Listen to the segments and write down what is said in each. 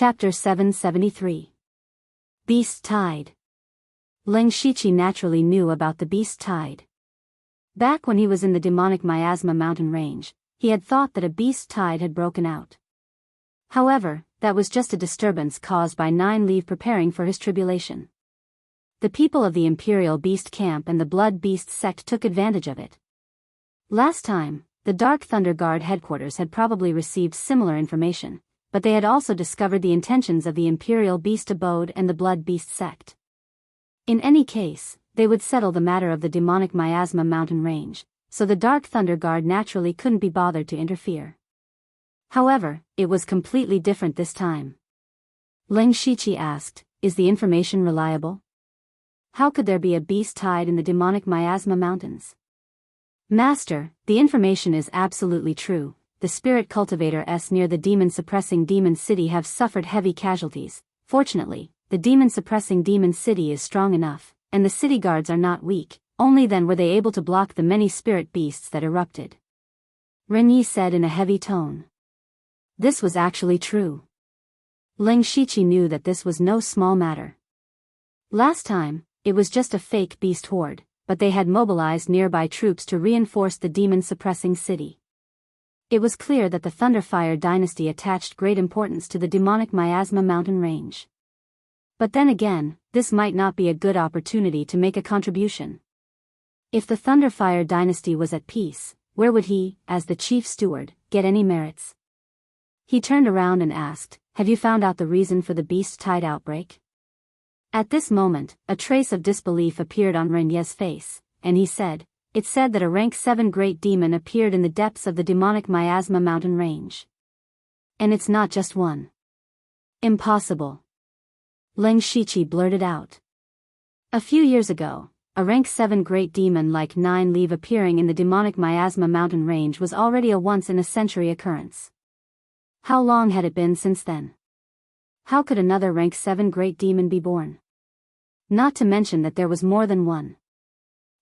Chapter 773. Beast Tide. Ling Shiqi naturally knew about the beast tide. Back when he was in the demonic miasma mountain range, he had thought that a beast tide had broken out. However, that was just a disturbance caused by Nine-Leaf preparing for his tribulation. The people of the Imperial Beast Camp and the Blood Beast sect took advantage of it. Last time, the Dark Thunder Guard headquarters had probably received similar information, but they had also discovered the intentions of the Imperial Beast Abode and the Blood Beast sect. In any case, they would settle the matter of the demonic miasma mountain range, so the Dark Thunder Guard naturally couldn't be bothered to interfere. However, it was completely different this time. Ling Shiqi asked, "Is the information reliable? How could there be a beast tide in the demonic miasma mountains?" "Master, the information is absolutely true. The spirit cultivators near the demon-suppressing demon city have suffered heavy casualties. Fortunately, the demon-suppressing demon city is strong enough, and the city guards are not weak. Only then were they able to block the many spirit beasts that erupted," Renyi said in a heavy tone. This was actually true. Ling Shiqi knew that this was no small matter. Last time, it was just a fake beast horde, but they had mobilized nearby troops to reinforce the demon-suppressing city. It was clear that the Thunderfire dynasty attached great importance to the demonic miasma mountain range. But then again, this might not be a good opportunity to make a contribution. If the Thunderfire dynasty was at peace, where would he, as the chief steward, get any merits? He turned around and asked, "Have you found out the reason for the beast tide outbreak?" At this moment, a trace of disbelief appeared on Renye's face, and he said, "It said that a rank 7 great demon appeared in the depths of the demonic miasma mountain range. And it's not just one." "Impossible," Ling Shiqi blurted out. "A few years ago, a rank 7 great demon like Nine-Leaf appearing in the demonic miasma mountain range was already a once-in-a-century occurrence. How long had it been since then? How could another rank 7 great demon be born? Not to mention that there was more than one.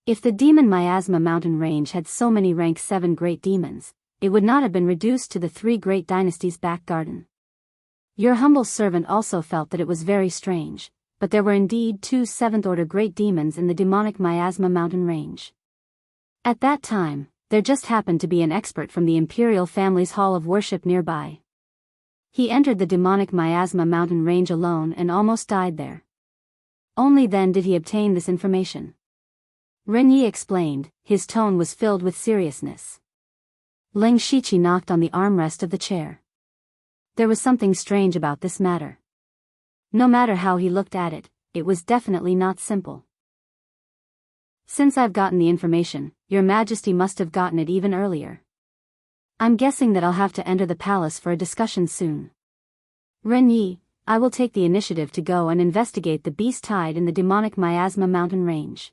If the demon miasma mountain range had so many rank 7 great demons, it would not have been reduced to the 3 great dynasties' back garden. Your humble servant also felt that it was very strange, but there were indeed 2 7th-order great demons in the demonic miasma mountain range. At that time, there just happened to be an expert from the imperial family's hall of worship nearby. He entered the demonic miasma mountain range alone and almost died there. Only then did he obtain this information." Renyi explained, his tone was filled with seriousness. Ling Shiqi knocked on the armrest of the chair. There was something strange about this matter. No matter how he looked at it, it was definitely not simple. "Since I've gotten the information, Your Majesty must have gotten it even earlier. I'm guessing that I'll have to enter the palace for a discussion soon. Renyi, I will take the initiative to go and investigate the beast tide in the demonic miasma mountain range.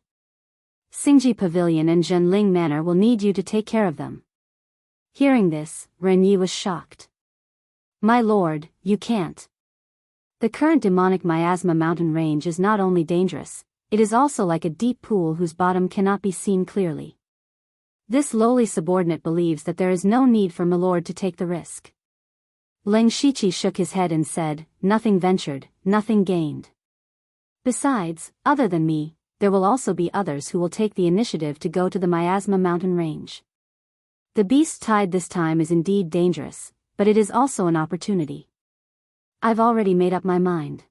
Xingji Pavilion and Zhenling Manor will need you to take care of them." Hearing this, Renyi was shocked. "My lord, you can't. The current demonic miasma mountain range is not only dangerous, it is also like a deep pool whose bottom cannot be seen clearly. This lowly subordinate believes that there is no need for my lord to take the risk." Ling Shiqi shook his head and said, "Nothing ventured, nothing gained. Besides, other than me, there will also be others who will take the initiative to go to the miasma mountain range. The beast tide this time is indeed dangerous, but it is also an opportunity. I've already made up my mind.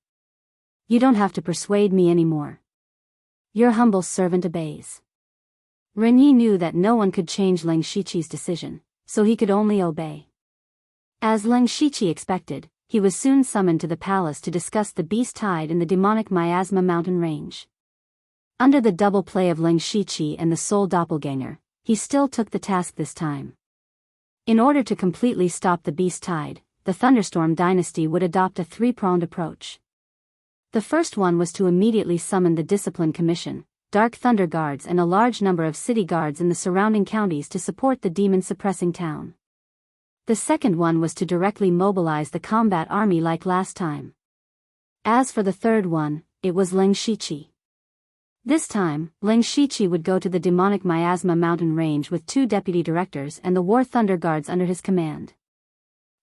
You don't have to persuade me anymore. Your humble servant obeys." Renyi knew that no one could change Ling Shiqi's decision, so he could only obey. As Ling Shiqi expected, he was soon summoned to the palace to discuss the beast tide in the demonic miasma mountain range. Under the double play of Ling Shiqi and the Soul Doppelganger, he still took the task this time. In order to completely stop the beast tide, the Thunderstorm dynasty would adopt a 3-pronged approach. The first one was to immediately summon the Discipline Commission, Dark Thunder Guards and a large number of city guards in the surrounding counties to support the demon-suppressing town. The second one was to directly mobilize the combat army like last time. As for the third one, it was Ling Shiqi. This time, Ling Shiqi would go to the demonic miasma mountain range with 2 deputy directors and the War Thunder Guards under his command.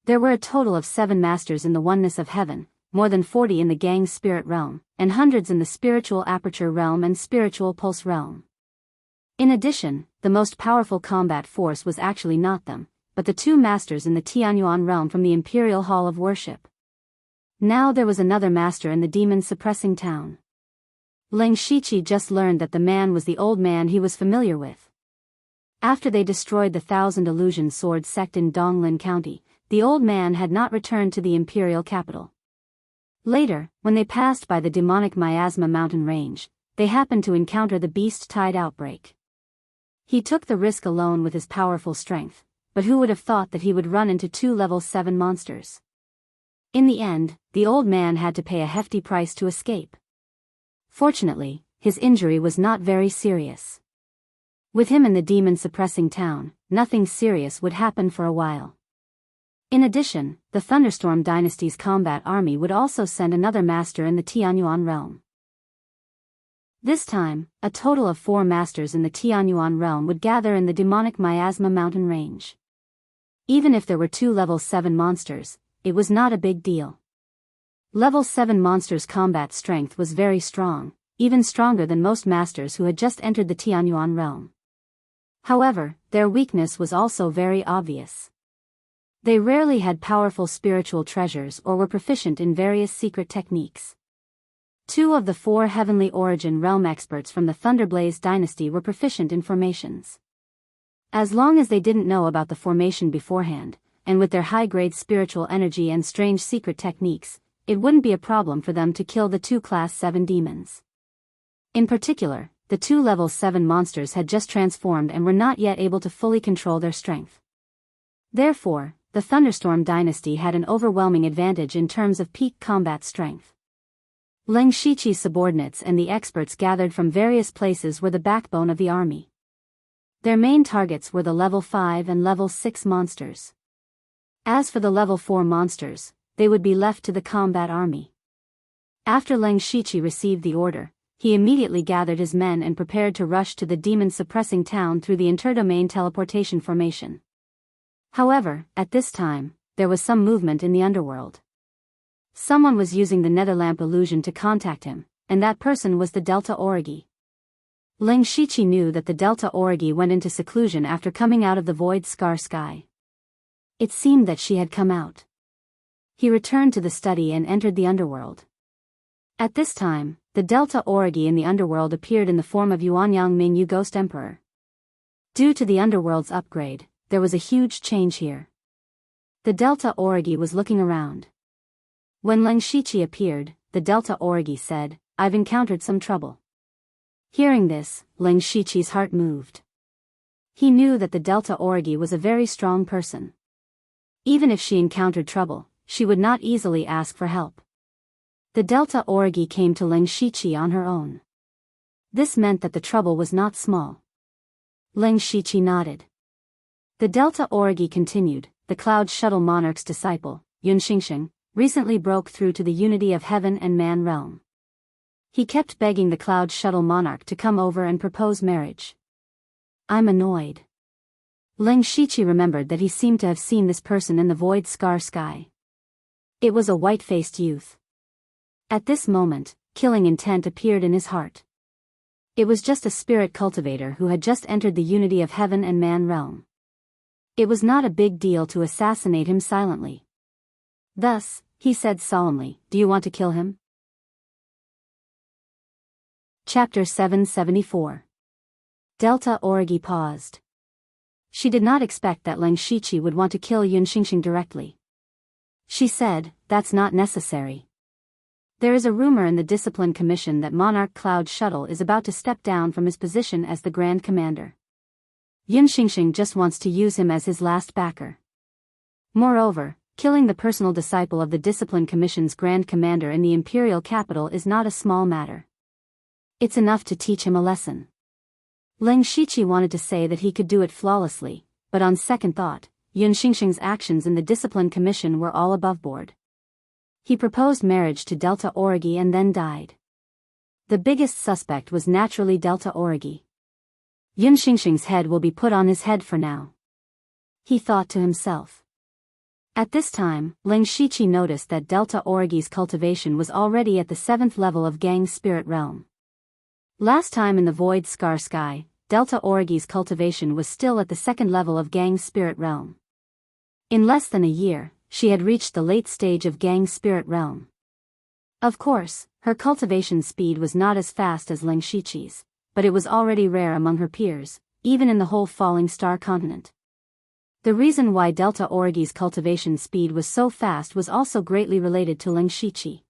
There were a total of 7 masters in the oneness of heaven, more than 40 in the gang spirit realm, and hundreds in the spiritual aperture realm and spiritual pulse realm. In addition, the most powerful combat force was actually not them, but the 2 masters in the Tianyuan realm from the Imperial Hall of Worship. Now there was another master in the demon-suppressing town. Ling Shiqi just learned that the man was the old man he was familiar with. After they destroyed the Thousand Illusion Sword sect in Donglin County, the old man had not returned to the imperial capital. Later, when they passed by the demonic Miasma mountain range, they happened to encounter the beast tide outbreak. He took the risk alone with his powerful strength, but who would have thought that he would run into 2 level 7 monsters? In the end, the old man had to pay a hefty price to escape. Fortunately, his injury was not very serious. With him in the demon-suppressing town, nothing serious would happen for a while. In addition, the Thunderstorm Dynasty's combat army would also send another master in the Tianyuan realm. This time, a total of 4 masters in the Tianyuan realm would gather in the demonic Miasma mountain range. Even if there were 2 level 7 monsters, it was not a big deal. Level 7 monsters' combat strength was very strong, even stronger than most masters who had just entered the Tianyuan realm. However, their weakness was also very obvious. They rarely had powerful spiritual treasures or were proficient in various secret techniques. 2 of the 4 Heavenly Origin realm experts from the Thunderblaze dynasty were proficient in formations. As long as they didn't know about the formation beforehand, and with their high-grade spiritual energy and strange secret techniques, it wouldn't be a problem for them to kill the 2 Class 7 demons. In particular, the 2 Level 7 monsters had just transformed and were not yet able to fully control their strength. Therefore, the Thunderstorm Dynasty had an overwhelming advantage in terms of peak combat strength. Ling Shiqi's subordinates and the experts gathered from various places were the backbone of the army. Their main targets were the Level 5 and Level 6 monsters. As for the Level 4 monsters, they would be left to the combat army. After Ling Shiqi received the order, he immediately gathered his men and prepared to rush to the demon-suppressing town through the interdomain teleportation formation. However, at this time, there was some movement in the underworld. Someone was using the Netherlamp illusion to contact him, and that person was the Delta Origi. Ling Shiqi knew that the Delta Origi went into seclusion after coming out of the Void Scar Sky. It seemed that she had come out. He returned to the study and entered the underworld. At this time, the Delta Origi in the underworld appeared in the form of Yuanyang Mingyu Ghost Emperor. Due to the underworld's upgrade, there was a huge change here. The Delta Origi was looking around. When Ling Shiqi appeared, the Delta Origi said, "I've encountered some trouble." Hearing this, Ling Shiqi's heart moved. He knew that the Delta Origi was a very strong person. Even if she encountered trouble, she would not easily ask for help. The Delta Origi came to Ling Shiqi on her own. This meant that the trouble was not small. Ling Shiqi nodded. The Delta Origi continued, "The Cloud Shuttle Monarch's disciple, Yunxingxing, recently broke through to the unity of heaven and man realm. He kept begging the Cloud Shuttle Monarch to come over and propose marriage. I'm annoyed." Ling Shiqi remembered that he seemed to have seen this person in the Void Scar Sky. It was a white-faced youth. At this moment, killing intent appeared in his heart. It was just a spirit cultivator who had just entered the unity of heaven and man realm. It was not a big deal to assassinate him silently. Thus, he said solemnly, "Do you want to kill him?" Chapter 774. Delta Origi paused. She did not expect that Ling Shiqi would want to kill Yunxingxing directly. She said, "That's not necessary. There is a rumor in the Discipline Commission that Monarch Cloud Shuttle is about to step down from his position as the Grand Commander. Yunxingxing just wants to use him as his last backer. Moreover, killing the personal disciple of the Discipline Commission's Grand Commander in the Imperial Capital is not a small matter. It's enough to teach him a lesson." Ling Shiqi wanted to say that he could do it flawlessly, but on second thought, Yunxingxing's actions in the Discipline Commission were all above board. He proposed marriage to Delta Origi and then died. The biggest suspect was naturally Delta Origi. Yunxingxing's head will be put on his head for now. He thought to himself. At this time, Ling Shiqi noticed that Delta Origi's cultivation was already at the 7th level of Gang's spirit realm. Last time in the Void Scar Sky, Delta Origi's cultivation was still at the 2nd level of Gang's spirit realm. In less than a year, she had reached the late stage of Gang's spirit realm. Of course, her cultivation speed was not as fast as Ling Shiqi's, but it was already rare among her peers, even in the whole Falling Star continent. The reason why Delta Origi's cultivation speed was so fast was also greatly related to Ling Shiqi.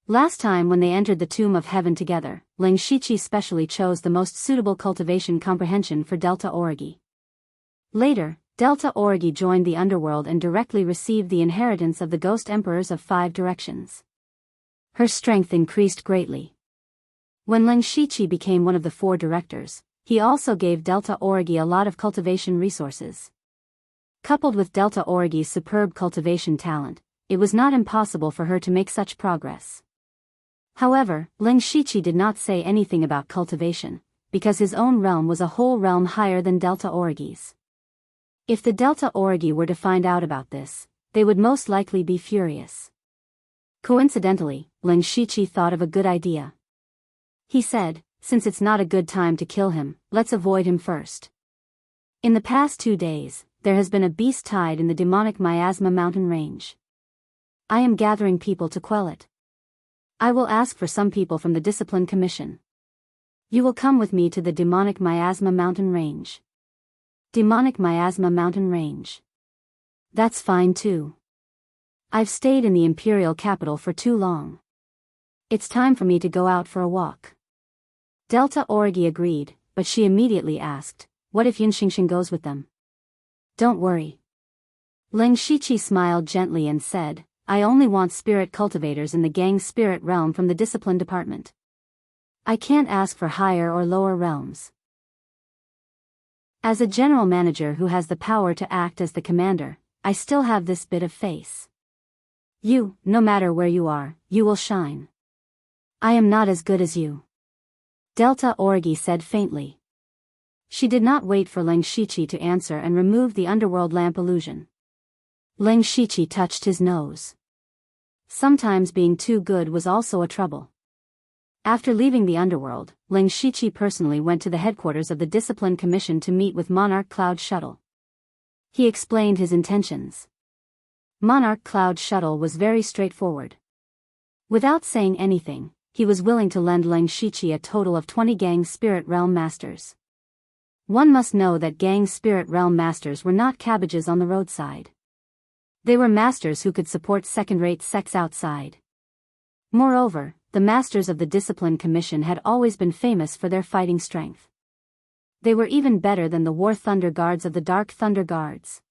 Last time when they entered the Tomb of Heaven together, Ling Shiqi specially chose the most suitable cultivation comprehension for Delta Origi. Later, Delta Origi joined the underworld and directly received the inheritance of the Ghost Emperors of 5 directions. Her strength increased greatly. When Ling Shiqi became one of the 4 directors, he also gave Delta Origi a lot of cultivation resources. Coupled with Delta Origi's superb cultivation talent, it was not impossible for her to make such progress. However, Ling Shiqi did not say anything about cultivation, because his own realm was a whole realm higher than Delta Origi's. If the Delta Origi were to find out about this, they would most likely be furious. Coincidentally, Ling Shiqi thought of a good idea. He said, since it's not a good time to kill him, let's avoid him first. In the past 2 days, there has been a beast tide in the demonic Miasma mountain range. I am gathering people to quell it. I will ask for some people from the Discipline Commission. You will come with me to the demonic Miasma mountain range. Demonic Miasma mountain range. That's fine too. I've stayed in the Imperial capital for too long. It's time for me to go out for a walk. Delta Origi agreed, but she immediately asked, what if Yinxingxing goes with them? Don't worry. Ling Shiqi smiled gently and said, I only want spirit cultivators in the Gang's spirit realm from the discipline department. I can't ask for higher or lower realms. As a general manager who has the power to act as the commander, I still have this bit of face. You, no matter where you are, you will shine. I am not as good as you. Delta Origi said faintly. She did not wait for Ling Shiqi to answer and removed the underworld lamp illusion. Ling Shiqi touched his nose. Sometimes being too good was also a trouble. After leaving the underworld, Ling Shiqi personally went to the headquarters of the Discipline Commission to meet with Monarch Cloud Shuttle. He explained his intentions. Monarch Cloud Shuttle was very straightforward. Without saying anything, he was willing to lend Ling Shiqi a total of 20 Gang Spirit Realm Masters. One must know that Gang Spirit Realm Masters were not cabbages on the roadside. They were masters who could support second-rate sects outside. Moreover, the masters of the Discipline Commission had always been famous for their fighting strength. They were even better than the War Thunder Guards of the Dark Thunder Guards.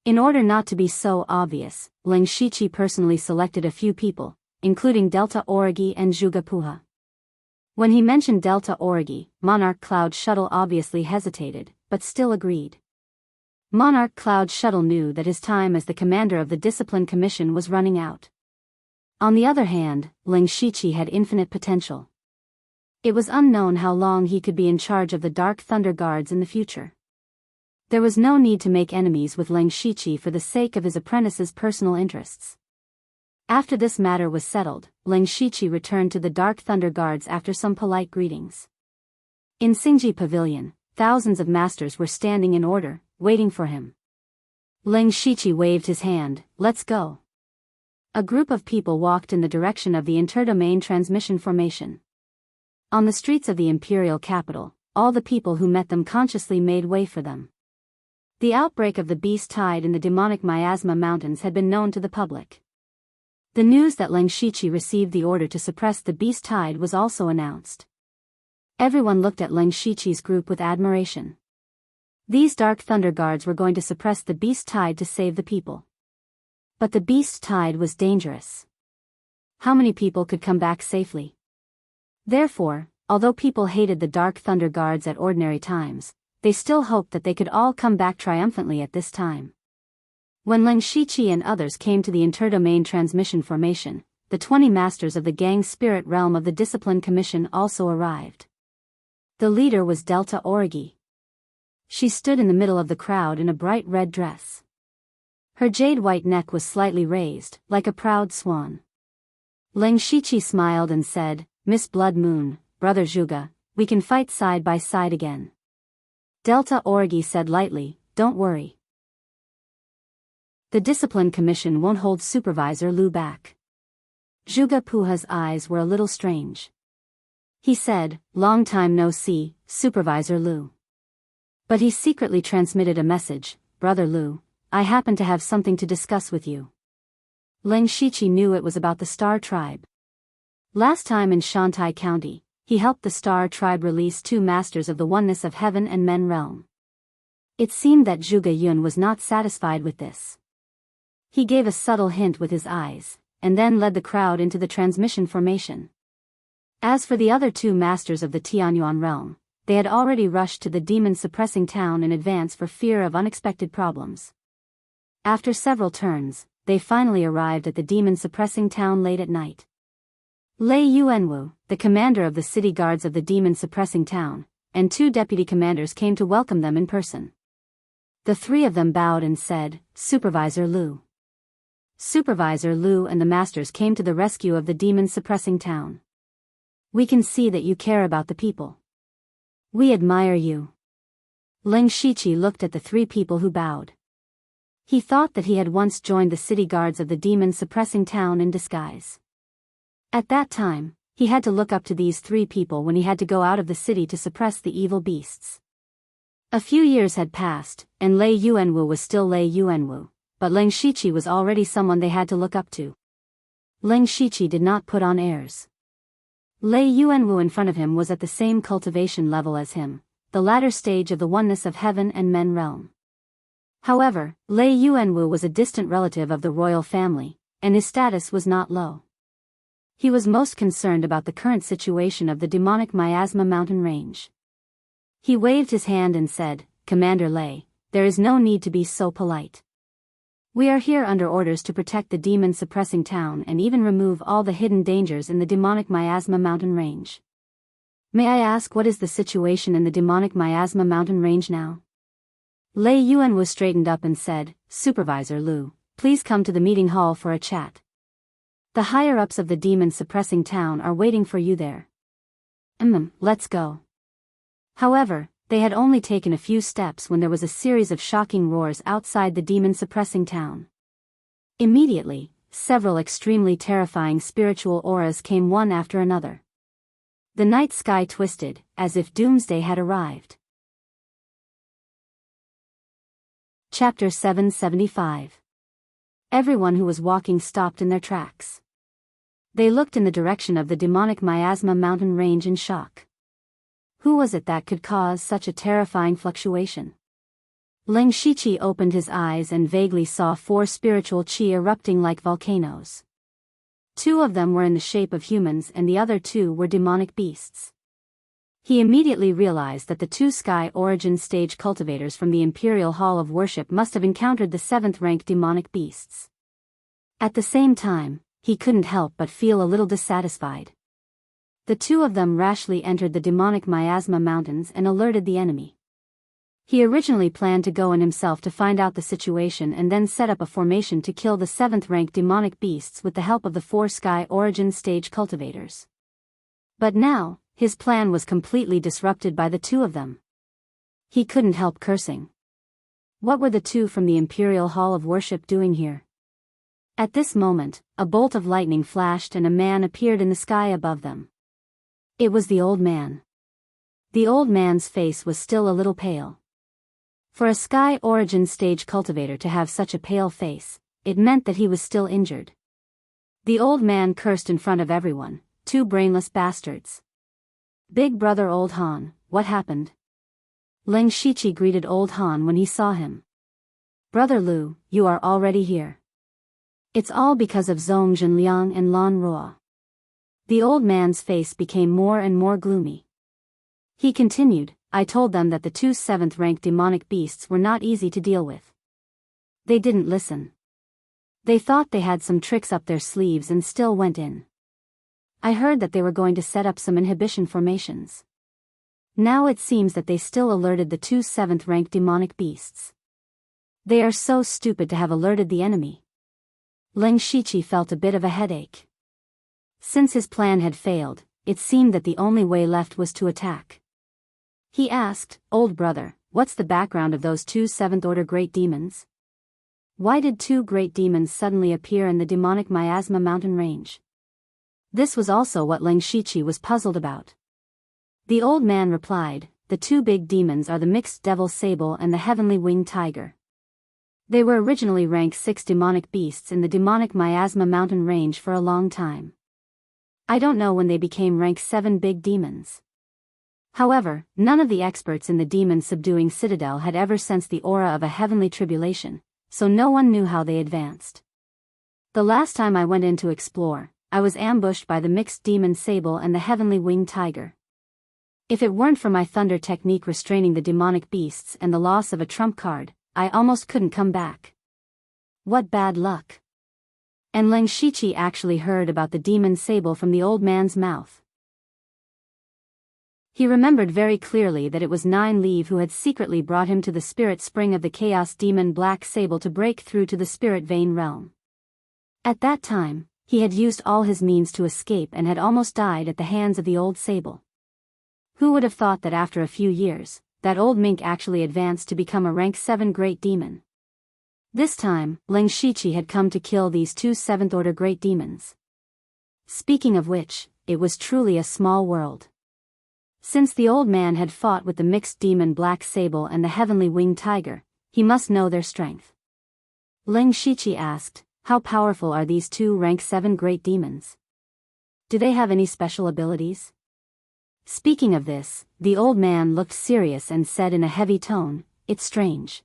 In order not to be so obvious, Ling Shiqi personally selected a few people, including Delta Origi and Zhuge. When he mentioned Delta Origi, Monarch Cloud Shuttle obviously hesitated, but still agreed. Monarch Cloud Shuttle knew that his time as the commander of the Discipline Commission was running out. On the other hand, Ling Shiqi had infinite potential. It was unknown how long he could be in charge of the Dark Thunder Guards in the future. There was no need to make enemies with Ling Shiqi for the sake of his apprentice's personal interests. After this matter was settled, Ling Shiqi returned to the Dark Thunder Guards after some polite greetings. In Xingji Pavilion, thousands of masters were standing in order, waiting for him. Ling Shiqi waved his hand, let's go. A group of people walked in the direction of the interdomain transmission formation. On the streets of the imperial capital, all the people who met them consciously made way for them. The outbreak of the beast tide in the demonic Miasma Mountains had been known to the public. The news that Ling Shiqi received the order to suppress the beast tide was also announced. Everyone looked at Ling Shiqi's group with admiration. These Dark Thunder Guards were going to suppress the beast tide to save the people. But the beast tide was dangerous. How many people could come back safely? Therefore, although people hated the Dark Thunder Guards at ordinary times, they still hoped that they could all come back triumphantly at this time. When Ling Shiqi and others came to the interdomain transmission formation, the 20 masters of the Gang Spirit Realm of the Discipline Commission also arrived. The leader was Delta Origi. She stood in the middle of the crowd in a bright red dress. Her jade-white neck was slightly raised, like a proud swan. Ling Shiqi smiled and said, Miss Blood Moon, Brother Zhuge, we can fight side by side again. Delta Orgi said lightly, don't worry. The Discipline Commission won't hold Supervisor Lu back. Zhuge Puha's eyes were a little strange. He said, long time no see, Supervisor Lu. But he secretly transmitted a message, Brother Lu, I happen to have something to discuss with you. Ling Shiqi knew it was about the Star Tribe. Last time in Shantai County, he helped the Star Tribe release 2 masters of the oneness of heaven and men realm. It seemed that Zhuge Yun was not satisfied with this. He gave a subtle hint with his eyes, and then led the crowd into the transmission formation. As for the other 2 masters of the Tianyuan realm, they had already rushed to the demon-suppressing town in advance for fear of unexpected problems. After several turns, they finally arrived at the demon-suppressing town late at night. Lei Yuanwu, the commander of the city guards of the demon-suppressing town, and 2 deputy commanders came to welcome them in person. The 3 of them bowed and said, Supervisor Lu. Supervisor Lu and the masters came to the rescue of the demon-suppressing town. We can see that you care about the people. We admire you. Ling Shiqi looked at the 3 people who bowed. He thought that he had once joined the city guards of the demon-suppressing town in disguise. At that time, he had to look up to these 3 people when he had to go out of the city to suppress the evil beasts. A few years had passed, and Lei Yuanwu was still Lei Yuanwu, but Ling Shiqi was already someone they had to look up to. Ling Shiqi did not put on airs. Lei Yuanwu in front of him was at the same cultivation level as him, the latter stage of the oneness of heaven and men realm. However, Lei Yuanwu was a distant relative of the royal family, and his status was not low. He was most concerned about the current situation of the demonic miasma mountain range. He waved his hand and said, Commander Lei, there is no need to be so polite. We are here under orders to protect the demon-suppressing town and even remove all the hidden dangers in the demonic miasma mountain range. May I ask what is the situation in the demonic miasma mountain range now? Lei Yuanwu straightened up and said, Supervisor Lu, please come to the meeting hall for a chat. The higher-ups of the demon-suppressing town are waiting for you there. Let's go. However, they had only taken a few steps when there was a series of shocking roars outside the demon-suppressing town. Immediately, several extremely terrifying spiritual auras came one after another. The night sky twisted, as if doomsday had arrived. Chapter 775. Everyone who was walking stopped in their tracks. They looked in the direction of the demonic miasma mountain range in shock. Who was it that could cause such a terrifying fluctuation? Ling Shiqi opened his eyes and vaguely saw 4 spiritual qi erupting like volcanoes. 2 of them were in the shape of humans and the other 2 were demonic beasts. He immediately realized that the 2 Sky Origin stage cultivators from the Imperial Hall of Worship must have encountered the 7th-rank demonic beasts. At the same time, he couldn't help but feel a little dissatisfied. The 2 of them rashly entered the demonic miasma mountains and alerted the enemy. He originally planned to go in himself to find out the situation and then set up a formation to kill the 7th-rank demonic beasts with the help of the 4 Sky Origin stage cultivators. But now, his plan was completely disrupted by the 2 of them. He couldn't help cursing. What were the 2 from the Imperial Hall of Worship doing here? At this moment, a bolt of lightning flashed and a man appeared in the sky above them. It was the old man. The old man's face was still a little pale. For a Sky Origin stage cultivator to have such a pale face, it meant that he was still injured. The old man cursed in front of everyone, 2 brainless bastards. Big brother Old Han, what happened? Ling Shiqi greeted Old Han when he saw him. Brother Lu, you are already here. It's all because of Zhong Zhenliang and Lan Ruo. The old man's face became more and more gloomy. He continued, I told them that the 2 7th-rank demonic beasts were not easy to deal with. They didn't listen. They thought they had some tricks up their sleeves and still went in. I heard that they were going to set up some inhibition formations. Now it seems that they still alerted the 2 7th-rank demonic beasts. They are so stupid to have alerted the enemy. Leng Shiqi felt a bit of a headache. Since his plan had failed, it seemed that the only way left was to attack. He asked, "Old brother, what's the background of those two seventh-order great demons? Why did two great demons suddenly appear in the demonic miasma mountain range?" This was also what Leng Shiqi was puzzled about. The old man replied, "The two big demons are the mixed devil sable and the heavenly winged tiger. They were originally rank 6 demonic beasts in the demonic miasma mountain range for a long time. I don't know when they became rank 7 big demons. However, none of the experts in the demon-subduing citadel had ever sensed the aura of a heavenly tribulation, so no one knew how they advanced. The last time I went in to explore, I was ambushed by the mixed demon sable and the heavenly winged tiger. If it weren't for my thunder technique restraining the demonic beasts and the loss of a trump card, I almost couldn't come back. What bad luck." And Leng Shiqi actually heard about the demon sable from the old man's mouth. He remembered very clearly that it was Nine Leave who had secretly brought him to the spirit spring of the chaos demon Black Sable to break through to the spirit vein realm. At that time, he had used all his means to escape and had almost died at the hands of the old sable. Who would have thought that after a few years, that old mink actually advanced to become a rank 7 great demon? This time, Leng Shiqi had come to kill these two 7th-order great demons. Speaking of which, it was truly a small world. Since the old man had fought with the mixed demon Black Sable and the heavenly winged tiger, he must know their strength. Leng Shiqi asked, "How powerful are these two rank 7 great demons? Do they have any special abilities?" Speaking of this, the old man looked serious and said in a heavy tone, "It's strange.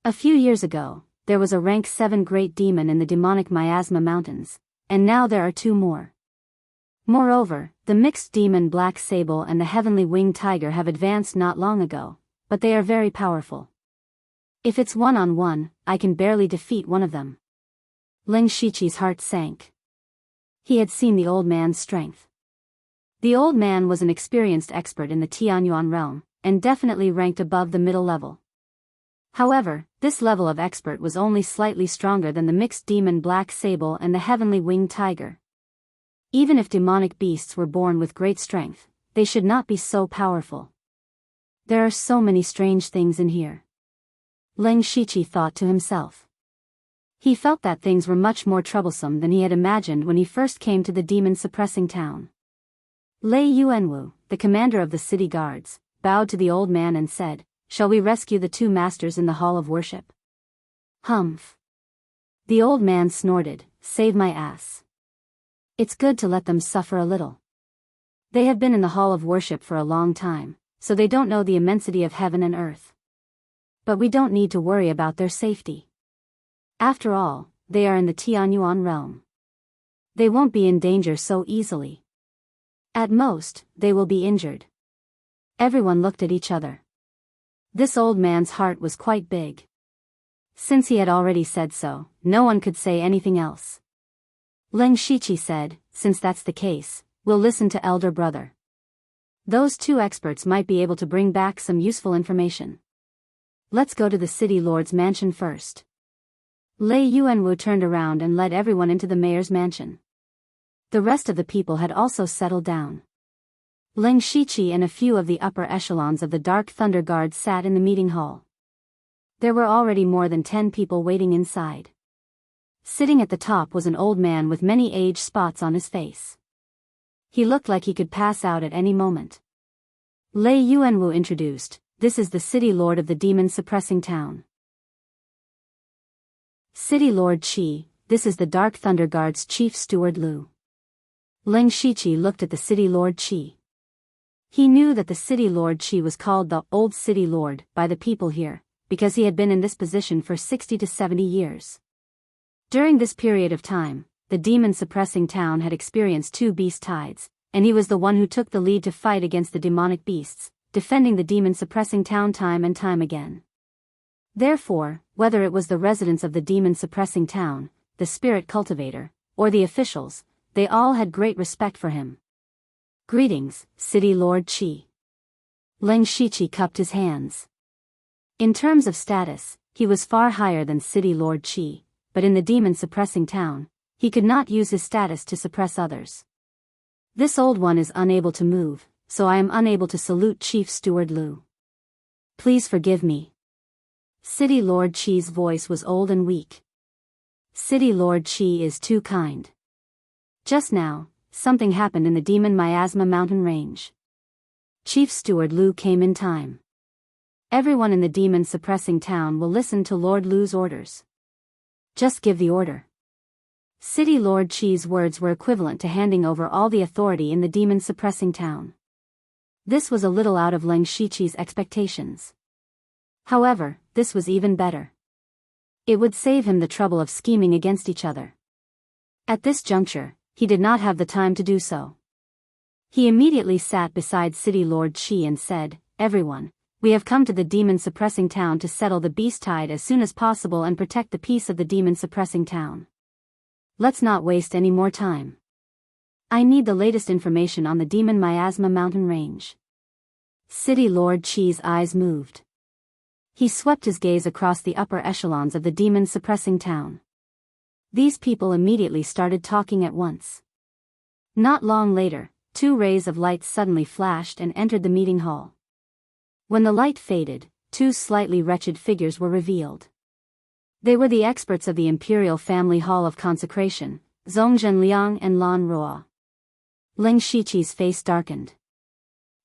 A few years ago, there was a rank 7 great demon in the demonic miasma mountains, and now there are 2 more. Moreover, the mixed demon Black Sable and the heavenly winged tiger have advanced not long ago, but they are very powerful. If it's one-on-one, I can barely defeat one of them." Leng Shiqi's heart sank. He had seen the old man's strength. The old man was an experienced expert in the Tianyuan realm, and definitely ranked above the middle level. However, this level of expert was only slightly stronger than the mixed demon Black Sable and the heavenly winged tiger. Even if demonic beasts were born with great strength, they should not be so powerful. There are so many strange things in here. Leng Shiqi thought to himself. He felt that things were much more troublesome than he had imagined when he first came to the demon-suppressing town. Lei Yuanwu, the commander of the city guards, bowed to the old man and said, "Shall we rescue the 2 masters in the hall of worship?" "Humph." The old man snorted, "Save my ass. It's good to let them suffer a little. They have been in the hall of worship for a long time, so they don't know the immensity of heaven and earth. But we don't need to worry about their safety. After all, they are in the Tianyuan realm. They won't be in danger so easily. At most, they will be injured." Everyone looked at each other. This old man's heart was quite big. Since he had already said so, no one could say anything else. Leng Shiqi said, "Since that's the case, we'll listen to elder brother. Those 2 experts might be able to bring back some useful information. Let's go to the city lord's mansion first." Lei Yuanwu turned around and led everyone into the mayor's mansion. The rest of the people had also settled down. Leng Shiqi and a few of the upper echelons of the Dark Thunder Guard sat in the meeting hall. There were already more than 10 people waiting inside. Sitting at the top was an old man with many age spots on his face. He looked like he could pass out at any moment. Lei Yuanwu introduced, "This is the city lord of the demon-suppressing town. City Lord Qi, this is the Dark Thunder Guard's chief steward Lu." Leng Shiqi looked at the city lord Qi. He knew that the city lord Qi was called the Old City Lord by the people here, because he had been in this position for 60 to 70 years. During this period of time, the demon-suppressing town had experienced 2 beast tides, and he was the one who took the lead to fight against the demonic beasts, defending the demon-suppressing town time and time again. Therefore, whether it was the residents of the demon-suppressing town, the spirit cultivator, or the officials, they all had great respect for him. "Greetings, City Lord Qi." Leng Shiqi cupped his hands. In terms of status, he was far higher than City Lord Chi, but in the demon-suppressing town, he could not use his status to suppress others. This old one is unable to move, so I am unable to salute Chief Steward Lu. Please forgive me. City Lord Chi's voice was old and weak. City Lord Chi is too kind. Just now, something happened in the demon miasma mountain range. Chief Steward Lu came in time. Everyone in the demon-suppressing town will listen to Lord Lu's orders. Just give the order. City Lord Chi's words were equivalent to handing over all the authority in the demon-suppressing town. This was a little out of Leng Shiqi's expectations. However, this was even better. It would save him the trouble of scheming against each other. At this juncture, he did not have the time to do so. He immediately sat beside City Lord Chi and said, "Everyone, we have come to the demon-suppressing town to settle the beast tide as soon as possible and protect the peace of the demon-suppressing town. Let's not waste any more time. I need the latest information on the demon miasma mountain range." City Lord Chi's eyes moved. He swept his gaze across the upper echelons of the demon-suppressing town. These people immediately started talking at once. Not long later, 2 rays of light suddenly flashed and entered the meeting hall. When the light faded, 2 slightly wretched figures were revealed. They were the experts of the Imperial Family Hall of Consecration, Zhongzhen Liang and Lan Ruo. Leng Shiqi's face darkened.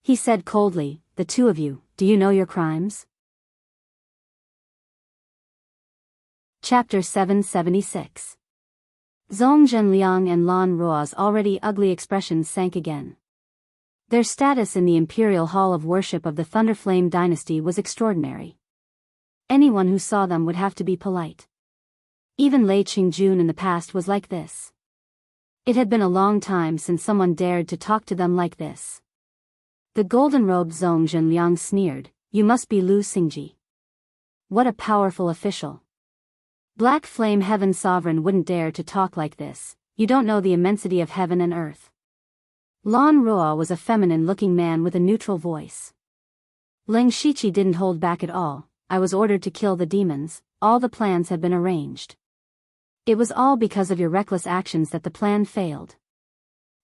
He said coldly, "The 2 of you, do you know your crimes?" Chapter 776. Zhongzhen Liang and Lan Ruo's already ugly expressions sank again. Their status in the Imperial Hall of Worship of the Thunderflame dynasty was extraordinary. Anyone who saw them would have to be polite. Even Lei Qingjun in the past was like this. It had been a long time since someone dared to talk to them like this. The golden-robed Zhongzhen Liang sneered, "You must be Lu Xingji. What a powerful official. Black Flame Heaven Sovereign wouldn't dare to talk like this. You don't know the immensity of heaven and earth." Lan Ruo was a feminine-looking man with a neutral voice. Leng Shiqi didn't hold back at all. "I was ordered to kill the demons, all the plans had been arranged. It was all because of your reckless actions that the plan failed.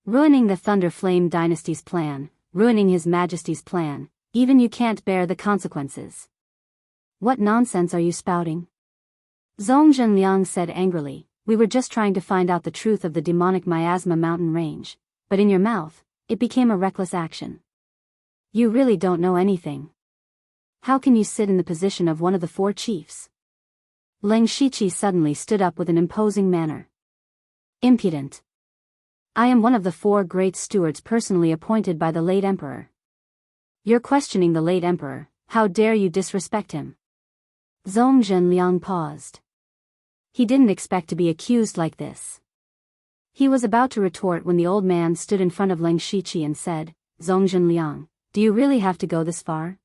Ruining the Thunder Flame dynasty's plan, ruining His Majesty's plan, even you can't bear the consequences. What nonsense are you spouting?" Zhongzhen Liang said angrily, "We were just trying to find out the truth of the demonic miasma mountain range, but in your mouth, it became a reckless action. You really don't know anything. How can you sit in the position of one of the 4 chiefs?" Leng Shiqi suddenly stood up with an imposing manner. "Impudent. I am one of the 4 great stewards personally appointed by the late emperor. You're questioning the late emperor, how dare you disrespect him?" Zhongzhen Liang paused. He didn't expect to be accused like this. He was about to retort when the old man stood in front of Leng Shiqi and said, "Zhongzhen Liang, do you really have to go this far?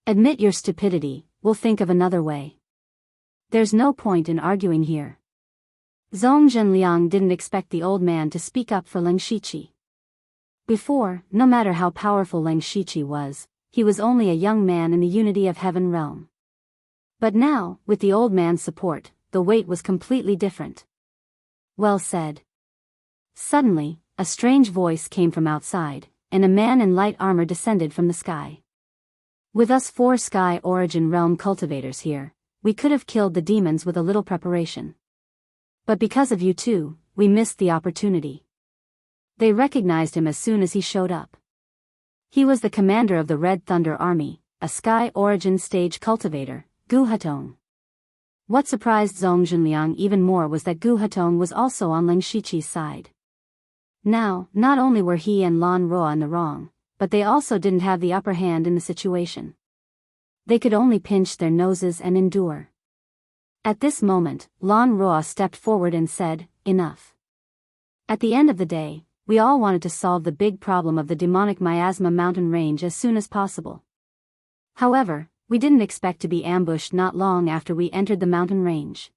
Admit your stupidity, we'll think of another way. There's no point in arguing here." Zhongzhen Liang didn't expect the old man to speak up for Leng Shiqi. Before, no matter how powerful Leng Shiqi was, he was only a young man in the Unity of Heaven realm. But now, with the old man's support, the weight was completely different. "Well said." Suddenly, a strange voice came from outside, and a man in light armor descended from the sky. "With us 4 Sky Origin Realm cultivators here, we could have killed the demons with a little preparation. But because of you 2, we missed the opportunity." They recognized him as soon as he showed up. He was the commander of the Red Thunder Army, a Sky Origin stage cultivator, Gu Hatong. What surprised Zhongzhen Liang even more was that Gu Hatong was also on Leng Shiqi's side. Now, not only were he and Lan Ruo in the wrong, but they also didn't have the upper hand in the situation. They could only pinch their noses and endure. At this moment, Lan Ruo stepped forward and said, "Enough. At the end of the day, we all wanted to solve the big problem of the demonic miasma mountain range as soon as possible. However, we didn't expect to be ambushed not long after we entered the mountain range.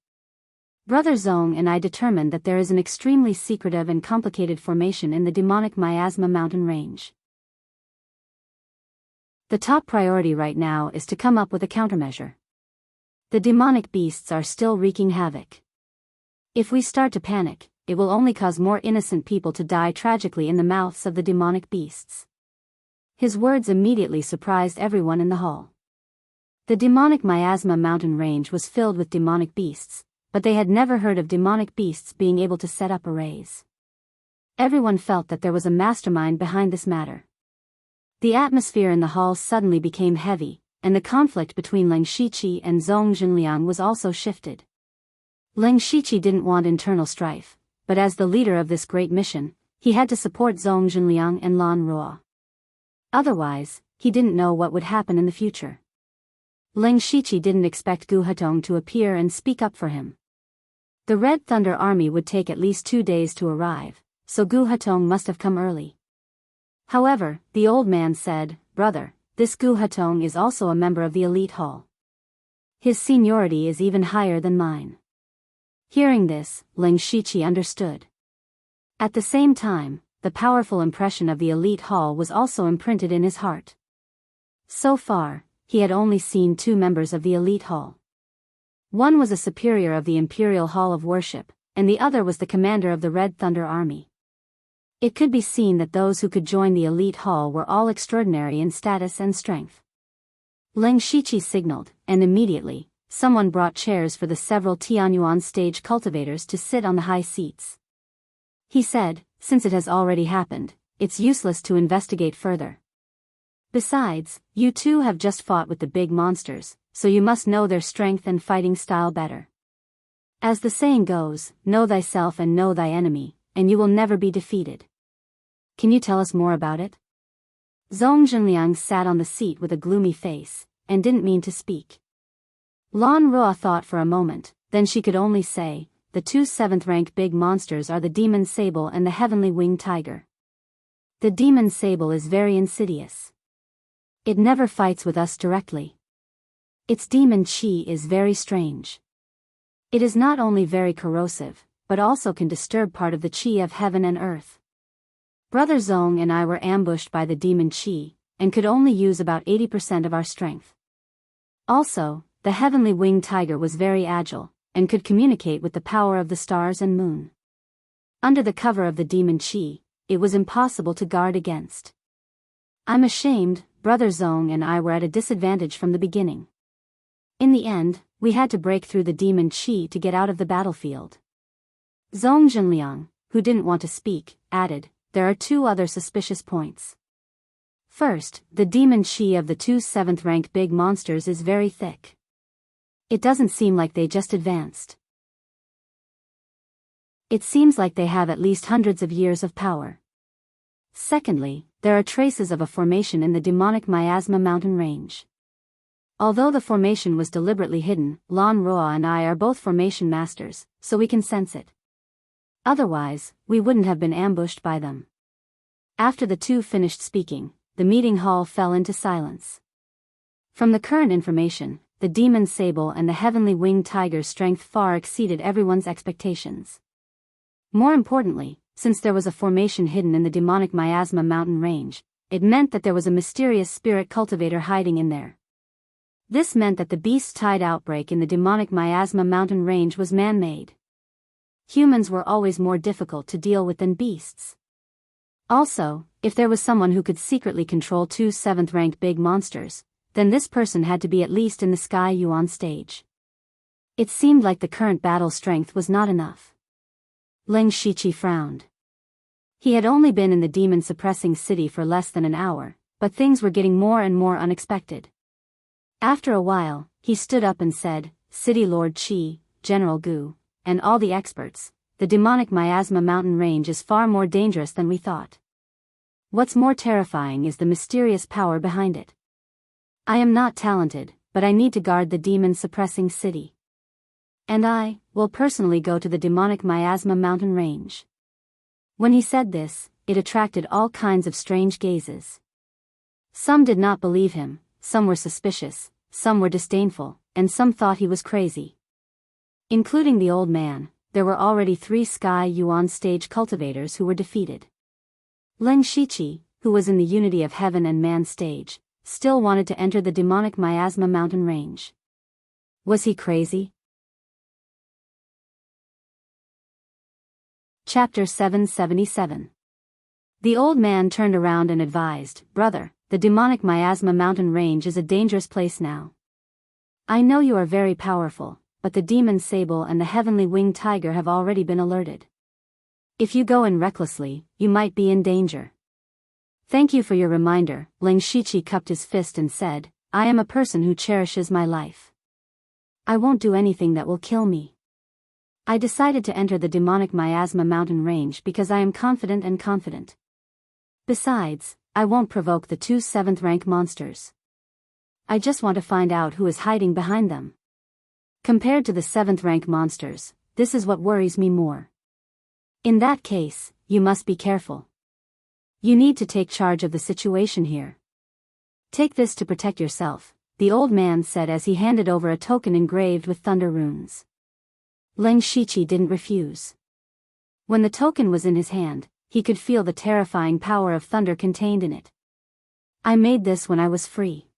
Brother Zong and I determined that there is an extremely secretive and complicated formation in the demonic miasma mountain range. The top priority right now is to come up with a countermeasure. The demonic beasts are still wreaking havoc. If we start to panic, it will only cause more innocent people to die tragically in the mouths of the demonic beasts. His words immediately surprised everyone in the hall. The demonic miasma mountain range was filled with demonic beasts, but they had never heard of demonic beasts being able to set up arrays. Everyone felt that there was a mastermind behind this matter. The atmosphere in the hall suddenly became heavy, and the conflict between Leng Shiqi and Zhong Zhenliang was also shifted. Leng Shiqi didn't want internal strife, but as the leader of this great mission, he had to support Zhong Zhenliang and Lan Ruo. Otherwise, he didn't know what would happen in the future. Leng Shiqi didn't expect Gu Hetong to appear and speak up for him. The Red Thunder Army would take at least 2 days to arrive, so Gu Hetong must have come early. However, the old man said, "Brother, this Gu Hetong is also a member of the elite hall. His seniority is even higher than mine." Hearing this, Leng Shiqi understood. At the same time, the powerful impression of the elite hall was also imprinted in his heart. So far, he had only seen 2 members of the elite hall. One was a superior of the Imperial Hall of Worship, and the other was the commander of the Red Thunder Army. It could be seen that those who could join the elite hall were all extraordinary in status and strength. Leng Shiqi signaled, and immediately, someone brought chairs for the several Tianyuan stage cultivators to sit on the high seats. He said, "Since it has already happened, it's useless to investigate further. Besides, you two have just fought with the big monsters, so you must know their strength and fighting style better. As the saying goes, know thyself and know thy enemy, and you will never be defeated. Can you tell us more about it?" Zhong Zhenliang sat on the seat with a gloomy face, and didn't mean to speak. Lan Ruo thought for a moment, then she could only say, "The 2 7th-rank big monsters are the Demon Sable and the Heavenly Winged Tiger. The Demon Sable is very insidious. It never fights with us directly. Its demon chi is very strange. It is not only very corrosive, but also can disturb part of the chi of heaven and earth. Brother Zhong and I were ambushed by the demon chi, and could only use about 80% of our strength. Also, the Heavenly Winged Tiger was very agile, and could communicate with the power of the stars and moon. Under the cover of the demon chi, it was impossible to guard against. I'm ashamed, Brother Zhong and I were at a disadvantage from the beginning. In the end, we had to break through the demon chi to get out of the battlefield." Zhong Zhenliang, who didn't want to speak, added, "There are 2 other suspicious points. First, the demon chi of the 2 7th-rank big monsters is very thick. It doesn't seem like they just advanced. It seems like they have at least hundreds of years of power. Secondly, there are traces of a formation in the demonic miasma mountain range. Although the formation was deliberately hidden, Lan Ruo and I are both formation masters, so we can sense it. Otherwise, we wouldn't have been ambushed by them." After the 2 finished speaking, the meeting hall fell into silence. From the current information, the Demon Sable and the Heavenly Winged Tiger's strength far exceeded everyone's expectations. More importantly, since there was a formation hidden in the demonic miasma mountain range, it meant that there was a mysterious spirit cultivator hiding in there. This meant that the beast tide outbreak in the demonic miasma mountain range was man-made. Humans were always more difficult to deal with than beasts. Also, if there was someone who could secretly control 2 7th-rank big monsters, then this person had to be at least in the Sky Yuan stage. It seemed like the current battle strength was not enough. Leng Shiqi frowned. He had only been in the demon-suppressing city for less than an hour, but things were getting more and more unexpected. After a while, he stood up and said, "City Lord Qi, General Gu, and all the experts, the demonic miasma mountain range is far more dangerous than we thought. What's more terrifying is the mysterious power behind it. I am not talented, but I need to guard the demon-suppressing city. And I will personally go to the demonic miasma mountain range." When he said this, it attracted all kinds of strange gazes. Some did not believe him, some were suspicious, some were disdainful, and some thought he was crazy. Including the old man, there were already 3 Sky Yuan stage cultivators who were defeated. Leng Shiqi, who was in the Unity of Heaven and Man stage, still wanted to enter the demonic miasma mountain range. Was he crazy? Chapter 777. The old man turned around and advised, "Brother, the demonic miasma mountain range is a dangerous place now. I know you are very powerful, but the demon sable and the heavenly winged tiger have already been alerted. If you go in recklessly, you might be in danger." "Thank you for your reminder." Ling Shiqi cupped his fist and said, "I am a person who cherishes my life. I won't do anything that will kill me. I decided to enter the demonic miasma mountain range because I am confident. Besides, I won't provoke the two 7th rank monsters. I just want to find out who is hiding behind them. Compared to the 7th rank monsters, this is what worries me more. In that case, you must be careful. You need to take charge of the situation here. Take this to protect yourself," the old man said as he handed over a token engraved with thunder runes. Ling Shiqi didn't refuse. When the token was in his hand, he could feel the terrifying power of thunder contained in it. "I made this when I was free.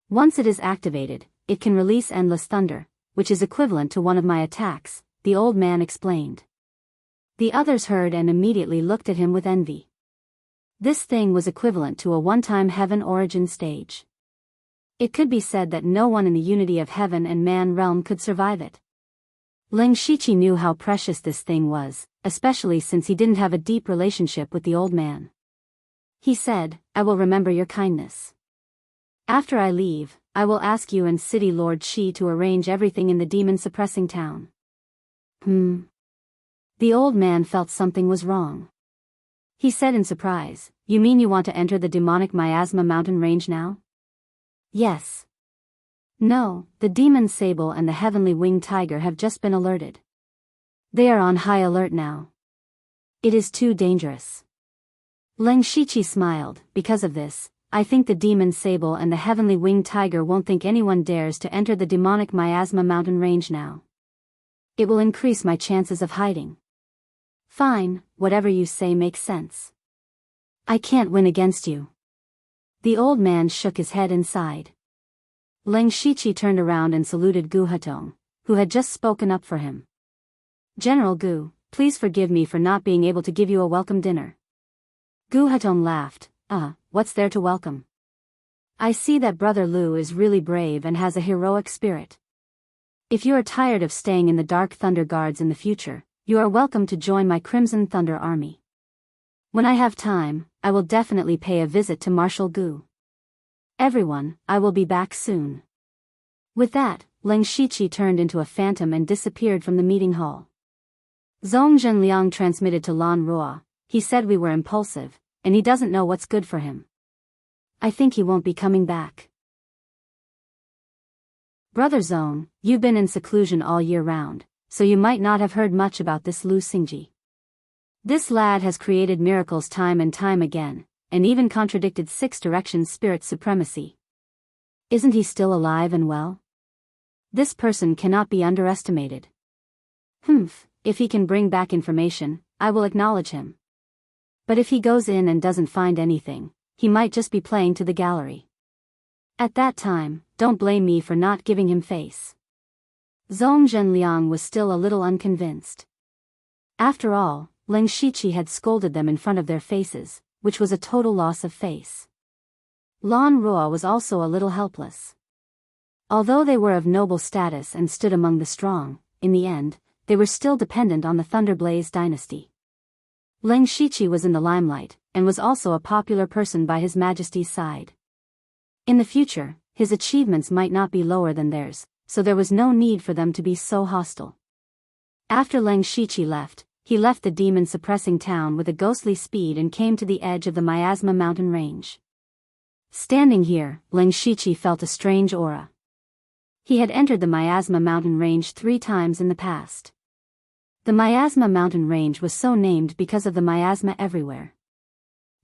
Once it is activated, it can release endless thunder, which is equivalent to one of my attacks," the old man explained. The others heard and immediately looked at him with envy. This thing was equivalent to a one-time heaven origin stage. It could be said that no one in the unity of heaven and man realm could survive it. Ling Shiqi knew how precious this thing was, especially since he didn't have a deep relationship with the old man. He said, "I will remember your kindness. After I leave, I will ask you and City Lord Shi to arrange everything in the demon-suppressing town." The old man felt something was wrong. He said in surprise, "You mean you want to enter the demonic miasma mountain range now?" "Yes." "No, the demon sable and the heavenly winged tiger have just been alerted. They are on high alert now. It is too dangerous." Ling Shiqi smiled. "Because of this, I think the demon sable and the heavenly winged tiger won't think anyone dares to enter the demonic miasma mountain range now. It will increase my chances of hiding." "Fine, whatever you say makes sense. I can't win against you." The old man shook his head and sighed. Ling Shiqi turned around and saluted Gu Hetong, who had just spoken up for him. "General Gu, please forgive me for not being able to give you a welcome dinner." Gu Hetong laughed. What's there to welcome? I see that Brother Lu is really brave and has a heroic spirit. If you are tired of staying in the Dark Thunder Guards in the future, you are welcome to join my Crimson Thunder Army. When I have time, I will definitely pay a visit to Marshal Gu. Everyone, I will be back soon." With that, Ling Shiqi turned into a phantom and disappeared from the meeting hall. Zhong Zhenliang transmitted to Lan Ruo. "He said we were impulsive, and he doesn't know what's good for him. I think he won't be coming back." "Brother Zhong, you've been in seclusion all year round, so you might not have heard much about this Lu Xingji. This lad has created miracles time and time again, and even contradicted Six Directions spirit supremacy. Isn't he still alive and well? This person cannot be underestimated. If he can bring back information, I will acknowledge him. But if he goes in and doesn't find anything, he might just be playing to the gallery. At that time, don't blame me for not giving him face." Zhong Zhenliang was still a little unconvinced. After all, Ling Shiqi had scolded them in front of their faces, which was a total loss of face. Lan Ruo was also a little helpless. Although they were of noble status and stood among the strong, in the end, they were still dependent on the Thunderblaze dynasty. Ling Shiqi was in the limelight, and was also a popular person by His Majesty's side. In the future, his achievements might not be lower than theirs, so there was no need for them to be so hostile. After Ling Shiqi left, he left the demon-suppressing town with a ghostly speed and came to the edge of the miasma mountain range. Standing here, Ling Shiqi felt a strange aura. He had entered the miasma mountain range 3 times in the past. The miasma mountain range was so named because of the miasma everywhere.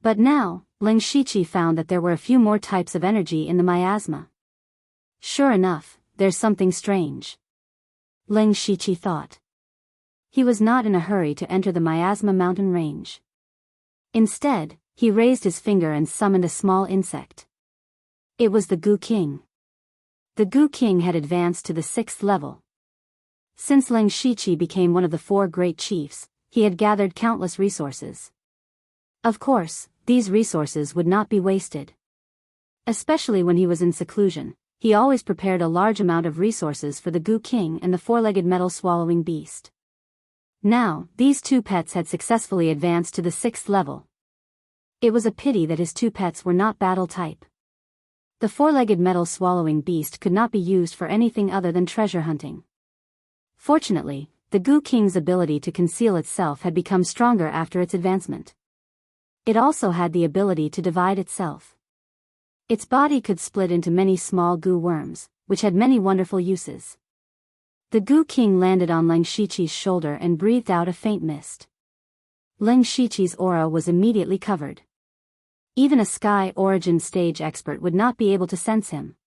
But now, Ling Shiqi found that there were a few more types of energy in the miasma. Sure enough, there's something strange. Ling Shiqi thought. He was not in a hurry to enter the miasma mountain range. Instead, he raised his finger and summoned a small insect. It was the Gu King. The Gu King had advanced to the 6th level. Since Leng Shiqi became one of the 4 great chiefs, he had gathered countless resources. Of course, these resources would not be wasted. Especially when he was in seclusion, he always prepared a large amount of resources for the Gu King and the 4-legged metal-swallowing beast. Now, these 2 pets had successfully advanced to the 6th level. It was a pity that his 2 pets were not battle type. The 4-legged metal-swallowing beast could not be used for anything other than treasure hunting. Fortunately, the Gu King's ability to conceal itself had become stronger after its advancement. It also had the ability to divide itself. Its body could split into many small Gu worms, which had many wonderful uses. The Gu King landed on Leng Shiqi's shoulder and breathed out a faint mist. Leng Shiqi's aura was immediately covered. Even a Sky Origin stage expert would not be able to sense him.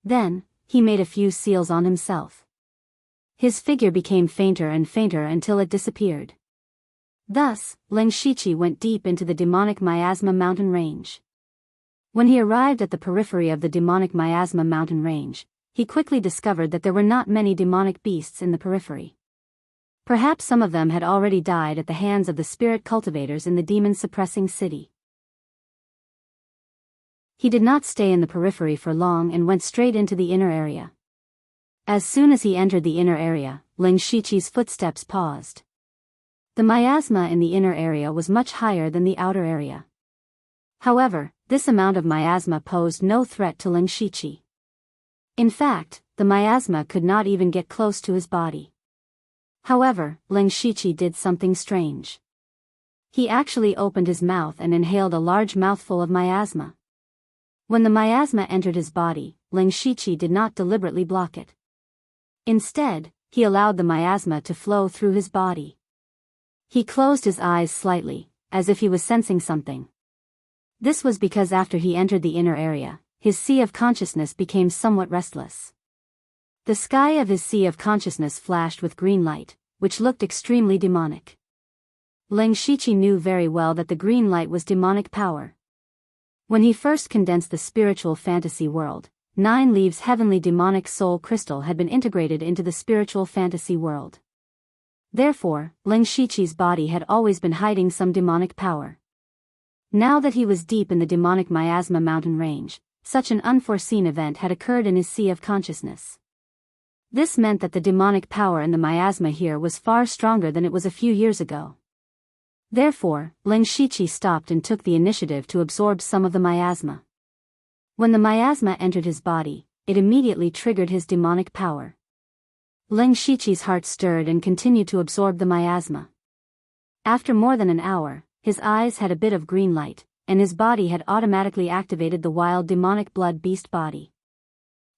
Then, he made a few seals on himself. His figure became fainter and fainter until it disappeared. Thus, Leng Shiqi went deep into the demonic miasma mountain range. When he arrived at the periphery of the demonic miasma mountain range, he quickly discovered that there were not many demonic beasts in the periphery. Perhaps some of them had already died at the hands of the spirit cultivators in the demon-suppressing city. He did not stay in the periphery for long and went straight into the inner area. As soon as he entered the inner area, Leng Shiqi's footsteps paused. The miasma in the inner area was much higher than the outer area. However, this amount of miasma posed no threat to Leng Shiqi. In fact, the miasma could not even get close to his body. However, Leng Shiqi did something strange. He actually opened his mouth and inhaled a large mouthful of miasma. When the miasma entered his body, Leng Shiqi did not deliberately block it. Instead, he allowed the miasma to flow through his body. He closed his eyes slightly, as if he was sensing something. This was because after he entered the inner area, his sea of consciousness became somewhat restless. The sky of his sea of consciousness flashed with green light, which looked extremely demonic. Leng Shiqi knew very well that the green light was demonic power. When he first condensed the spiritual fantasy world, 9 Leaves Heavenly Demonic Soul Crystal had been integrated into the spiritual fantasy world. Therefore, Leng Shiqi's body had always been hiding some demonic power. Now that he was deep in the demonic miasma mountain range, such an unforeseen event had occurred in his sea of consciousness. This meant that the demonic power in the miasma here was far stronger than it was a few years ago. Therefore, Leng Shiqi stopped and took the initiative to absorb some of the miasma. When the miasma entered his body, it immediately triggered his demonic power. Leng Shiqi's heart stirred and continued to absorb the miasma. After more than an hour, his eyes had a bit of green light, and his body had automatically activated the wild demonic blood beast body.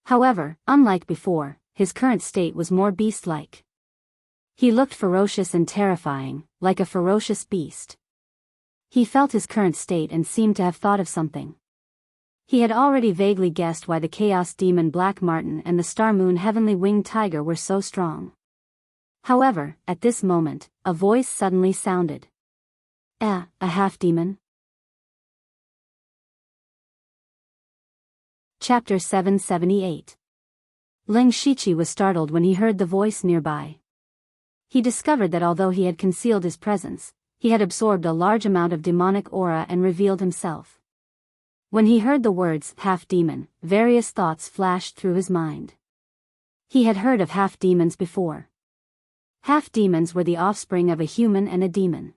However, unlike before, his current state was more beast-like. He looked ferocious and terrifying, like a ferocious beast. He felt his current state and seemed to have thought of something. He had already vaguely guessed why the Chaos Demon Black Marten and the Star Moon Heavenly Winged Tiger were so strong. However, at this moment, a voice suddenly sounded. A half-demon? Chapter 778. Leng Shiqi was startled when he heard the voice nearby. He discovered that although he had concealed his presence, he had absorbed a large amount of demonic aura and revealed himself. When he heard the words half-demon, various thoughts flashed through his mind. He had heard of half-demons before. Half-demons were the offspring of a human and a demon.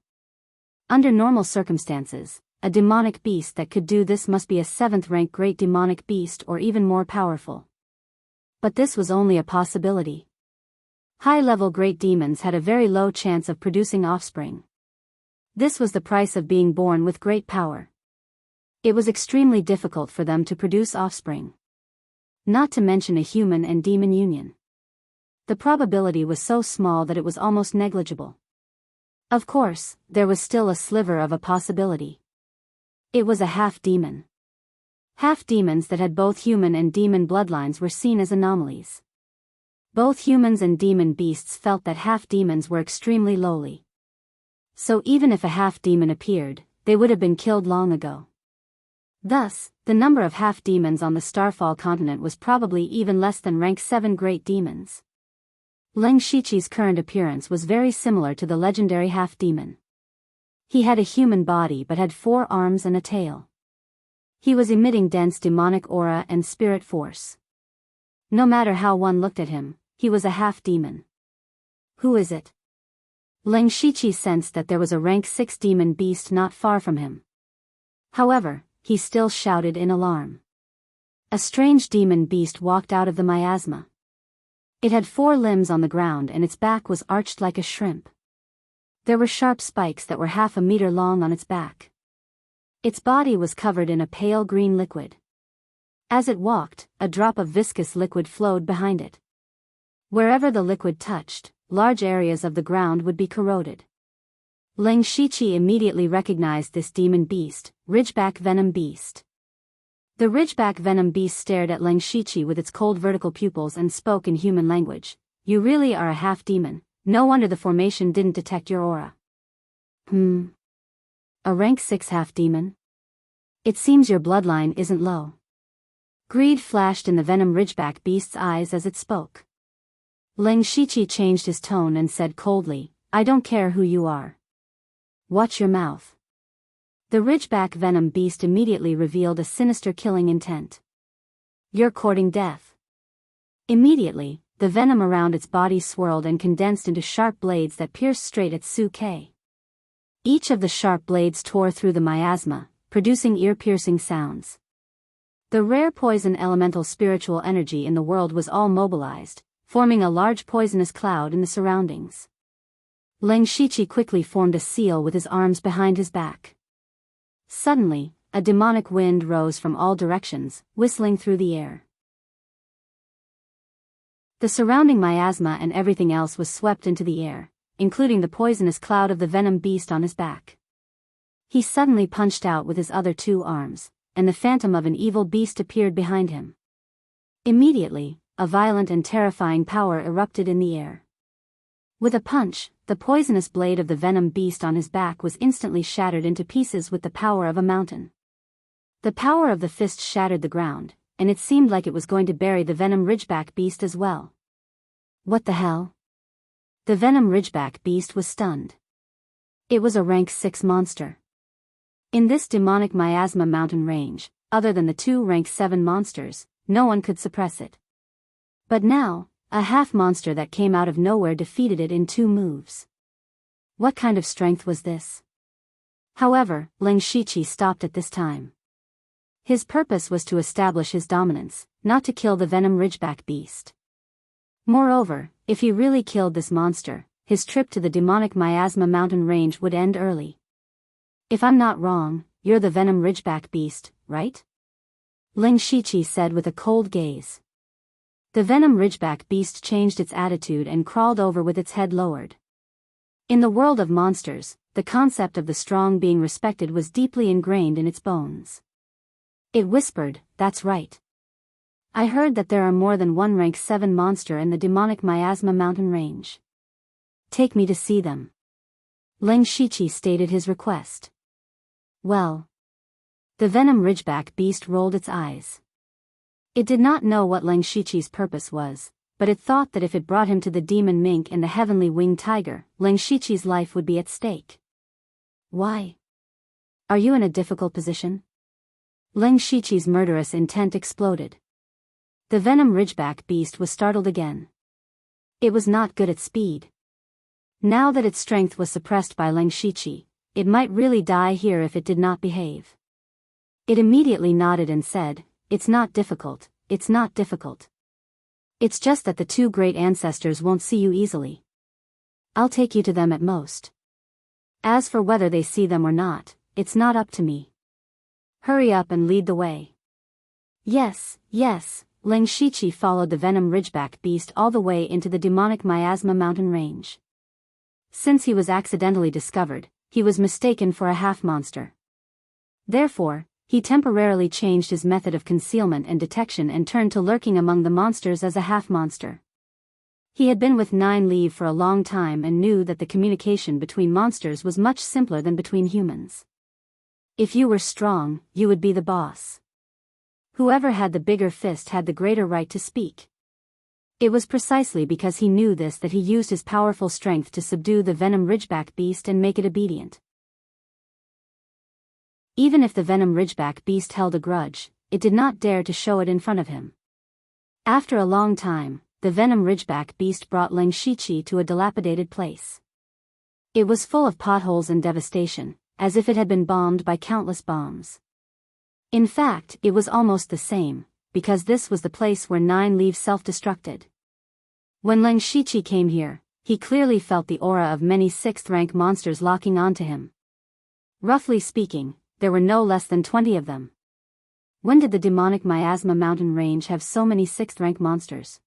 Under normal circumstances, a demonic beast that could do this must be a 7th-rank great demonic beast or even more powerful. But this was only a possibility. High-level great demons had a very low chance of producing offspring. This was the price of being born with great power. It was extremely difficult for them to produce offspring. Not to mention a human and demon union. The probability was so small that it was almost negligible. Of course, there was still a sliver of a possibility. It was a half-demon. Half-demons that had both human and demon bloodlines were seen as anomalies. Both humans and demon beasts felt that half-demons were extremely lowly. So even if a half-demon appeared, they would have been killed long ago. Thus, the number of half-demons on the Starfall continent was probably even less than rank 7 great demons. Leng Shiqi's current appearance was very similar to the legendary half-demon. He had a human body but had 4 arms and a tail. He was emitting dense demonic aura and spirit force. No matter how one looked at him, he was a half-demon. Who is it? Leng Shiqi sensed that there was a rank 6 demon beast not far from him. However, he still shouted in alarm. A strange demon beast walked out of the miasma. It had 4 limbs on the ground and its back was arched like a shrimp. There were sharp spikes that were half a meter long on its back. Its body was covered in a pale green liquid. As it walked, a drop of viscous liquid flowed behind it. Wherever the liquid touched, large areas of the ground would be corroded. Leng Shiqi immediately recognized this demon beast, Ridgeback Venom Beast. The Ridgeback Venom Beast stared at Leng Shiqi with its cold vertical pupils and spoke in human language. You really are a half-demon, no wonder the formation didn't detect your aura. A rank 6 half-demon? It seems your bloodline isn't low. Greed flashed in the Venom Ridgeback Beast's eyes as it spoke. Leng Shiqi changed his tone and said coldly, I don't care who you are. Watch your mouth. The Ridgeback Venom Beast immediately revealed a sinister killing intent. You're courting death. Immediately, the venom around its body swirled and condensed into sharp blades that pierced straight at Su Ke. Each of the sharp blades tore through the miasma, producing ear-piercing sounds. The rare poison elemental spiritual energy in the world was all mobilized, forming a large poisonous cloud in the surroundings. Leng Shiqi quickly formed a seal with his arms behind his back. Suddenly, a demonic wind rose from all directions, whistling through the air. The surrounding miasma and everything else was swept into the air, including the poisonous cloud of the venom beast on his back. He suddenly punched out with his other 2 arms, and the phantom of an evil beast appeared behind him. Immediately, a violent and terrifying power erupted in the air. With a punch, the poisonous blade of the venom beast on his back was instantly shattered into pieces with the power of a mountain. The power of the fist shattered the ground, and it seemed like it was going to bury the Venom Ridgeback Beast as well. What the hell? The Venom Ridgeback Beast was stunned. It was a rank 6 monster. In this demonic miasma mountain range, other than the 2 rank 7 monsters, no one could suppress it. But now, a half-monster that came out of nowhere defeated it in 2 moves. What kind of strength was this? However, Leng Shiqi stopped at this time. His purpose was to establish his dominance, not to kill the Venom Ridgeback Beast. Moreover, if he really killed this monster, his trip to the demonic miasma mountain range would end early. If I'm not wrong, you're the Venom Ridgeback Beast, right? Leng Shiqi said with a cold gaze. The Venom Ridgeback Beast changed its attitude and crawled over with its head lowered. In the world of monsters, the concept of the strong being respected was deeply ingrained in its bones. It whispered, that's right. I heard that there are more than 1 rank 7 monster in the demonic miasma mountain range. Take me to see them. Leng Shiqi stated his request. Well. The Venom Ridgeback Beast rolled its eyes. It did not know what Leng Shiqi's purpose was, but it thought that if it brought him to the demon mink and the heavenly winged tiger, Leng Shiqi's life would be at stake. Why? Are you in a difficult position? Leng Shiqi's murderous intent exploded. The Venom Ridgeback Beast was startled again. It was not good at speed. Now that its strength was suppressed by Leng Shiqi, it might really die here if it did not behave. It immediately nodded and said, it's not difficult, it's not difficult. It's just that the 2 great ancestors won't see you easily. I'll take you to them at most. As for whether they see them or not, it's not up to me. Hurry up and lead the way. Yes, yes, Leng Shiqi followed the Venom Ridgeback Beast all the way into the demonic miasma mountain range. Since he was accidentally discovered, he was mistaken for a half-monster. Therefore, he temporarily changed his method of concealment and detection and turned to lurking among the monsters as a half-monster. He had been with Nine Leave for a long time and knew that the communication between monsters was much simpler than between humans. If you were strong, you would be the boss. Whoever had the bigger fist had the greater right to speak. It was precisely because he knew this that he used his powerful strength to subdue the venom ridgeback beast and make it obedient. Even if the venom ridgeback beast held a grudge, it did not dare to show it in front of him. After a long time, the venom ridgeback beast brought Leng Shiqi to a dilapidated place. It was full of potholes and devastation, as if it had been bombed by countless bombs. In fact, it was almost the same, because this was the place where 9 leaves self-destructed. When Leng Shiqi came here, he clearly felt the aura of many 6th-rank monsters locking onto him. Roughly speaking, there were no less than 20 of them. When did the demonic miasma mountain range have so many 6th-rank monsters?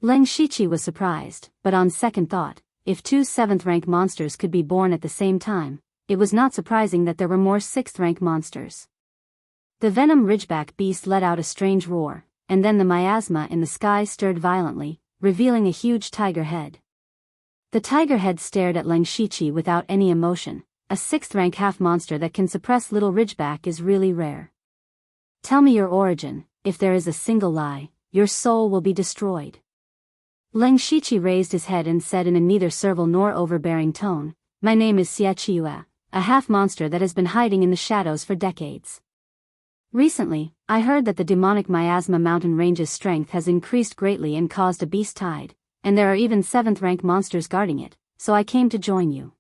Leng Shiqi was surprised, but on second thought, if 2 7th-rank monsters could be born at the same time, it was not surprising that there were more 6th-rank monsters. The venom ridgeback beast let out a strange roar, and then the miasma in the sky stirred violently, revealing a huge tiger head. The tiger head stared at Leng Shiqi without any emotion. A 6th-rank half-monster that can suppress little ridgeback is really rare. Tell me your origin. If there is a single lie, your soul will be destroyed. Leng Shiqi raised his head and said in a neither servile nor overbearing tone, My name is Xia Qiue, a half-monster that has been hiding in the shadows for decades. Recently, I heard that the demonic miasma mountain range's strength has increased greatly and caused a beast tide, and there are even 7th-rank monsters guarding it, so I came to join you.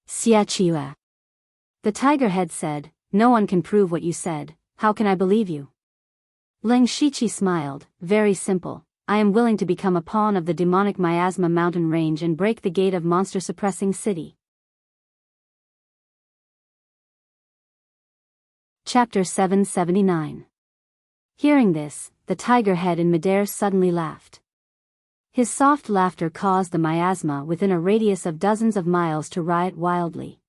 Xia Qiue. The tiger head said, No one can prove what you said, how can I believe you? Leng Shiqi smiled, very simple, I am willing to become a pawn of the demonic miasma mountain range and break the gate of monster-suppressing city. Chapter 779. Hearing this, the tiger head in midair suddenly laughed. His soft laughter caused the miasma within a radius of dozens of miles to riot wildly.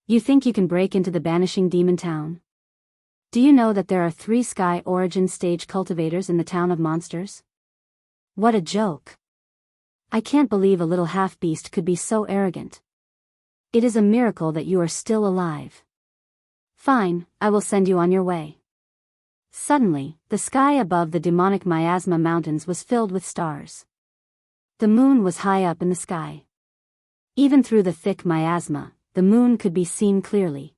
You think you can break into the banishing demon town? Do you know that there are 3 sky origin stage cultivators in the town of monsters? What a joke. I can't believe a little half-beast could be so arrogant. It is a miracle that you are still alive. Fine, I will send you on your way. Suddenly, the sky above the demonic miasma mountains was filled with stars. The moon was high up in the sky. Even through the thick miasma, the moon could be seen clearly.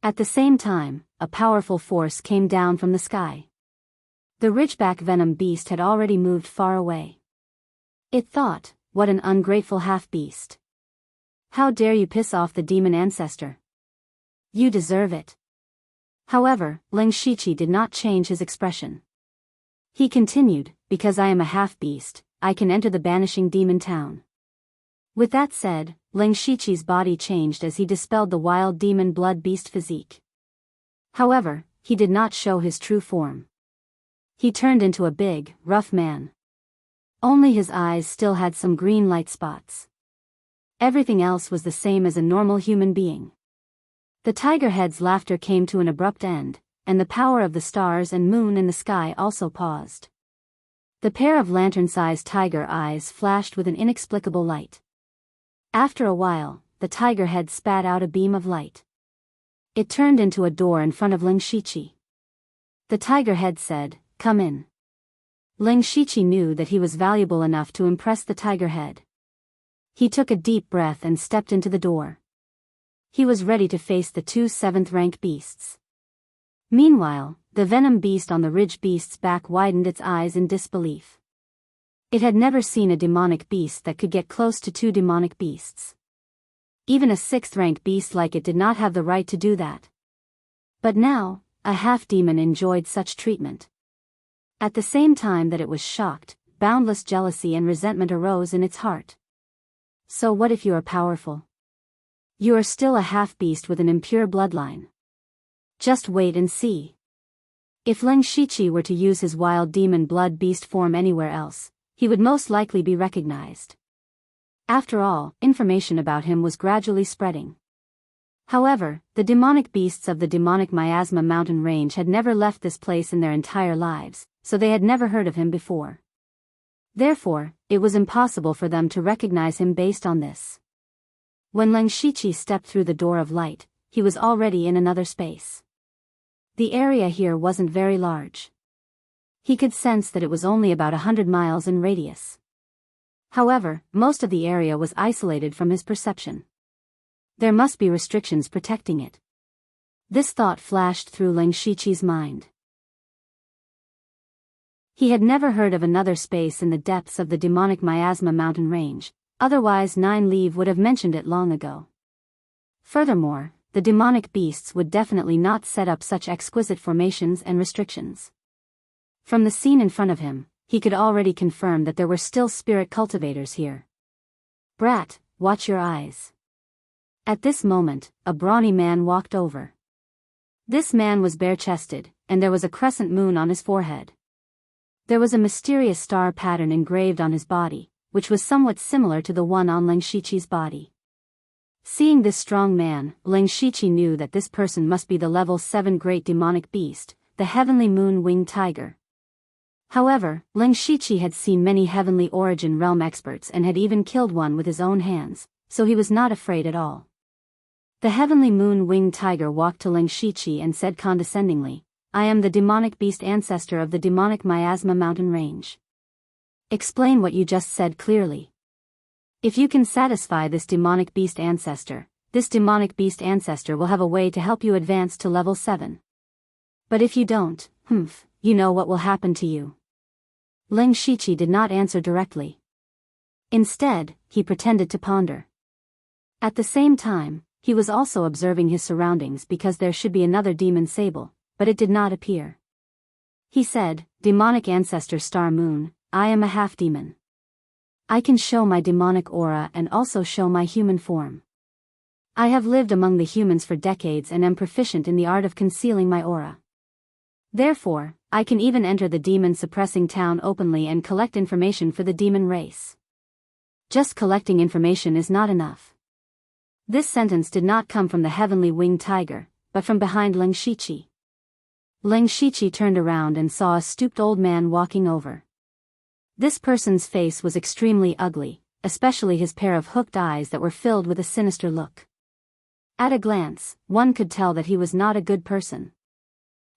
At the same time, a powerful force came down from the sky. The ridgeback venom beast had already moved far away. It thought, what an ungrateful half-beast. How dare you piss off the demon ancestor? You deserve it. However, Leng Shiqi did not change his expression. He continued, because I am a half-beast, I can enter the banishing demon town. With that said, Leng Shiqi's body changed as he dispelled the wild demon blood beast physique. However, he did not show his true form. He turned into a big, rough man. Only his eyes still had some green light spots. Everything else was the same as a normal human being. The tiger head's laughter came to an abrupt end, and the power of the stars and moon in the sky also paused. The pair of lantern-sized tiger eyes flashed with an inexplicable light. After a while, the tiger head spat out a beam of light. It turned into a door in front of Leng Shiqi. The tiger head said, Come in. Leng Shiqi knew that he was valuable enough to impress the tiger head. He took a deep breath and stepped into the door. He was ready to face the 2 7th-rank beasts. Meanwhile, the venom beast on the ridge beast's back widened its eyes in disbelief. It had never seen a demonic beast that could get close to 2 demonic beasts. Even a 6th-rank beast like it did not have the right to do that. But now, a half-demon enjoyed such treatment. At the same time that it was shocked, boundless jealousy and resentment arose in its heart. So what if you are powerful? You are still a half-beast with an impure bloodline. Just wait and see. If Leng Shiqi were to use his wild demon blood beast form anywhere else, he would most likely be recognized. After all, information about him was gradually spreading. However, the demonic beasts of the demonic miasma mountain range had never left this place in their entire lives, so they had never heard of him before. Therefore, it was impossible for them to recognize him based on this. When Leng Shiqi stepped through the door of light, he was already in another space. The area here wasn't very large. He could sense that it was only about 100 miles in radius. However, most of the area was isolated from his perception. There must be restrictions protecting it. This thought flashed through Ling Shiqi's mind. He had never heard of another space in the depths of the demonic miasma mountain range, otherwise Nine Leave would have mentioned it long ago. Furthermore, the demonic beasts would definitely not set up such exquisite formations and restrictions. From the scene in front of him, he could already confirm that there were still spirit cultivators here. Brat, watch your eyes. At this moment, a brawny man walked over. This man was bare-chested, and there was a crescent moon on his forehead. There was a mysterious star pattern engraved on his body, which was somewhat similar to the one on Ling Shiqi's body. Seeing this strong man, Ling Shiqi knew that this person must be the level 7 great demonic beast, the heavenly moon-winged tiger. However, Ling Shiqi had seen many heavenly origin realm experts and had even killed one with his own hands, so he was not afraid at all. The heavenly moon-winged tiger walked to Ling Shiqi and said condescendingly, I am the demonic beast ancestor of the demonic miasma mountain range. Explain what you just said clearly. If you can satisfy this demonic beast ancestor will have a way to help you advance to level 7. But if you don't, you know what will happen to you. Ling Shiqi did not answer directly. Instead, he pretended to ponder. At the same time, he was also observing his surroundings because there should be another demon sable, but it did not appear. He said, Demonic Ancestor Star Moon, I am a half-demon. I can show my demonic aura and also show my human form. I have lived among the humans for decades and am proficient in the art of concealing my aura. Therefore, I can even enter the demon-suppressing town openly and collect information for the demon race. Just collecting information is not enough. This sentence did not come from the heavenly winged tiger, but from behind Ling Shiqi. Ling Shiqi turned around and saw a stooped old man walking over. This person's face was extremely ugly, especially his pair of hooked eyes that were filled with a sinister look. At a glance, one could tell that he was not a good person.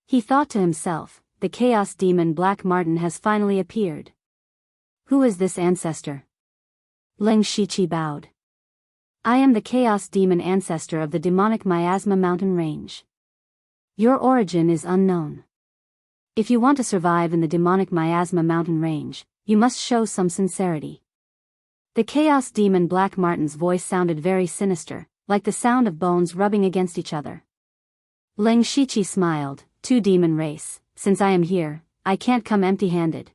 He thought to himself, the chaos demon Black Martin has finally appeared. Who is this ancestor? Ling Shiqi bowed. I am the chaos demon ancestor of the demonic miasma mountain range. Your origin is unknown. If you want to survive in the demonic miasma mountain range, you must show some sincerity. The chaos demon Black Martin's voice sounded very sinister, like the sound of bones rubbing against each other. Ling Shiqi smiled, "To demon race, since I am here, I can't come empty-handed.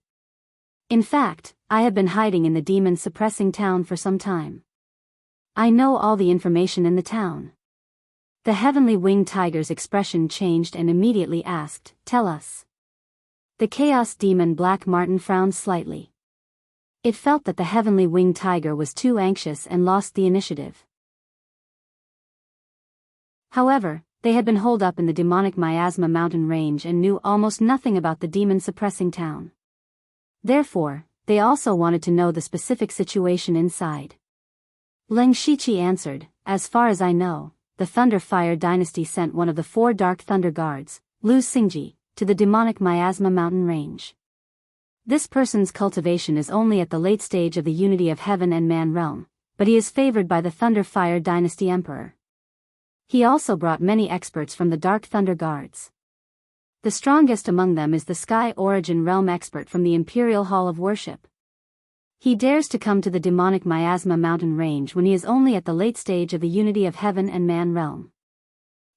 In fact, I have been hiding in the demon-suppressing town for some time. I know all the information in the town." The heavenly winged tiger's expression changed and immediately asked, "Tell us." The chaos demon Black Martin frowned slightly. It felt that the heavenly winged tiger was too anxious and lost the initiative. However, they had been holed up in the demonic miasma mountain range and knew almost nothing about the demon-suppressing town. Therefore, they also wanted to know the specific situation inside. Ling Shiqi answered, "As far as I know, the Thunder Fire dynasty sent one of the 4 Dark Thunder Guards, Lu Xingji, to the demonic miasma mountain range. This person's cultivation is only at the late stage of the unity of heaven and man realm, but he is favored by the Thunder Fire dynasty emperor. He also brought many experts from the Dark Thunder Guards. The strongest among them is the Sky Origin Realm expert from the Imperial Hall of Worship. He dares to come to the demonic miasma mountain range when he is only at the late stage of the unity of heaven and man realm.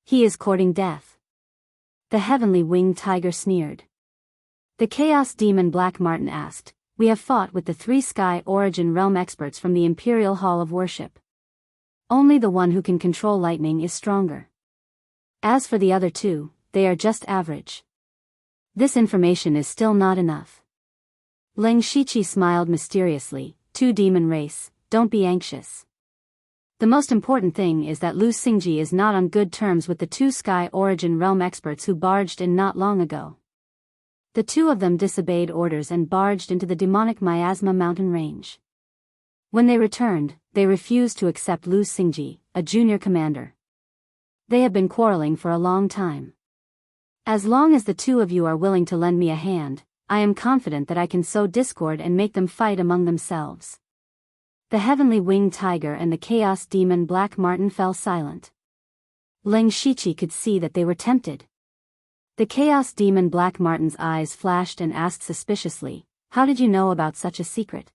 He is courting death." The heavenly winged tiger sneered. The chaos demon Black Martin asked, "We have fought with the 3 Sky Origin Realm experts from the Imperial Hall of Worship. Only the one who can control lightning is stronger. As for the other 2, they are just average. This information is still not enough." Ling Shiqi smiled mysteriously, "To demon race, don't be anxious. The most important thing is that Lu Xingji is not on good terms with the 2 Sky Origin Realm experts who barged in not long ago. The 2 of them disobeyed orders and barged into the demonic miasma mountain range. When they returned, they refused to accept Lu Xingji, a junior commander. They have been quarreling for a long time. As long as the two of you are willing to lend me a hand, I am confident that I can sow discord and make them fight among themselves. The heavenly winged tiger and the chaos demon Black Marten fell silent. Leng Shiqi could see that they were tempted. The chaos demon Black Marten's eyes flashed and asked suspiciously, "How did you know about such a secret?"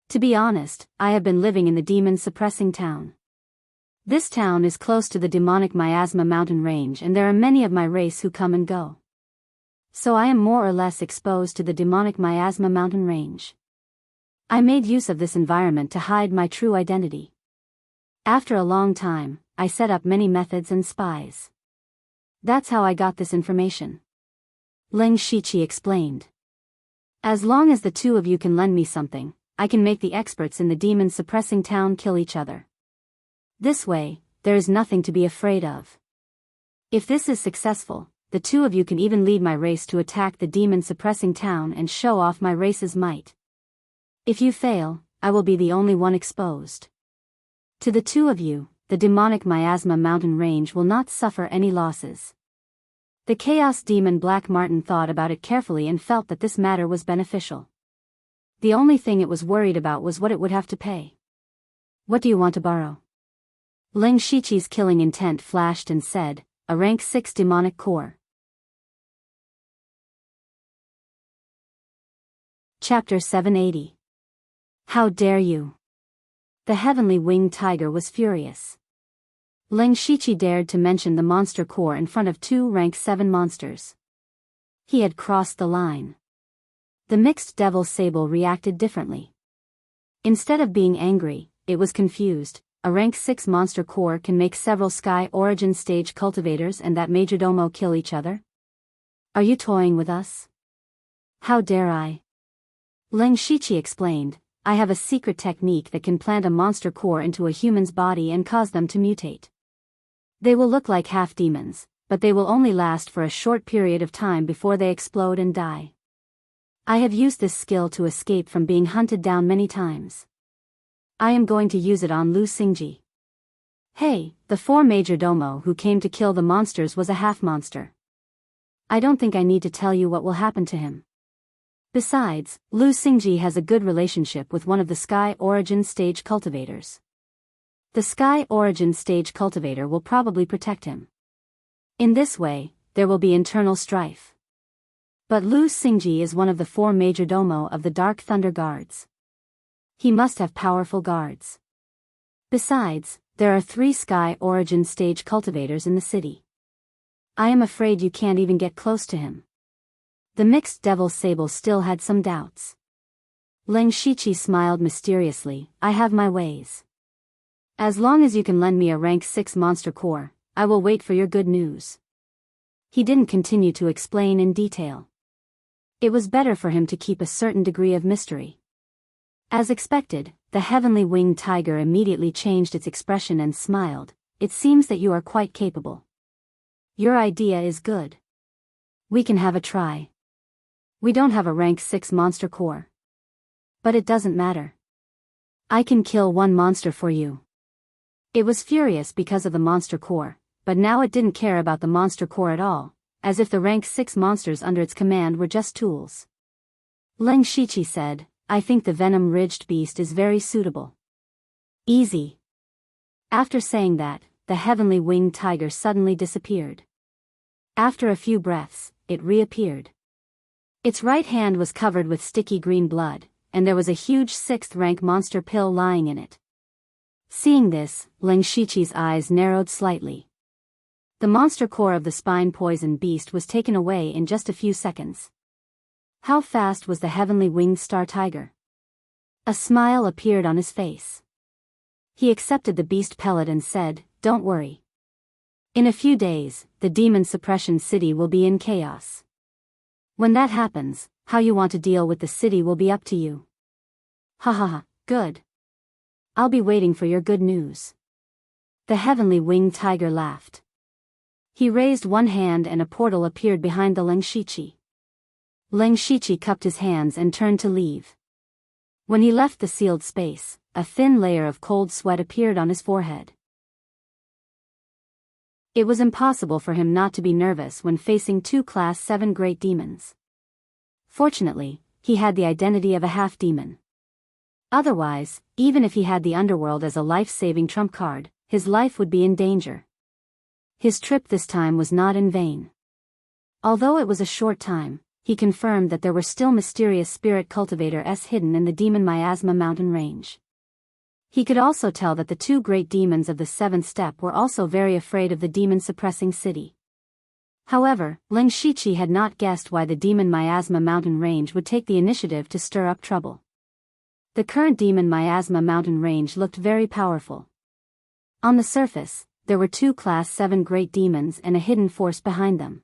"To be honest, I have been living in the demon-suppressing town. This town is close to the demonic miasma mountain range and there are many of my race who come and go. So I am more or less exposed to the demonic miasma mountain range. I made use of this environment to hide my true identity. After a long time, I set up many methods and spies. That's how I got this information." Leng Shiqi explained. "As long as the two of you can lend me something, I can make the experts in the demon-suppressing town kill each other. This way, there is nothing to be afraid of. If this is successful, the two of you can even lead my race to attack the demon-suppressing town and show off my race's might. If you fail, I will be the only one exposed. To the two of you, the demonic miasma mountain range will not suffer any losses." The chaos demon Black Marten thought about it carefully and felt that this matter was beneficial. The only thing it was worried about was what it would have to pay. "What do you want to borrow?" Leng Shiqi's killing intent flashed and said, "A rank 6 demonic core." Chapter 780. How dare you? The heavenly winged tiger was furious. Leng Shiqi dared to mention the monster core in front of 2 rank 7 monsters. He had crossed the line. The mixed devil sable reacted differently. Instead of being angry, it was confused. A rank 6 monster core can make several sky origin stage cultivators and that majordomo kill each other? Are you toying with us? How dare I? Leng Shiqi explained, "I have a secret technique that can plant a monster core into a human's body and cause them to mutate. They will look like half-demons, but they will only last for a short period of time before they explode and die. I have used this skill to escape from being hunted down many times. I am going to use it on Lu Xingji." Hey, the 4 majordomo who came to kill the monsters was a half-monster. I don't think I need to tell you what will happen to him. Besides, Lu Xingji has a good relationship with one of the Sky Origin Stage cultivators. The Sky Origin Stage cultivator will probably protect him. In this way, there will be internal strife. But Lu Xingji is one of the 4 majordomo of the Dark Thunder Guards. He must have powerful guards. Besides, there are 3 Sky Origin Stage cultivators in the city. I am afraid you can't even get close to him. The mixed devil sable still had some doubts. Leng Shiqi smiled mysteriously, "I have my ways. As long as you can lend me a rank 6 monster core, I will wait for your good news." He didn't continue to explain in detail. It was better for him to keep a certain degree of mystery. As expected, the heavenly winged tiger immediately changed its expression and smiled, "It seems that you are quite capable. Your idea is good. We can have a try. We don't have a rank 6 monster core. But it doesn't matter. I can kill 1 monster for you." It was furious because of the monster core, but now it didn't care about the monster core at all, as if the rank 6 monsters under its command were just tools. Leng Shiqi said, "I think the venom-ridged beast is very suitable." Easy. After saying that, the heavenly winged tiger suddenly disappeared. After a few breaths, it reappeared. Its right hand was covered with sticky green blood, and there was a huge 6th rank monster pill lying in it. Seeing this, Leng Shiqi's eyes narrowed slightly. The monster core of the spine poison beast was taken away in just a few seconds. How fast was the heavenly winged star tiger? A smile appeared on his face. He accepted the beast pellet and said, "Don't worry. In a few days, the demon suppression city will be in chaos. When that happens, how you want to deal with the city will be up to you." "Ha ha ha, good. I'll be waiting for your good news." The heavenly winged tiger laughed. He raised one hand and a portal appeared behind the Leng Shiqi. Leng Shiqi cupped his hands and turned to leave. When he left the sealed space, a thin layer of cold sweat appeared on his forehead. It was impossible for him not to be nervous when facing two Class 7 great demons. Fortunately, he had the identity of a half-demon. Otherwise, even if he had the underworld as a life-saving trump card, his life would be in danger. His trip this time was not in vain. Although it was a short time, he confirmed that there were still mysterious spirit cultivators hidden in the demon miasma mountain range. He could also tell that the two great demons of the seventh step were also very afraid of the demon-suppressing city. However, Ling Shiqi had not guessed why the demon miasma mountain range would take the initiative to stir up trouble. The current demon miasma mountain range looked very powerful. On the surface, there were two Class 7 great demons and a hidden force behind them.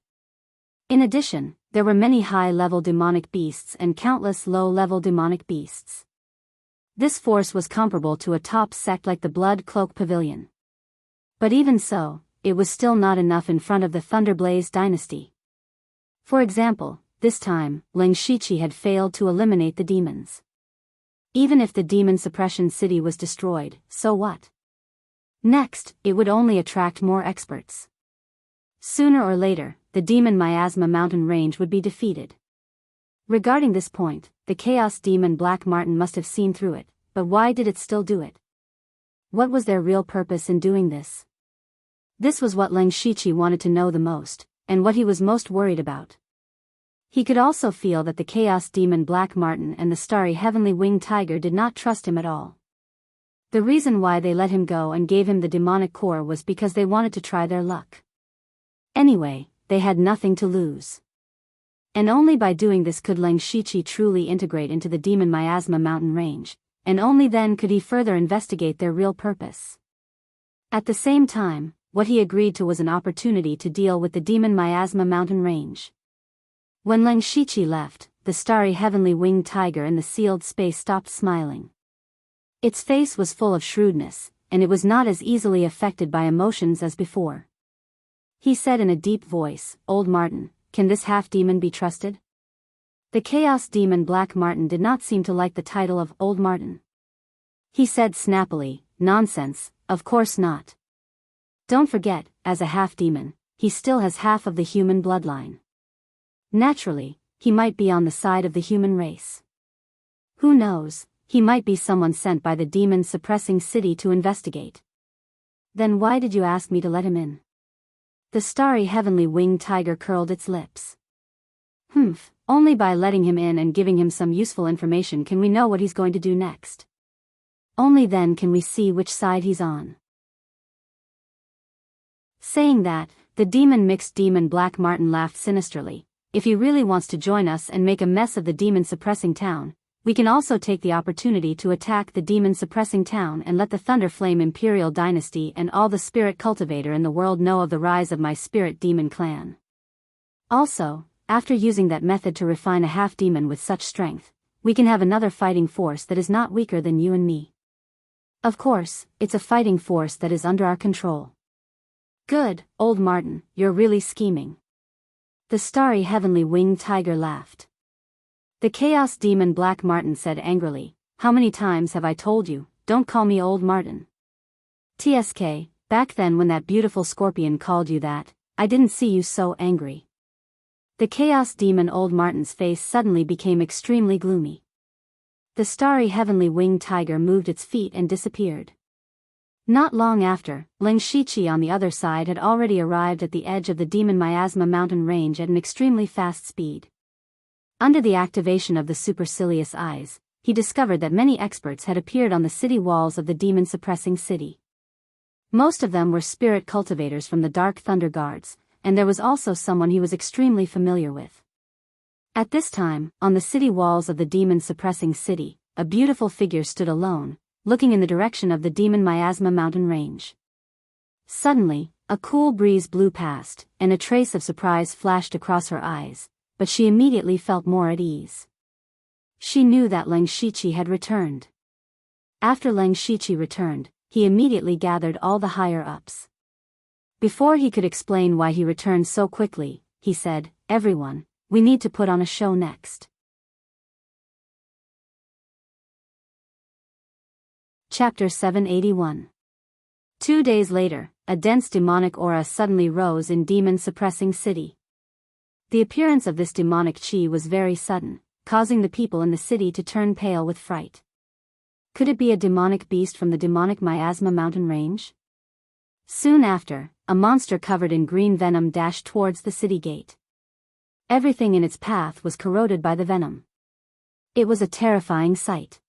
In addition, there were many high-level demonic beasts and countless low-level demonic beasts. This force was comparable to a top sect like the Blood Cloak Pavilion. But even so, it was still not enough in front of the Thunderblaze dynasty. For example, this time, Ling Shiqi had failed to eliminate the demons. Even if the demon suppression city was destroyed, so what? Next, it would only attract more experts. Sooner or later, the demon miasma mountain range would be defeated. Regarding this point, the chaos demon Black Martin must have seen through it, but why did it still do it? What was their real purpose in doing this? This was what Ling Shiqi wanted to know the most, and what he was most worried about. He could also feel that the chaos demon Black Martin and the starry heavenly winged tiger did not trust him at all. The reason why they let him go and gave him the demonic core was because they wanted to try their luck. Anyway, they had nothing to lose. And only by doing this could Ling Shiqi truly integrate into the demon miasma mountain range, and only then could he further investigate their real purpose. At the same time, what he agreed to was an opportunity to deal with the demon miasma mountain range. When Ling Shiqi left, the starry heavenly winged tiger in the sealed space stopped smiling. Its face was full of shrewdness, and it was not as easily affected by emotions as before. He said in a deep voice, "Old Martin, can this half-demon be trusted?" The chaos demon Black Martin did not seem to like the title of Old Martin. He said snappily, "Nonsense, of course not. Don't forget, as a half-demon, he still has half of the human bloodline. Naturally, he might be on the side of the human race. Who knows, he might be someone sent by the demon-suppressing city to investigate. Then why did you ask me to let him in?" The starry heavenly winged tiger curled its lips. Only by letting him in and giving him some useful information can we know what he's going to do next. Only then can we see which side he's on. Saying that, the demon-mixed demon Black Martin laughed sinisterly. "If he really wants to join us and make a mess of the demon-suppressing town, we can also take the opportunity to attack the demon-suppressing town and let the Thunderflame Imperial Dynasty and all the spirit cultivator in the world know of the rise of my spirit demon clan. Also, after using that method to refine a half-demon with such strength, we can have another fighting force that is not weaker than you and me. Of course, it's a fighting force that is under our control." "Good, Old Martin, you're really scheming." The starry heavenly winged tiger laughed. The chaos demon Black Martin said angrily, "How many times have I told you, don't call me Old Martin? TSK, back then when that beautiful scorpion called you that, I didn't see you so angry." The chaos demon Old Martin's face suddenly became extremely gloomy. The starry heavenly winged tiger moved its feet and disappeared. Not long after, Ling Shiqi on the other side had already arrived at the edge of the demon miasma mountain range at an extremely fast speed. Under the activation of the supercilious eyes, he discovered that many experts had appeared on the city walls of the demon-suppressing city. Most of them were spirit cultivators from the Dark Thunder Guards, and there was also someone he was extremely familiar with. At this time, on the city walls of the demon-suppressing city, a beautiful figure stood alone, looking in the direction of the demon miasma mountain range. Suddenly, a cool breeze blew past, and a trace of surprise flashed across her eyes, but she immediately felt more at ease. She knew that Ling Shiqi had returned. After Ling Shiqi returned, he immediately gathered all the higher-ups. Before he could explain why he returned so quickly, he said, "Everyone, we need to put on a show next." Chapter 781. 2 days later, a dense demonic aura suddenly rose in demon-suppressing city. The appearance of this demonic chi was very sudden, causing the people in the city to turn pale with fright. Could it be a demonic beast from the demonic miasma mountain range? Soon after, a monster covered in green venom dashed towards the city gate. Everything in its path was corroded by the venom. It was a terrifying sight.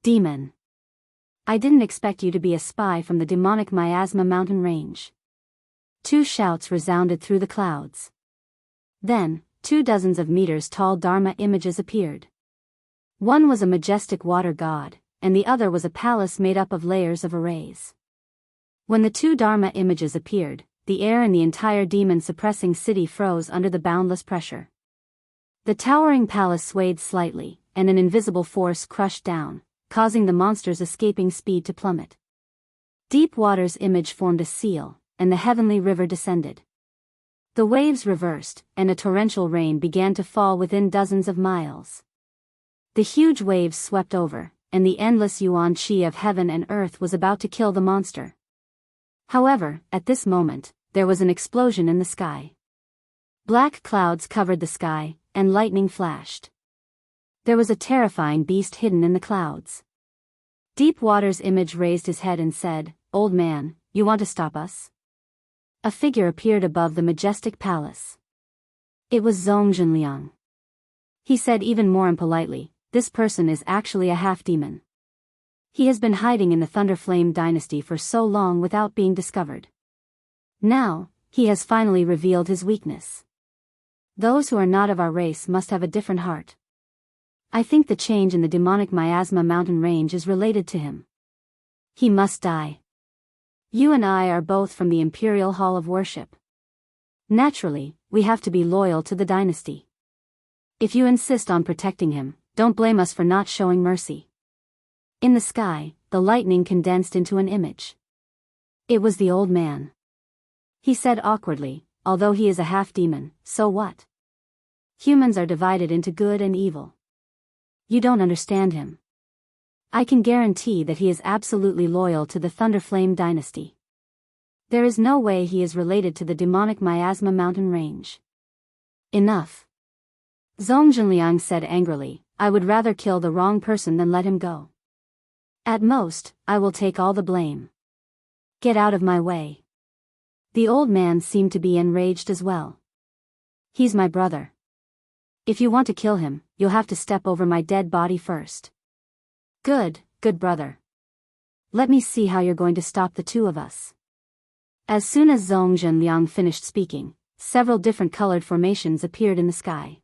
Demon. I didn't expect you to be a spy from the demonic miasma mountain range. 2 shouts resounded through the clouds. Then, 2 dozens of meters tall Dharma images appeared. One was a majestic water god, and the other was a palace made up of layers of arrays. When the 2 Dharma images appeared, the air in the entire demon-suppressing city froze under the boundless pressure. The towering palace swayed slightly, and an invisible force crushed down, causing the monster's escaping speed to plummet. Deep water's image formed a seal, and the heavenly river descended. The waves reversed, and a torrential rain began to fall within dozens of miles. The huge waves swept over, and the endless yuan qi of heaven and earth was about to kill the monster. However, at this moment, there was an explosion in the sky. Black clouds covered the sky, and lightning flashed. There was a terrifying beast hidden in the clouds. Deep Water's image raised his head and said, "Old man, you want to stop us?" A figure appeared above the majestic palace. It was Zhongjinliang. He said even more impolitely, "This person is actually a half-demon. He has been hiding in the Thunderflame dynasty for so long without being discovered. Now, he has finally revealed his weakness. Those who are not of our race must have a different heart. I think the change in the demonic miasma mountain range is related to him. He must die. You and I are both from the Imperial Hall of Worship. Naturally, we have to be loyal to the dynasty. If you insist on protecting him, don't blame us for not showing mercy." In the sky, the lightning condensed into an image. It was the old man. He said awkwardly, "Although he is a half-demon, so what? Humans are divided into good and evil. You don't understand him. I can guarantee that he is absolutely loyal to the Thunderflame dynasty. There is no way he is related to the demonic miasma mountain range." "Enough." Zhongjinliang said angrily, "I would rather kill the wrong person than let him go. At most, I will take all the blame. Get out of my way." The old man seemed to be enraged as well. "He's my brother. If you want to kill him, you'll have to step over my dead body first." Good brother. Let me see how you're going to stop the 2 of us." As soon as Zhongjinliang finished speaking, several different colored formations appeared in the sky.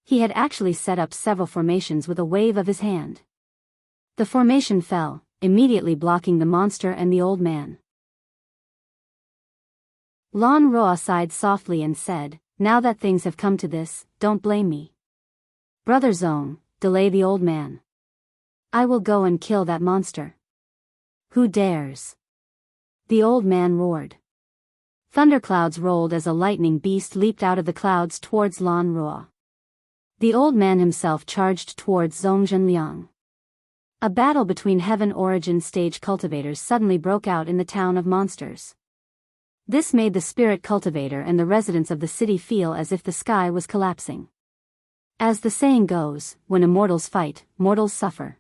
He had actually set up several formations with a wave of his hand. The formation fell, immediately blocking the monster and the old man. Lan Roa sighed softly and said, "Now that things have come to this, don't blame me. Brother Zhong, delay the old man. I will go and kill that monster." "Who dares?" the old man roared. Thunderclouds rolled as a lightning beast leaped out of the clouds towards Lan Roa. The old man himself charged towards Zhongjinliang. A battle between Heaven Origin stage cultivators suddenly broke out in the town of monsters. This made the spirit cultivator and the residents of the city feel as if the sky was collapsing. As the saying goes, when immortals fight, mortals suffer.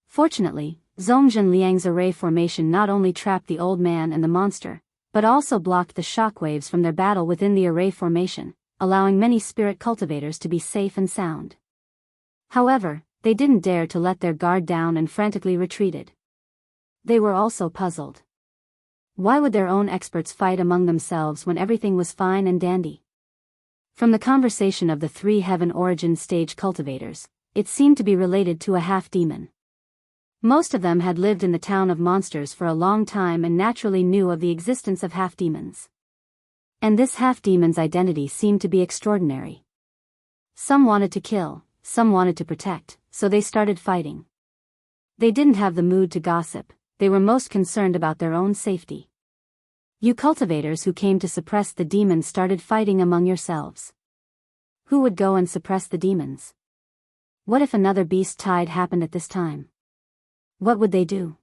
Fortunately, Zhongjinliang's array formation not only trapped the old man and the monster, but also blocked the shockwaves from their battle within the array formation, allowing many spirit cultivators to be safe and sound. However, they didn't dare to let their guard down and frantically retreated. They were also puzzled. Why would their own experts fight among themselves when everything was fine and dandy? From the conversation of the 3 Heaven Origin stage cultivators, it seemed to be related to a half-demon. Most of them had lived in the town of monsters for a long time and naturally knew of the existence of half-demons. And this half-demon's identity seemed to be extraordinary. Some wanted to kill, some wanted to protect, so they started fighting. They didn't have the mood to gossip, they were most concerned about their own safety. You cultivators who came to suppress the demons started fighting among yourselves. Who would go and suppress the demons? What if another beast tide happened at this time? What would they do?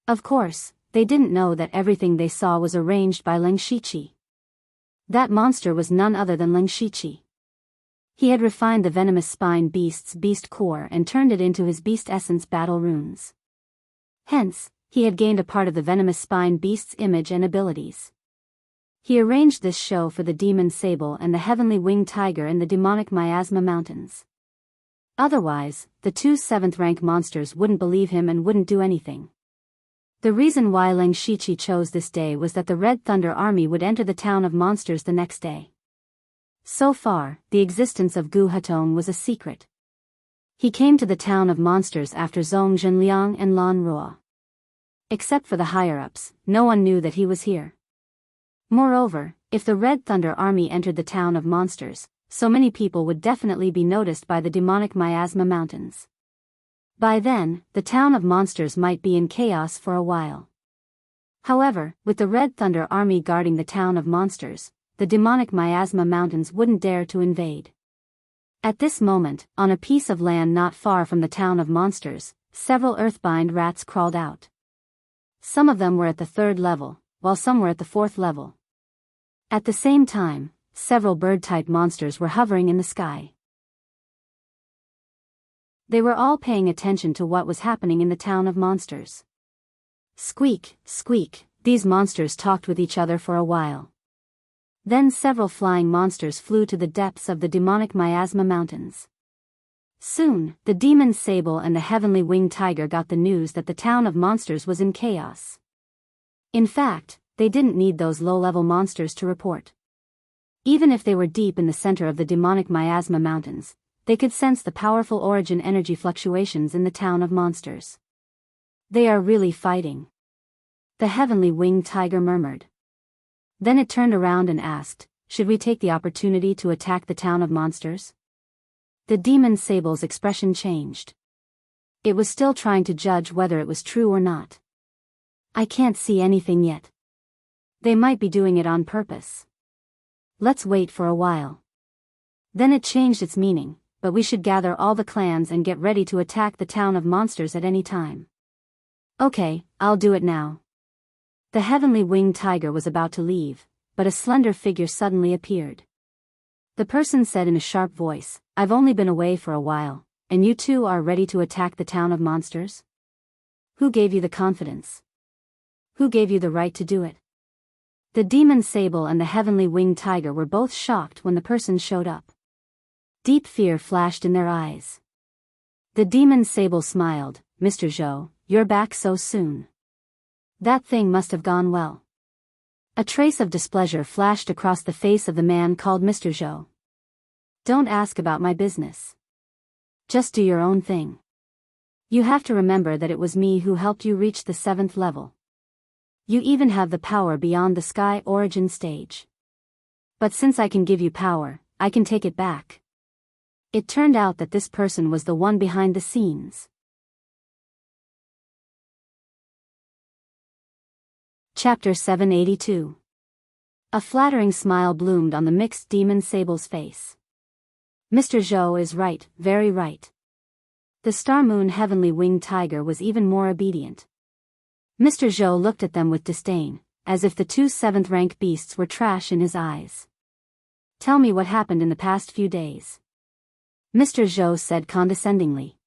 Of course, they didn't know that everything they saw was arranged by Leng Shiqi. That monster was none other than Leng Shiqi. He had refined the venomous spine beast's beast core and turned it into his beast essence battle runes. Hence, he had gained a part of the venomous spine beast's image and abilities. He arranged this show for the demon sable and the heavenly winged tiger in the demonic miasma mountains. Otherwise, the two 7th-rank monsters wouldn't believe him and wouldn't do anything. The reason why Leng Shiqi chose this day was that the Red Thunder Army would enter the town of monsters the next day. So far, the existence of Gu Hatong was a secret. He came to the town of monsters after Zhong Zhenliang and Lan Ruo. Except for the higher-ups, no one knew that he was here. Moreover, if the Red Thunder Army entered the town of monsters, so many people would definitely be noticed by the demonic miasma mountains. By then, the town of monsters might be in chaos for a while. However, with the Red Thunder Army guarding the town of monsters, the demonic miasma mountains wouldn't dare to invade. At this moment, on a piece of land not far from the town of monsters, several earthbind rats crawled out. Some of them were at the 3rd level, while some were at the 4th level. At the same time, several bird-type monsters were hovering in the sky. They were all paying attention to what was happening in the town of monsters. Squeak, squeak, these monsters talked with each other for a while. Then several flying monsters flew to the depths of the demonic miasma mountains. Soon, the demon sable and the heavenly winged tiger got the news that the town of monsters was in chaos. In fact, they didn't need those low-level monsters to report. Even if they were deep in the center of the demonic miasma mountains, they could sense the powerful origin energy fluctuations in the town of monsters. They are really fighting. The heavenly winged tiger murmured. Then it turned around and asked, should we take the opportunity to attack the town of monsters? The demon sable's expression changed. It was still trying to judge whether it was true or not. I can't see anything yet. They might be doing it on purpose. Let's wait for a while. Then it changed its meaning, but we should gather all the clans and get ready to attack the town of monsters at any time. Okay, I'll do it now. The heavenly winged tiger was about to leave, but a slender figure suddenly appeared. The person said in a sharp voice, I've only been away for a while, and you two are ready to attack the town of monsters? Who gave you the confidence? Who gave you the right to do it? The demon sable and the heavenly winged tiger were both shocked when the person showed up. Deep fear flashed in their eyes. The demon sable smiled, Mr. Zhou, you're back so soon. That thing must have gone well. A trace of displeasure flashed across the face of the man called Mr. Zhou. Don't ask about my business. Just do your own thing. You have to remember that it was me who helped you reach the 7th level. You even have the power beyond the sky origin stage. But since I can give you power, I can take it back. It turned out that this person was the one behind the scenes. Chapter 782. A flattering smile bloomed on the mixed demon sable's face. Mr. Zhou is right, very right. The Star Moon heavenly winged tiger was even more obedient. Mr. Zhou looked at them with disdain, as if the two 7th-rank beasts were trash in his eyes. Tell me what happened in the past few days. Mr. Zhou said condescendingly.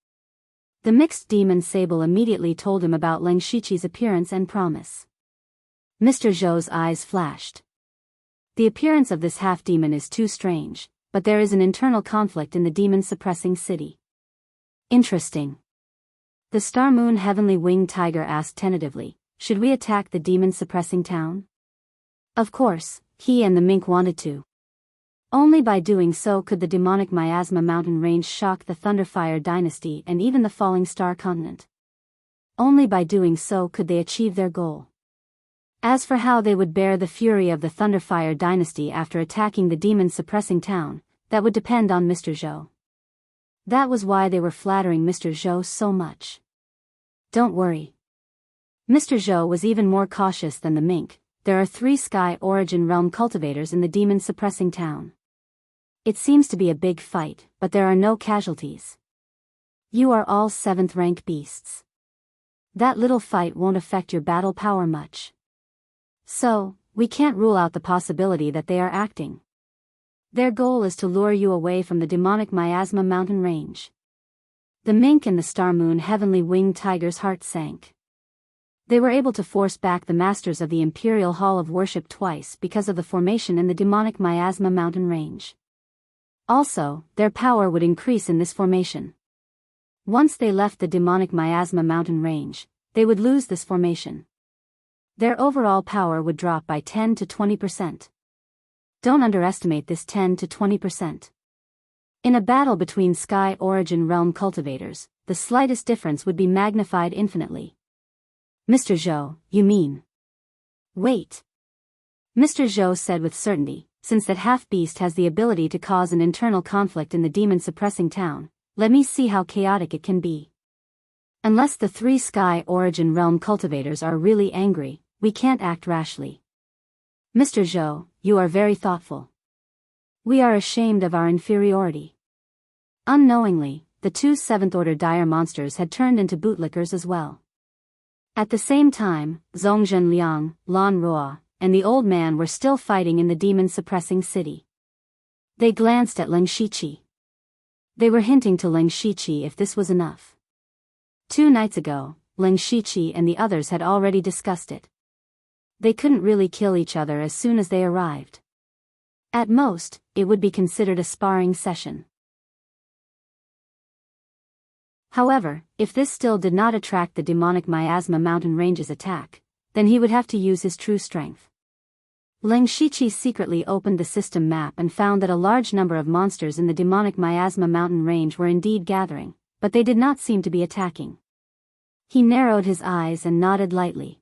The mixed demon sable immediately told him about Leng Shiqi's appearance and promise. Mr. Zhou's eyes flashed. The appearance of this half-demon is too strange, but there is an internal conflict in the demon-suppressing city. Interesting. The Star Moon heavenly winged tiger asked tentatively, should we attack the demon-suppressing town? Of course, he and the mink wanted to. Only by doing so could the demonic miasma mountain range shock the Thunderfire dynasty and even the falling star continent. Only by doing so could they achieve their goal. As for how they would bear the fury of the Thunderfire dynasty after attacking the demon-suppressing town, that would depend on Mr. Zhou. That was why they were flattering Mr. Zhou so much. Don't worry. Mr. Zhou was even more cautious than the mink. There are 3 Sky Origin Realm cultivators in the demon-suppressing town. It seems to be a big fight, but there are no casualties. You are all 7th-rank beasts. That little fight won't affect your battle power much. So, we can't rule out the possibility that they are acting. Their goal is to lure you away from the demonic miasma mountain range. The mink and the star moon heavenly winged tiger's heart sank. They were able to force back the masters of the Imperial Hall of Worship twice because of the formation in the demonic miasma mountain range. Also, their power would increase in this formation. Once they left the demonic miasma mountain range, they would lose this formation. Their overall power would drop by 10 to 20%. Don't underestimate this 10 to 20%. In a battle between Sky Origin Realm cultivators, the slightest difference would be magnified infinitely. Mr. Zhou, you mean? Wait. Mr. Zhou said with certainty, since that half-beast has the ability to cause an internal conflict in the demon-suppressing town, let me see how chaotic it can be. Unless the 3 Sky Origin Realm cultivators are really angry, we can't act rashly. Mr. Zhou, you are very thoughtful. We are ashamed of our inferiority. Unknowingly, the 2 7th-order dire monsters had turned into bootlickers as well. At the same time, Zhongzhen Liang, Lan Ruo, and the old man were still fighting in the demon-suppressing city. They glanced at Leng Shiqi. They were hinting to Leng Shiqi if this was enough. 2 nights ago, Leng Shiqi and the others had already discussed it. They couldn't really kill each other as soon as they arrived. At most, it would be considered a sparring session. However, if this still did not attract the demonic miasma mountain range's attack, then he would have to use his true strength. Leng Shiqi secretly opened the system map and found that a large number of monsters in the demonic miasma mountain range were indeed gathering, but they did not seem to be attacking. He narrowed his eyes and nodded lightly.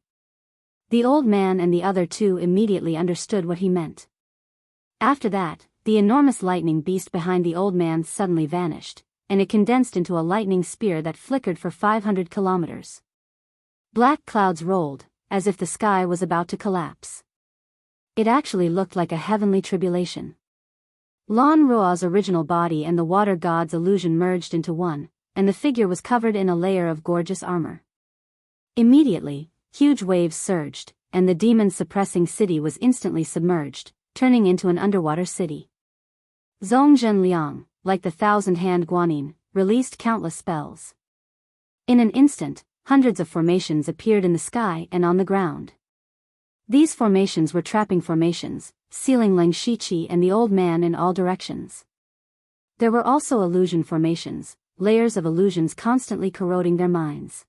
The old man and the other 2 immediately understood what he meant. After that, the enormous lightning beast behind the old man suddenly vanished, and it condensed into a lightning spear that flickered for 500 kilometers. Black clouds rolled, as if the sky was about to collapse. It actually looked like a heavenly tribulation. Lan Ruo's original body and the water god's illusion merged into one, and the figure was covered in a layer of gorgeous armor. Immediately, huge waves surged, and the demon-suppressing city was instantly submerged, turning into an underwater city. Zhongzhen Liang, like the thousand-hand Guanyin, released countless spells. In an instant, hundreds of formations appeared in the sky and on the ground. These formations were trapping formations, sealing Leng Shiqi and the old man in all directions. There were also illusion formations, layers of illusions constantly corroding their minds.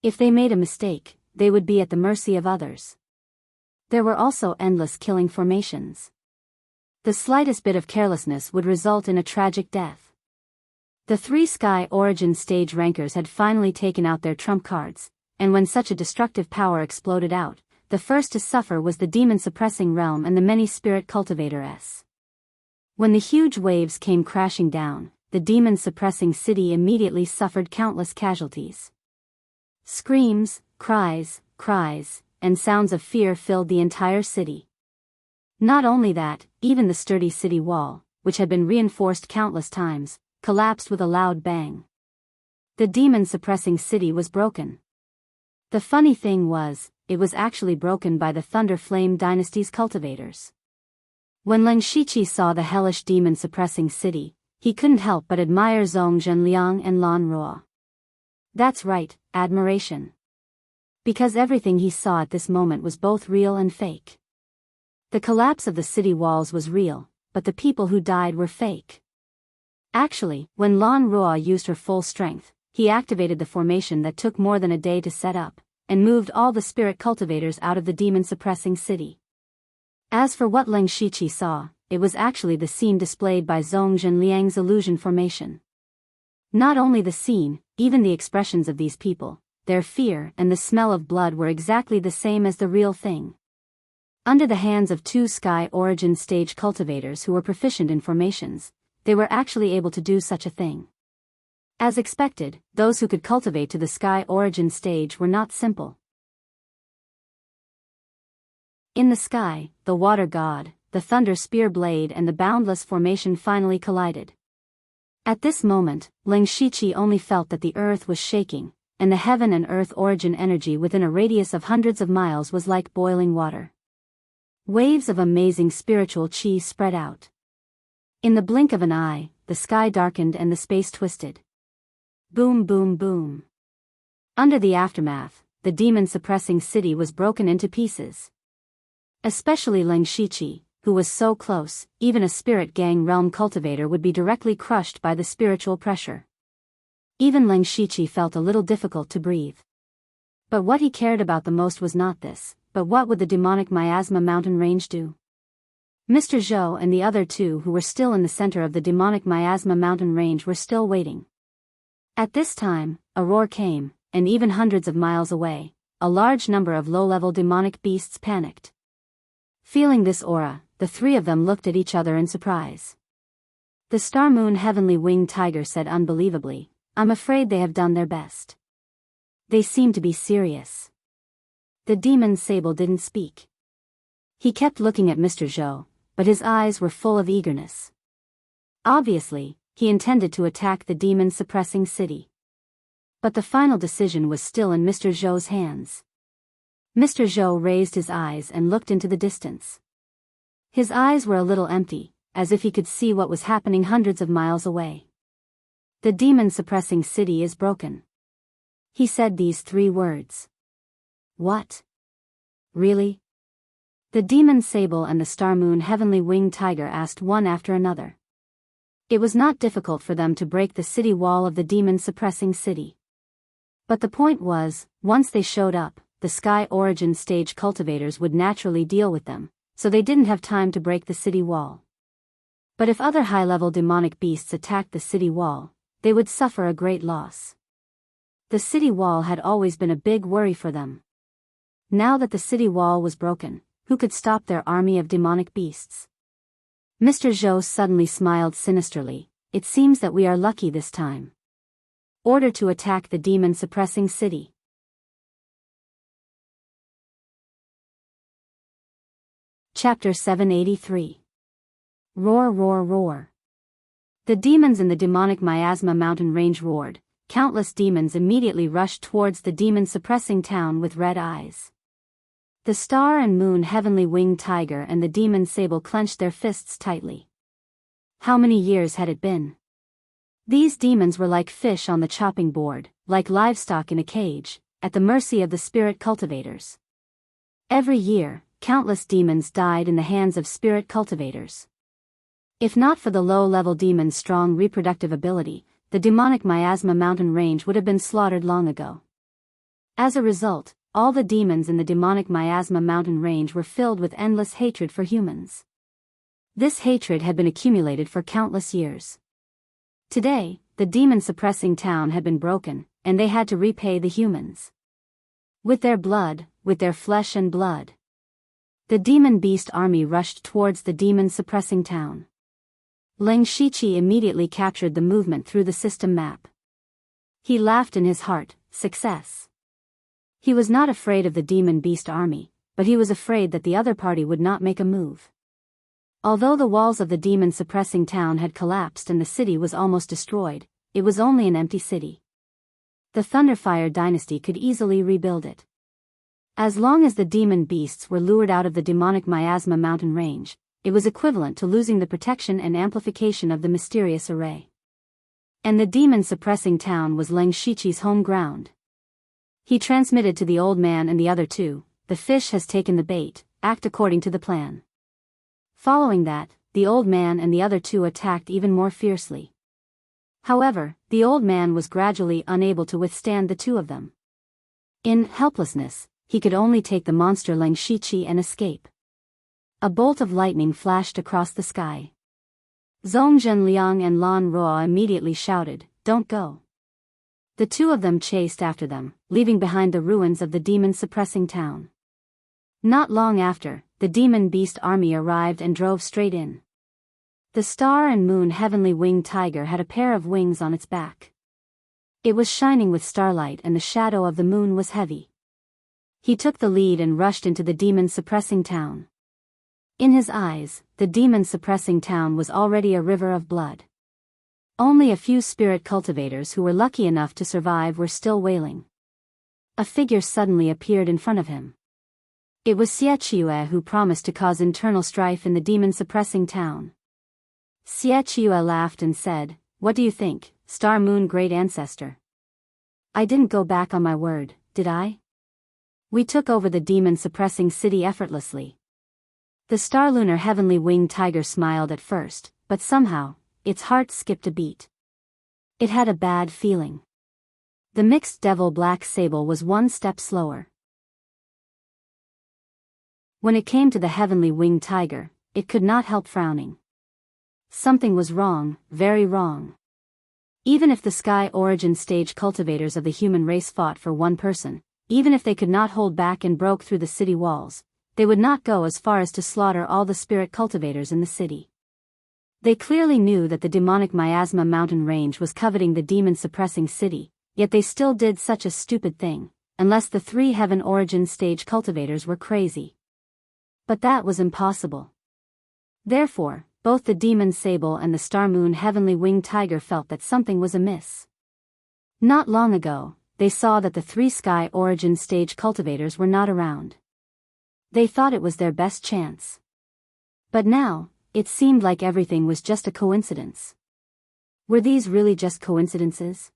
If they made a mistake, they would be at the mercy of others. There were also endless killing formations. The slightest bit of carelessness would result in a tragic death. The 3 Sky Origin stage rankers had finally taken out their trump cards, and when such a destructive power exploded out, the first to suffer was the demon-suppressing realm and the many-spirit cultivator-s. When the huge waves came crashing down, the demon-suppressing city immediately suffered countless casualties. Screams, cries, and sounds of fear filled the entire city. Not only that, even the sturdy city wall, which had been reinforced countless times, collapsed with a loud bang. The demon-suppressing city was broken. The funny thing was, it was actually broken by the Thunder Flame Dynasty's cultivators. When Leng Shiqi saw the hellish demon-suppressing city, he couldn't help but admire Zhongzhen Liang and Lan Ruo. That's right, admiration. Because everything he saw at this moment was both real and fake. The collapse of the city walls was real, but the people who died were fake. Actually, when Lan Ruo used her full strength, he activated the formation that took more than a day to set up, and moved all the spirit cultivators out of the demon-suppressing city. As for what Leng Shiqi saw, it was actually the scene displayed by Zhongzhen Liang's illusion formation. Not only the scene, even the expressions of these people, their fear and the smell of blood were exactly the same as the real thing. Under the hands of 2 Sky Origin stage cultivators who were proficient in formations, they were actually able to do such a thing. As expected, those who could cultivate to the Sky Origin stage were not simple. In the sky, the Water God, the Thunder Spear Blade and the Boundless formation finally collided. At this moment, Leng Shiqi only felt that the earth was shaking, and the heaven and earth origin energy within a radius of hundreds of miles was like boiling water. Waves of amazing spiritual chi spread out. In the blink of an eye, the sky darkened and the space twisted. Boom, boom, boom. Under the aftermath, the demon-suppressing city was broken into pieces. Especially Leng Shiqi, who was so close, even a spirit gang realm cultivator would be directly crushed by the spiritual pressure. Even Leng Shiqi felt a little difficult to breathe. But what he cared about the most was not this, but what would the demonic miasma mountain range do? Mr. Zhou and the other two who were still in the center of the demonic miasma mountain range were still waiting. At this time, a roar came, and even hundreds of miles away, a large number of low-level demonic beasts panicked. Feeling this aura, the three of them looked at each other in surprise. The Star Moon Heavenly Winged Tiger said unbelievably, "I'm afraid they have done their best. They seem to be serious." The demon Sable didn't speak. He kept looking at Mr. Zhou, but his eyes were full of eagerness. Obviously, he intended to attack the demon-suppressing city. But the final decision was still in Mr. Zhou's hands. Mr. Zhou raised his eyes and looked into the distance. His eyes were a little empty, as if he could see what was happening hundreds of miles away. The demon-suppressing city is broken. He said these three words. What? Really? The demon Sable and the Star Moon Heavenly Winged Tiger asked one after another. It was not difficult for them to break the city wall of the demon-suppressing city. But the point was, once they showed up, the Sky Origin stage cultivators would naturally deal with them, so they didn't have time to break the city wall. But if other high-level demonic beasts attacked the city wall, they would suffer a great loss. The city wall had always been a big worry for them. Now that the city wall was broken, who could stop their army of demonic beasts? Mr. Zhou suddenly smiled sinisterly. It seems that we are lucky this time. Order to attack the demon-suppressing city. Chapter 783. Roar, roar, roar. The demons in the demonic miasma mountain range roared. Countless demons immediately rushed towards the demon-suppressing town with red eyes. The Star and Moon Heavenly Winged Tiger and the demon Sable clenched their fists tightly. How many years had it been? These demons were like fish on the chopping board, like livestock in a cage, at the mercy of the spirit cultivators. Every year, countless demons died in the hands of spirit cultivators. If not for the low-level demon's strong reproductive ability, the demonic miasma mountain range would have been slaughtered long ago. As a result, all the demons in the demonic miasma mountain range were filled with endless hatred for humans. This hatred had been accumulated for countless years. Today, the demon-suppressing town had been broken, and they had to repay the humans. With their blood, with their flesh and blood. The demon beast army rushed towards the demon-suppressing town. Leng Shiqi immediately captured the movement through the system map. He laughed in his heart, success. He was not afraid of the demon beast army, but he was afraid that the other party would not make a move. Although the walls of the demon-suppressing town had collapsed and the city was almost destroyed, it was only an empty city. The Thunderfire dynasty could easily rebuild it. As long as the demon beasts were lured out of the demonic miasma mountain range, it was equivalent to losing the protection and amplification of the mysterious array. And the demon-suppressing town was Leng Shiqi's home ground. He transmitted to the old man and the other two, "The fish has taken the bait, act according to the plan." Following that, the old man and the other two attacked even more fiercely. However, the old man was gradually unable to withstand the two of them. In helplessness, he could only take the monster Leng Shiqi and escape. A bolt of lightning flashed across the sky. Zhongzhen Liang and Lan Ruo immediately shouted, "Don't go." The two of them chased after them, leaving behind the ruins of the demon-suppressing town. Not long after, the demon beast army arrived and drove straight in. The Star and Moon Heavenly Winged Tiger had a pair of wings on its back. It was shining with starlight and the shadow of the moon was heavy. He took the lead and rushed into the demon-suppressing town. In his eyes, the demon-suppressing town was already a river of blood. Only a few spirit cultivators who were lucky enough to survive were still wailing. a figure suddenly appeared in front of him. It was Xie who promised to cause internal strife in the demon-suppressing town. Xie laughed and said, "What do you think, Star Moon Great Ancestor? I didn't go back on my word, did I? We took over the demon-suppressing city effortlessly." The Star Lunar Heavenly Winged Tiger smiled at first, but somehow, its heart skipped a beat. It had a bad feeling. The mixed devil black sable was one step slower. When it came to the Heavenly Winged Tiger, it could not help frowning. Something was wrong, very wrong. Even if the Sky Origin stage cultivators of the human race fought for one person, even if they could not hold back and broke through the city walls, they would not go as far as to slaughter all the spirit cultivators in the city. They clearly knew that the demonic miasma mountain range was coveting the demon-suppressing city, yet they still did such a stupid thing, unless the 3 Heaven Origin stage cultivators were crazy. But that was impossible. Therefore, both the Demon Sable and the Star Moon Heavenly Winged Tiger felt that something was amiss. Not long ago, they saw that the 3 Sky Origin stage cultivators were not around. They thought it was their best chance. But now, it seemed like everything was just a coincidence. Were these really just coincidences?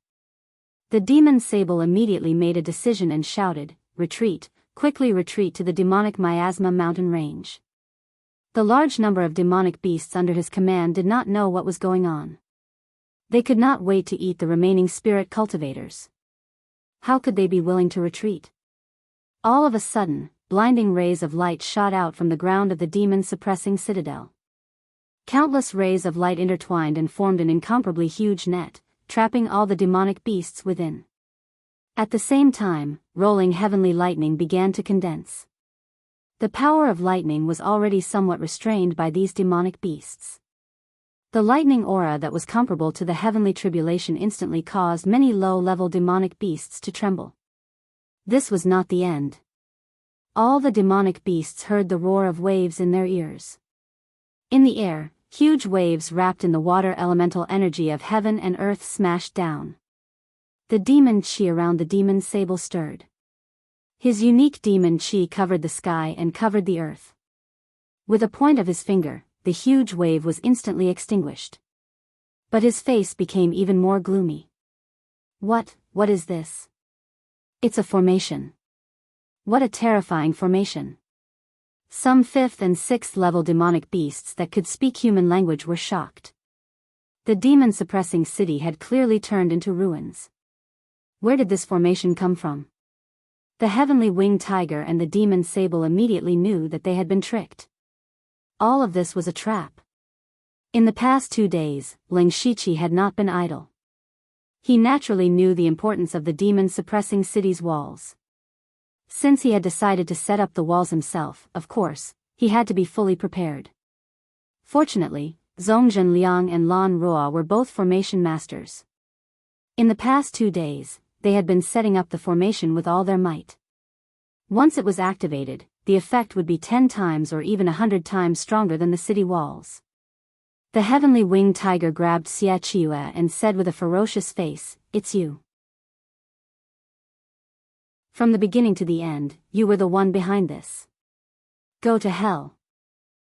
The Demon Sable immediately made a decision and shouted, "Retreat, quickly retreat to the demonic miasma mountain range." The large number of demonic beasts under his command did not know what was going on. They could not wait to eat the remaining spirit cultivators. How could they be willing to retreat? All of a sudden, blinding rays of light shot out from the ground of the demon-suppressing citadel. Countless rays of light intertwined and formed an incomparably huge net, trapping all the demonic beasts within. At the same time, rolling heavenly lightning began to condense. The power of lightning was already somewhat restrained by these demonic beasts. The lightning aura that was comparable to the heavenly tribulation instantly caused many low-level demonic beasts to tremble. This was not the end. All the demonic beasts heard the roar of waves in their ears. In the air, huge waves wrapped in the water elemental energy of heaven and earth smashed down. The demon chi around the demon sable stirred. His unique demon chi covered the sky and covered the earth. With a point of his finger, the huge wave was instantly extinguished. But his face became even more gloomy. What is this? It's a formation. What a terrifying formation. Some 5th and 6th level demonic beasts that could speak human language were shocked. The demon-suppressing city had clearly turned into ruins. Where did this formation come from? The Heavenly Winged Tiger and the Demon Sable immediately knew that they had been tricked. All of this was a trap. In the past 2 days, Ling Shiqi had not been idle. He naturally knew the importance of the demon-suppressing city's walls. Since he had decided to set up the walls himself, of course, he had to be fully prepared. Fortunately, Zhongzhen Liang and Lan Ruo were both formation masters. In the past 2 days, they had been setting up the formation with all their might. Once it was activated, the effect would be 10 times or even 100 times stronger than the city walls. The Heavenly Winged Tiger grabbed Xie Qiue and said with a ferocious face, "It's you. From the beginning to the end, you were the one behind this. Go to hell.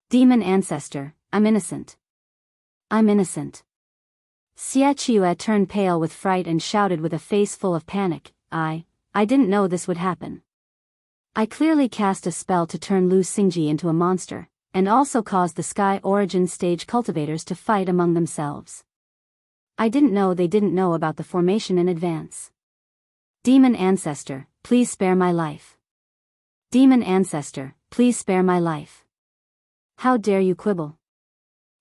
Demon Ancestor, I'm innocent. I'm innocent." Xie Qiue turned pale with fright and shouted with a face full of panic, I didn't know this would happen. I clearly cast a spell to turn Lu Xingji into a monster, and also caused the Sky Origin stage cultivators to fight among themselves. I didn't know they didn't know about the formation in advance. Demon Ancestor, please spare my life. Demon Ancestor, please spare my life. How dare you quibble?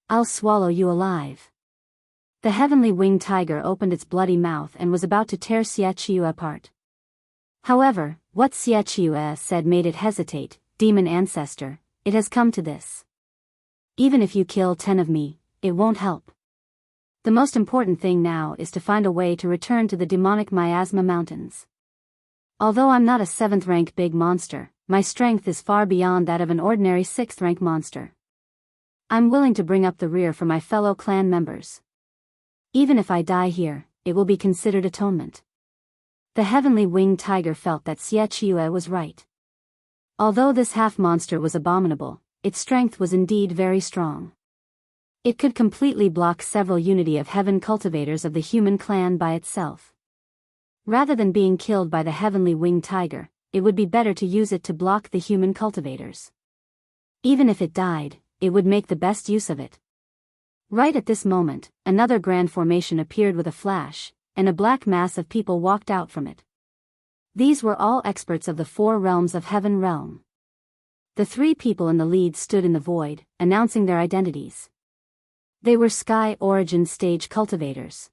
I'll swallow you alive. The Heavenly Winged Tiger opened its bloody mouth and was about to tear Xie Qiue apart. However, what Xie Qiue said made it hesitate. Demon Ancestor, it has come to this. Even if you kill 10 of me, it won't help. The most important thing now is to find a way to return to the demonic miasma mountains. Although I'm not a 7th rank big monster, my strength is far beyond that of an ordinary 6th rank monster. I'm willing to bring up the rear for my fellow clan members. Even if I die here, it will be considered atonement. The heavenly winged tiger felt that Xie Qiue was right. Although this half-monster was abominable, its strength was indeed very strong. It could completely block several Unity of Heaven cultivators of the human clan by itself. Rather than being killed by the heavenly winged tiger, it would be better to use it to block the human cultivators. Even if it died, it would make the best use of it. Right at this moment, another grand formation appeared with a flash, and a black mass of people walked out from it. These were all experts of the 4 realms of Heaven realm. The 3 people in the lead stood in the void, announcing their identities. They were Sky Origin stage cultivators.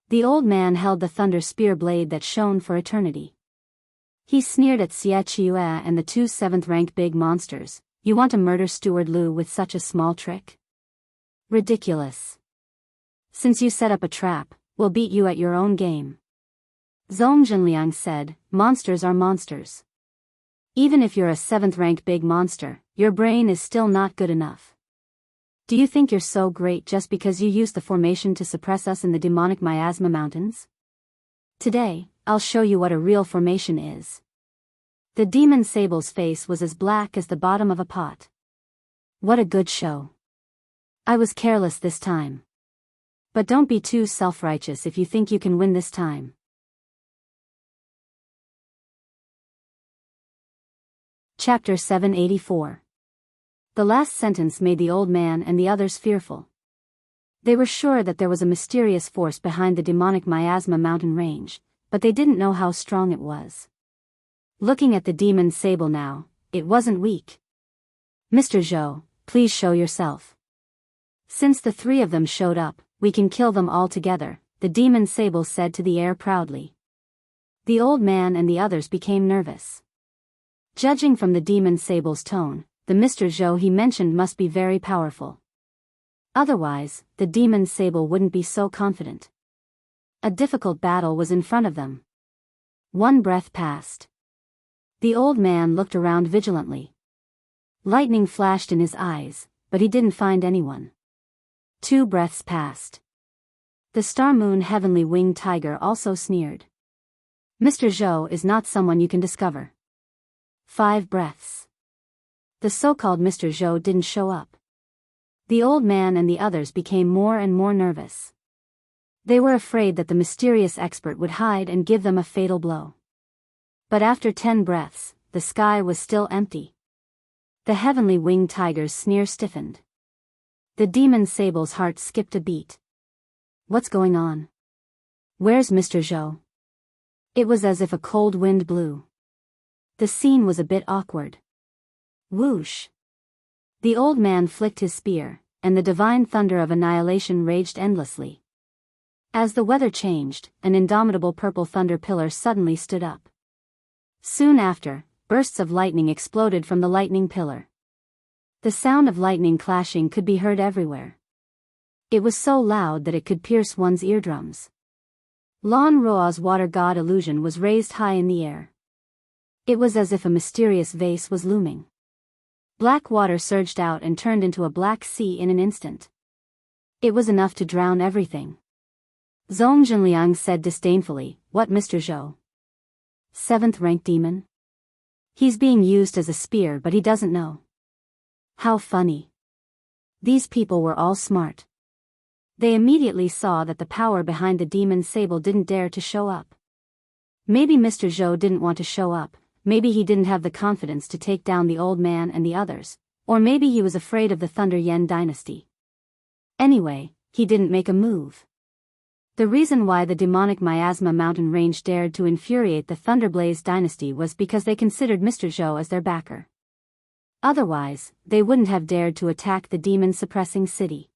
The old man held the thunder spear blade that shone for eternity. He sneered at Xie Qiue and the 2 7th-rank big monsters. You want to murder Steward Lu with such a small trick? Ridiculous. Since you set up a trap, we'll beat you at your own game. Zhong Zhenliang said, monsters are monsters. Even if you're a 7th-rank big monster, your brain is still not good enough. Do you think you're so great just because you used the formation to suppress us in the demonic miasma mountains? Today, I'll show you what a real formation is. The demon Sable's face was as black as the bottom of a pot. What a good show. I was careless this time. But don't be too self-righteous if you think you can win this time. Chapter 784. The last sentence made the old man and the others fearful. They were sure that there was a mysterious force behind the demonic miasma mountain range, but they didn't know how strong it was. Looking at the demon Sable now, it wasn't weak. Mr. Zhou, please show yourself. Since the 3 of them showed up, we can kill them all together, the demon Sable said to the air proudly. The old man and the others became nervous. Judging from the demon Sable's tone, the Mr. Zhou he mentioned must be very powerful. Otherwise, the demon Sable wouldn't be so confident. A difficult battle was in front of them. 1 breath passed. The old man looked around vigilantly. Lightning flashed in his eyes, but he didn't find anyone. 2 breaths passed. The Star Moon heavenly winged tiger also sneered. Mr. Zhou is not someone you can discover. 5 breaths. The so-called Mr. Zhou didn't show up. The old man and the others became more and more nervous. They were afraid that the mysterious expert would hide and give them a fatal blow. But after 10 breaths, the sky was still empty. The heavenly winged tiger's sneer stiffened. The demon Sable's heart skipped a beat. What's going on? Where's Mr. Zhou? It was as if a cold wind blew. The scene was a bit awkward. Whoosh! The old man flicked his spear, and the divine thunder of annihilation raged endlessly. As the weather changed, an indomitable purple thunder pillar suddenly stood up. Soon after, bursts of lightning exploded from the lightning pillar. The sound of lightning clashing could be heard everywhere. It was so loud that it could pierce one's eardrums. Lan Ruo's water god illusion was raised high in the air. It was as if a mysterious vase was looming. Black water surged out and turned into a black sea in an instant. It was enough to drown everything. Zhong Zhenliang said disdainfully, "What, Mr. Zhou? 7th-rank demon? He's being used as a spear but he doesn't know." How funny. These people were all smart. They immediately saw that the power behind the demon Sable didn't dare to show up. Maybe Mr. Zhou didn't want to show up, maybe he didn't have the confidence to take down the old man and the others, or maybe he was afraid of the Thunder Yen dynasty. Anyway, he didn't make a move. The reason why the demonic miasma mountain range dared to infuriate the Thunderblaze dynasty was because they considered Mr. Zhou as their backer. Otherwise, they wouldn't have dared to attack the demon-suppressing city.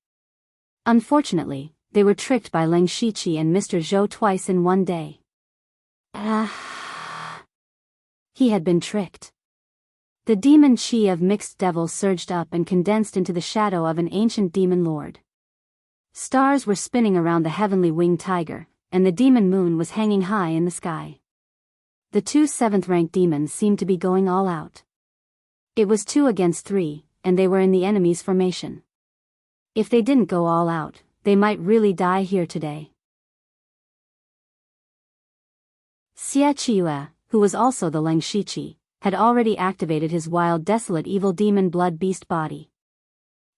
Unfortunately, they were tricked by Leng Shiqi and Mr. Zhou twice in one day. He had been tricked. The demon chi of mixed devils surged up and condensed into the shadow of an ancient demon lord. Stars were spinning around the heavenly winged tiger, and the demon moon was hanging high in the sky. The 2 7th-rank demons seemed to be going all out. It was 2 against 3, and they were in the enemy's formation. If they didn't go all out, they might really die here today. Xie Qiue, who was also the Leng Shiqi, had already activated his wild, desolate evil demon blood beast body.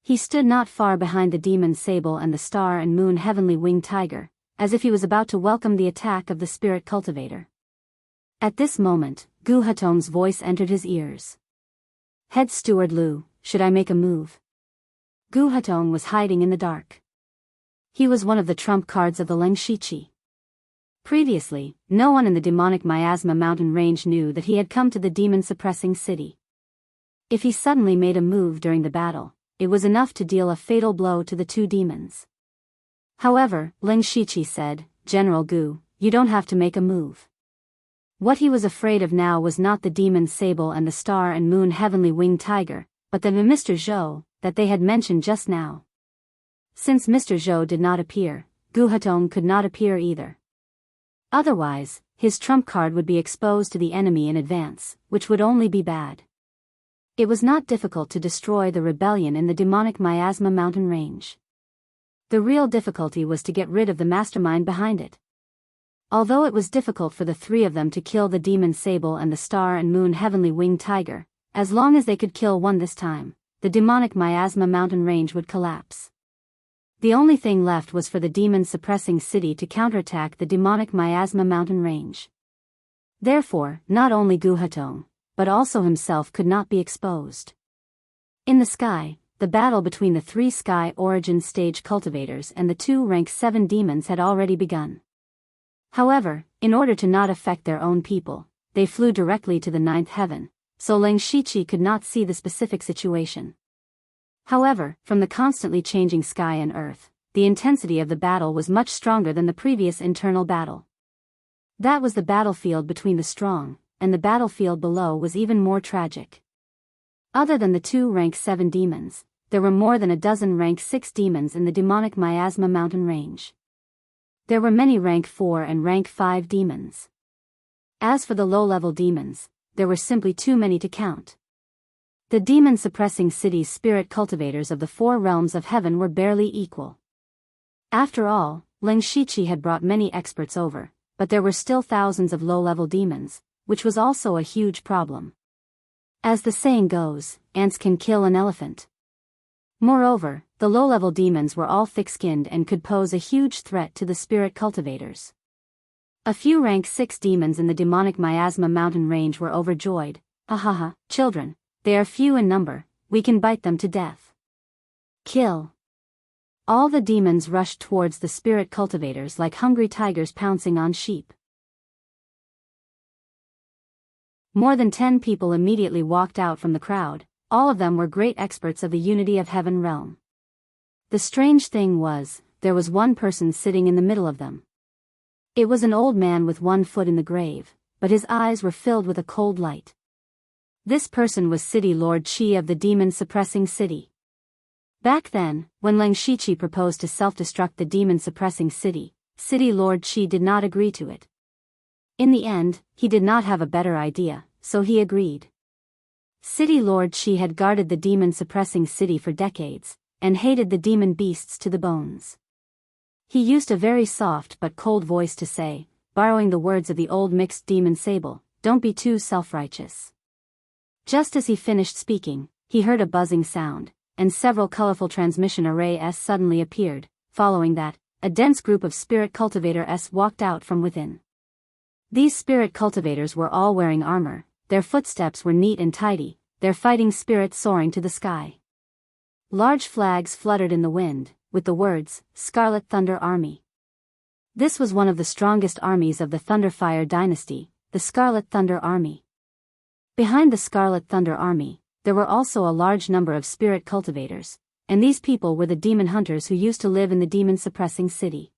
He stood not far behind the demon sable and the star and moon heavenly winged tiger, as if he was about to welcome the attack of the spirit cultivator. At this moment, Gu Hetong's voice entered his ears. Head Steward Lu, should I make a move? Gu Hetong was hiding in the dark. He was one of the trump cards of the Leng Shiqi. Previously, no one in the demonic miasma mountain range knew that he had come to the demon-suppressing city. If he suddenly made a move during the battle, it was enough to deal a fatal blow to the two demons. However, Leng Shiqi said, General Gu, you don't have to make a move. What he was afraid of now was not the demon sable and the star and moon heavenly winged tiger, but the Mr. Zhou that they had mentioned just now. Since Mr. Zhou did not appear, Gu Hetong could not appear either. Otherwise, his trump card would be exposed to the enemy in advance, which would only be bad. It was not difficult to destroy the rebellion in the demonic miasma mountain range. The real difficulty was to get rid of the mastermind behind it. Although it was difficult for the three of them to kill the demon sable and the star and moon heavenly winged tiger, as long as they could kill one this time, the demonic miasma mountain range would collapse. The only thing left was for the demon-suppressing city to counterattack the demonic miasma mountain range. Therefore, not only Gu Hetong, but also himself could not be exposed. In the sky, the battle between the three sky origin stage cultivators and the two rank 7 demons had already begun. However, in order to not affect their own people, they flew directly to the 9th heaven, so Leng Shiqi could not see the specific situation. However, from the constantly changing sky and earth, the intensity of the battle was much stronger than the previous internal battle. That was the battlefield between the strong, and the battlefield below was even more tragic. Other than the two rank 7 demons, there were more than a dozen rank 6 demons in the demonic miasma mountain range. There were many rank 4 and rank 5 demons. As for the low-level demons, there were simply too many to count. The demon-suppressing city's spirit cultivators of the 4 realms of heaven were barely equal. After all, Leng Shiqi had brought many experts over, but there were still thousands of low-level demons, which was also a huge problem. As the saying goes, ants can kill an elephant. Moreover, the low-level demons were all thick-skinned and could pose a huge threat to the spirit cultivators. A few rank 6 demons in the demonic miasma mountain range were overjoyed. Ahaha, children, they are few in number, we can bite them to death. Kill. All the demons rushed towards the spirit cultivators like hungry tigers pouncing on sheep. More than 10 people immediately walked out from the crowd. All of them were great experts of the unity of heaven realm. The strange thing was, there was one person sitting in the middle of them. It was an old man with one foot in the grave, but his eyes were filled with a cold light. This person was City Lord Qi of the demon-suppressing city. Back then, when Leng Shiqi proposed to self-destruct the demon-suppressing city, City Lord Qi did not agree to it. In the end, he did not have a better idea, so he agreed. City Lord Qi had guarded the demon-suppressing city for decades, and hated the demon beasts to the bones. He used a very soft but cold voice to say, borrowing the words of the old mixed demon sable, don't be too self-righteous. Just as he finished speaking, he heard a buzzing sound, and several colorful transmission arrays suddenly appeared. Following that, a dense group of spirit cultivators walked out from within. These spirit cultivators were all wearing armor, their footsteps were neat and tidy, their fighting spirits soaring to the sky. Large flags fluttered in the wind, with the words, Scarlet Thunder Army. This was one of the strongest armies of the Thunderfire dynasty, the Scarlet Thunder Army. Behind the Scarlet Thunder Army, there were also a large number of spirit cultivators, and these people were the demon hunters who used to live in the demon-suppressing city.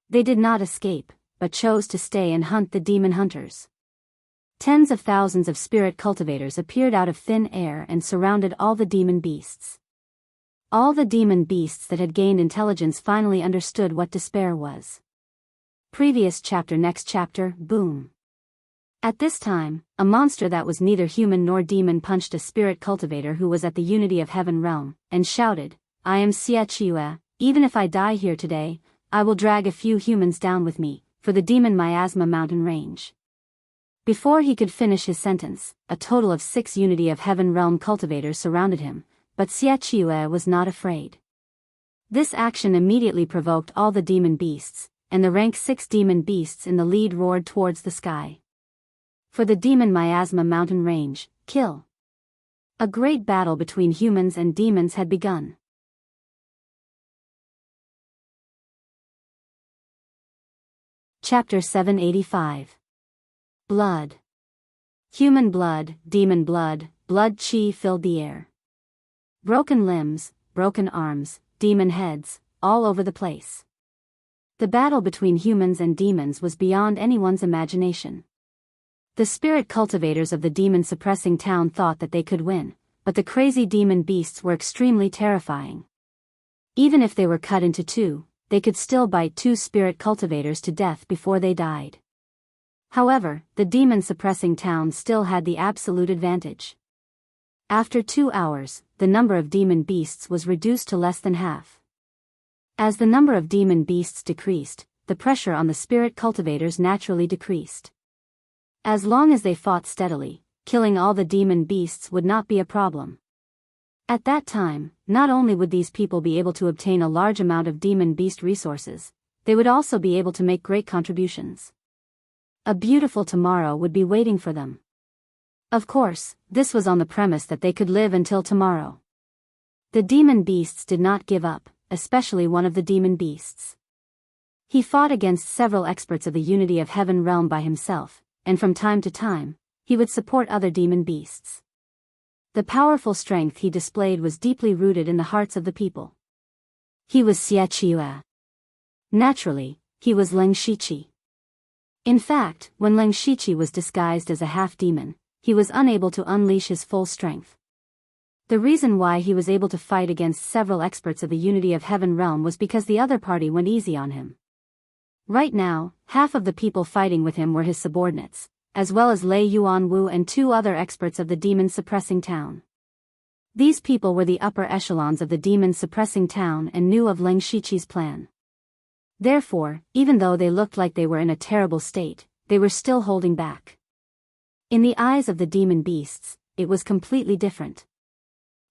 They did not escape, but chose to stay and hunt the demon hunters. Tens of thousands of spirit cultivators appeared out of thin air and surrounded all the demon beasts. All the demon beasts that had gained intelligence finally understood what despair was. Previous chapter. Next chapter, boom. At this time, a monster that was neither human nor demon punched a spirit cultivator who was at the unity of heaven realm, and shouted, I am Xie Qiue, even if I die here today, I will drag a few humans down with me, for the demon miasma mountain range. Before he could finish his sentence, a total of 6 Unity of Heaven realm cultivators surrounded him, but Xie Qiue was not afraid. This action immediately provoked all the demon beasts, and the rank 6 demon beasts in the lead roared towards the sky. For the demon miasma mountain range, kill. A great battle between humans and demons had begun. Chapter 785. Blood. Human blood, demon blood, blood chi filled the air. Broken limbs, broken arms, demon heads, all over the place. The battle between humans and demons was beyond anyone's imagination. The spirit cultivators of the demon-suppressing town thought that they could win, but the crazy demon beasts were extremely terrifying. Even if they were cut into 2, they could still bite 2 spirit cultivators to death before they died. However, the demon-suppressing town still had the absolute advantage. After 2 hours, the number of demon beasts was reduced to less than half. As the number of demon beasts decreased, the pressure on the spirit cultivators naturally decreased. As long as they fought steadily, killing all the demon beasts would not be a problem. At that time, not only would these people be able to obtain a large amount of demon beast resources, they would also be able to make great contributions. A beautiful tomorrow would be waiting for them. Of course, this was on the premise that they could live until tomorrow. The demon beasts did not give up, especially one of the demon beasts. He fought against several experts of the Unity of Heaven realm by himself, and from time to time, he would support other demon beasts. The powerful strength he displayed was deeply rooted in the hearts of the people. He was Xie Qiue. Naturally, he was Leng Shiqi. In fact, when Leng Shiqi was disguised as a half-demon, he was unable to unleash his full strength. The reason why he was able to fight against several experts of the Unity of Heaven realm was because the other party went easy on him. Right now, half of the people fighting with him were his subordinates, as well as Lei Yuanwu and 2 other experts of the demon-suppressing town. These people were the upper echelons of the demon-suppressing town and knew of Leng Shiqi's plan. Therefore, even though they looked like they were in a terrible state, they were still holding back. In the eyes of the demon beasts, it was completely different.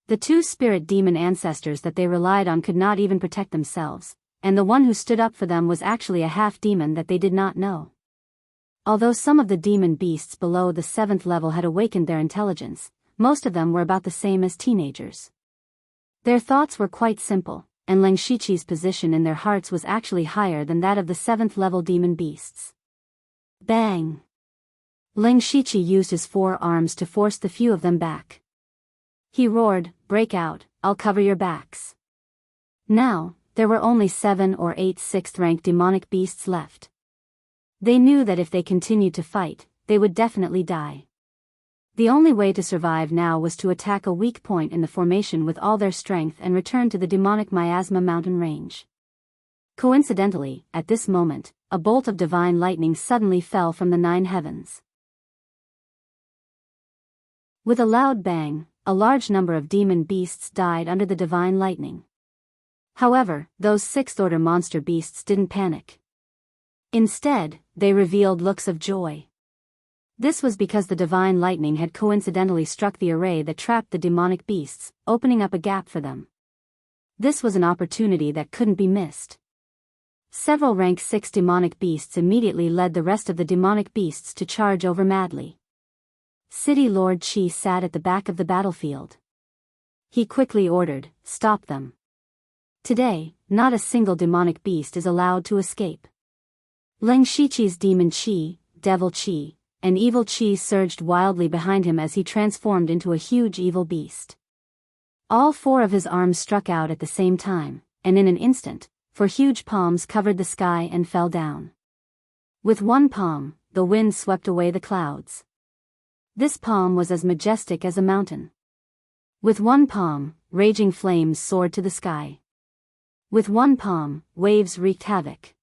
The 2 spirit demon ancestors that they relied on could not even protect themselves, and the one who stood up for them was actually a half-demon that they did not know. Although some of the demon beasts below the 7th level had awakened their intelligence, most of them were about the same as teenagers. Their thoughts were quite simple, and Leng Shiqi's position in their hearts was actually higher than that of the 7th level demon beasts. Bang! Leng Shiqi used his 4 arms to force the few of them back. He roared, "Break out, I'll cover your backs." Now, there were only 7 or 8 6th-rank demonic beasts left. They knew that if they continued to fight, they would definitely die. The only way to survive now was to attack a weak point in the formation with all their strength and return to the demonic miasma mountain range. Coincidentally, at this moment, a bolt of divine lightning suddenly fell from the 9 heavens. With a loud bang, a large number of demon beasts died under the divine lightning. However, those 6th-order monster beasts didn't panic. Instead, they revealed looks of joy. This was because the divine lightning had coincidentally struck the array that trapped the demonic beasts, opening up a gap for them. This was an opportunity that couldn't be missed. Several rank 6 demonic beasts immediately led the rest of the demonic beasts to charge over madly. City Lord Qi sat at the back of the battlefield. He quickly ordered, "Stop them." Today, not a single demonic beast is allowed to escape. Leng Shiqi's demon Qi, devil Qi, and evil Qi surged wildly behind him as he transformed into a huge evil beast. All 4 of his arms struck out at the same time, and in an instant, 4 huge palms covered the sky and fell down. With one palm, the wind swept away the clouds. This palm was as majestic as a mountain. With one palm, raging flames soared to the sky. With one palm, waves wreaked havoc.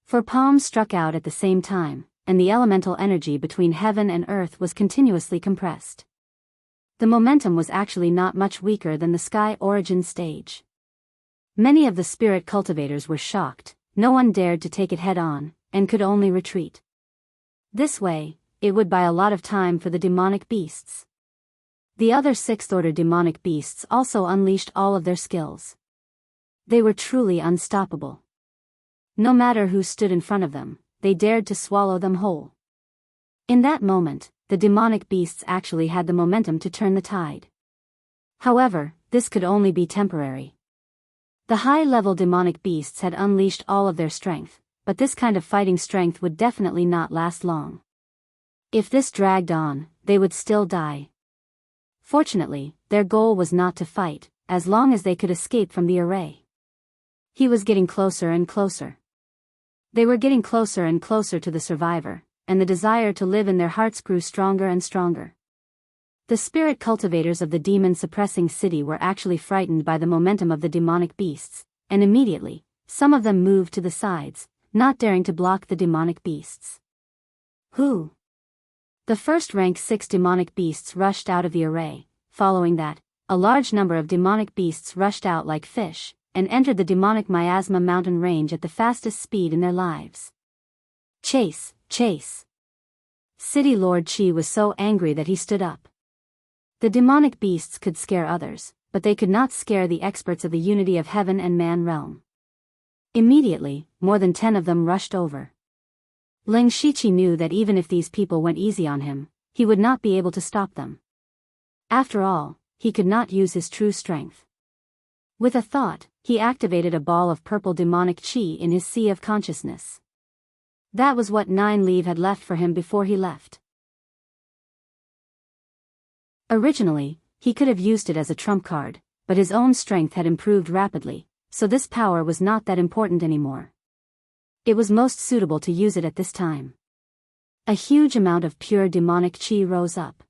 4 palms struck out at the same time, and the elemental energy between heaven and earth was continuously compressed. The momentum was actually not much weaker than the sky origin stage. Many of the spirit cultivators were shocked, no one dared to take it head-on, and could only retreat. This way, it would buy a lot of time for the demonic beasts. The other sixth-order demonic beasts also unleashed all of their skills. They were truly unstoppable. No matter who stood in front of them, they dared to swallow them whole. In that moment, the demonic beasts actually had the momentum to turn the tide. However, this could only be temporary. The high-level demonic beasts had unleashed all of their strength, but this kind of fighting strength would definitely not last long. If this dragged on, they would still die. Fortunately, their goal was not to fight, as long as they could escape from the array. He was getting closer and closer. They were getting closer and closer to the survivor, and the desire to live in their hearts grew stronger and stronger. The spirit cultivators of the demon-suppressing city were actually frightened by the momentum of the demonic beasts, and immediately, some of them moved to the sides, not daring to block the demonic beasts. Who? The first rank 6 demonic beasts rushed out of the array. Following that, a large number of demonic beasts rushed out like fish, and entered the demonic miasma mountain range at the fastest speed in their lives. Chase, chase! City Lord Chi was so angry that he stood up. The demonic beasts could scare others, but they could not scare the experts of the unity of heaven and man realm. Immediately, more than 10 of them rushed over. Leng Shiqi knew that even if these people went easy on him, he would not be able to stop them. After all, he could not use his true strength. With a thought, he activated a ball of purple demonic chi in his sea of consciousness. That was what 9 Leave had left for him before he left. Originally, he could have used it as a trump card, but his own strength had improved rapidly, so this power was not that important anymore. It was most suitable to use it at this time. A huge amount of pure demonic chi rose up.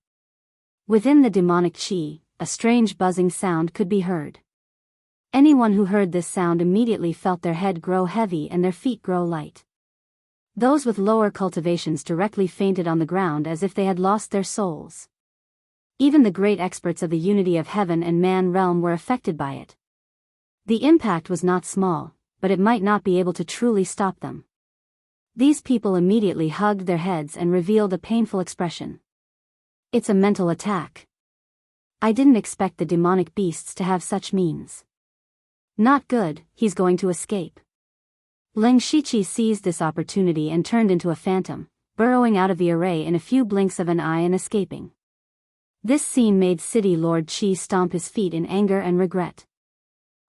Within the demonic chi, a strange buzzing sound could be heard. Anyone who heard this sound immediately felt their head grow heavy and their feet grow light. Those with lower cultivations directly fainted on the ground as if they had lost their souls. Even the great experts of the unity of heaven and man realm were affected by it. The impact was not small, but it might not be able to truly stop them. These people immediately hugged their heads and revealed a painful expression. It's a mental attack. I didn't expect the demonic beasts to have such means. Not good, he's going to escape. Leng Shiqi seized this opportunity and turned into a phantom, burrowing out of the array in a few blinks of an eye and escaping. This scene made City Lord Chi stomp his feet in anger and regret.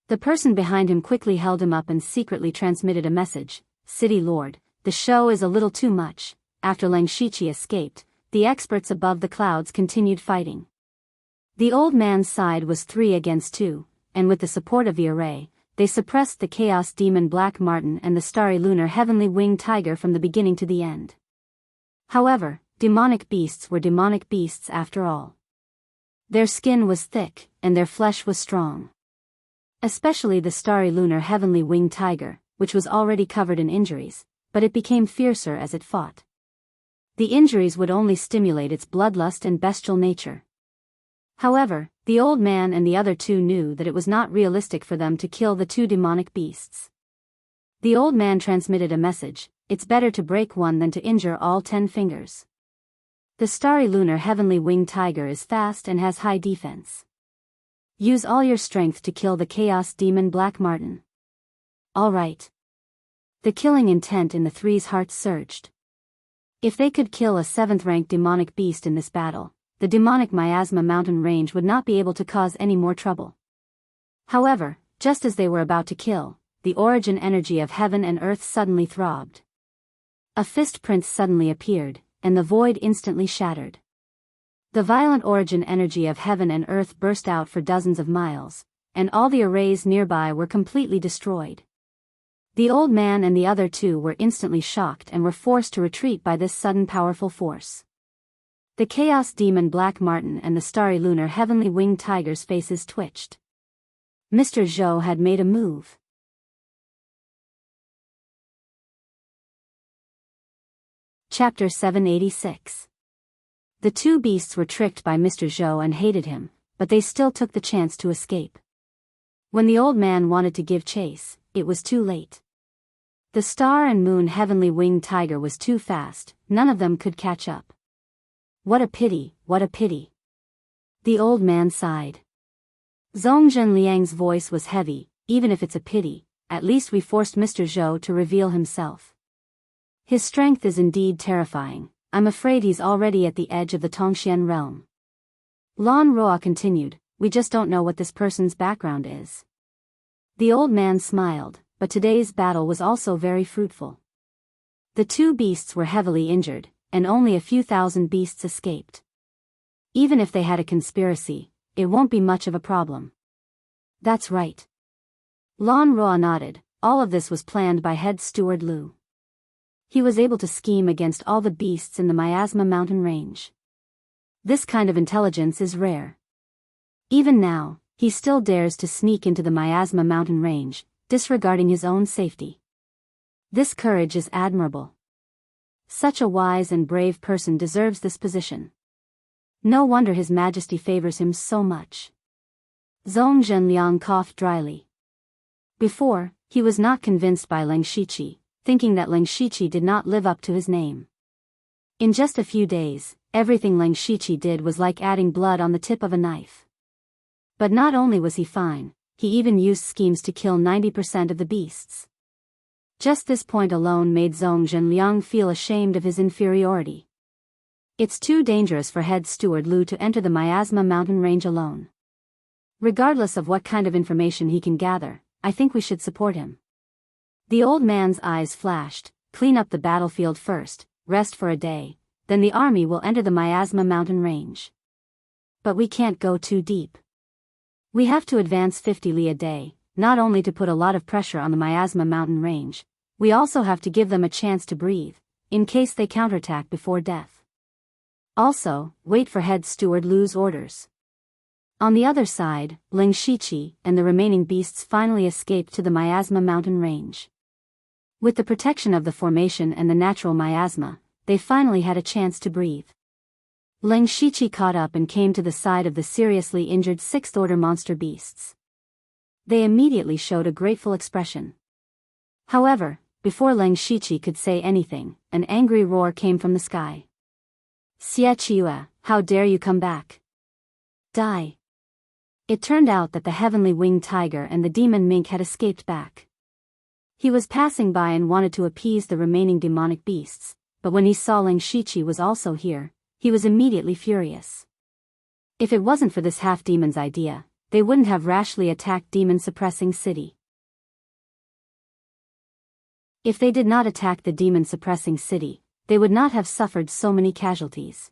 The person behind him quickly held him up and secretly transmitted a message. City Lord, the show is a little too much. After Leng Shiqi escaped, the experts above the clouds continued fighting. The old man's side was 3 against 2, and with the support of the array, they suppressed the Chaos Demon Black Marten and the Starry Lunar Heavenly Winged Tiger from the beginning to the end. However, demonic beasts were demonic beasts after all. Their skin was thick, and their flesh was strong. Especially the Starry Lunar Heavenly Winged Tiger, which was already covered in injuries, but it became fiercer as it fought. The injuries would only stimulate its bloodlust and bestial nature. However, the old man and the other 2 knew that it was not realistic for them to kill the 2 demonic beasts. The old man transmitted a message: it's better to break one than to injure all 10 fingers. The Starry Lunar Heavenly Winged Tiger is fast and has high defense. Use all your strength to kill the Chaos Demon Black Marten. All right. The killing intent in the 3's hearts surged. If they could kill a 7th-ranked demonic beast in this battle, the demonic miasma mountain range would not be able to cause any more trouble. However, just as they were about to kill, the origin energy of heaven and earth suddenly throbbed. A fist prince suddenly appeared, and the void instantly shattered. The violent origin energy of heaven and earth burst out for dozens of miles, and all the arrays nearby were completely destroyed. The old man and the other 2 were instantly shocked and were forced to retreat by this sudden powerful force. The Chaos Demon Black Marten and the Starry Lunar Heavenly Winged Tiger's faces twitched. Mr. Zhou had made a move. Chapter 786. The 2 beasts were tricked by Mr. Zhou and hated him, but they still took the chance to escape. When the old man wanted to give chase, it was too late. The star and moon heavenly winged tiger was too fast, none of them could catch up. What a pity, what a pity. The old man sighed. Zhong Zhenliang's voice was heavy. Even if it's a pity, at least we forced Mr. Zhou to reveal himself. His strength is indeed terrifying. I'm afraid he's already at the edge of the Tongxian realm. Lan Roa continued, we just don't know what this person's background is. The old man smiled, but today's battle was also very fruitful. The two beasts were heavily injured, and only a few thousand beasts escaped. Even if they had a conspiracy, it won't be much of a problem. That's right. Lan Roa nodded. All of this was planned by head steward Lu. He was able to scheme against all the beasts in the Miasma mountain range. This kind of intelligence is rare. Even now, he still dares to sneak into the Miasma mountain range, disregarding his own safety. This courage is admirable. Such a wise and brave person deserves this position. No wonder His Majesty favors him so much. Zhong Zhenliang coughed dryly. Before, he was not convinced by Leng Shiqi, thinking that Leng Shiqi did not live up to his name. In just a few days, everything Leng Shiqi did was like adding blood on the tip of a knife. But not only was he fine, he even used schemes to kill 90% of the beasts. Just this point alone made Zhong Zhenliang feel ashamed of his inferiority. It's too dangerous for head steward Lu to enter the Miasma mountain range alone. Regardless of what kind of information he can gather, I think we should support him. The old man's eyes flashed. Clean up the battlefield first, rest for a day, then the army will enter the Miasma mountain range. But we can't go too deep. We have to advance 50 li a day, not only to put a lot of pressure on the Miasma mountain range, we also have to give them a chance to breathe, in case they counterattack before death. Also, wait for head steward Lu's orders. On the other side, Leng Shiqi and the remaining beasts finally escaped to the Miasma mountain range. With the protection of the formation and the natural miasma, they finally had a chance to breathe. Leng Shiqi caught up and came to the side of the seriously injured 6th order monster beasts. They immediately showed a grateful expression. However, before Leng Shiqi could say anything, an angry roar came from the sky. Xie Qiue, how dare you come back? Die! It turned out that the heavenly winged tiger and the demon mink had escaped back. He was passing by and wanted to appease the remaining demonic beasts, but when he saw Leng Shiqi was also here, he was immediately furious. If it wasn't for this half-demon's idea, they wouldn't have rashly attacked demon-suppressing city. If they did not attack the demon-suppressing city, they would not have suffered so many casualties.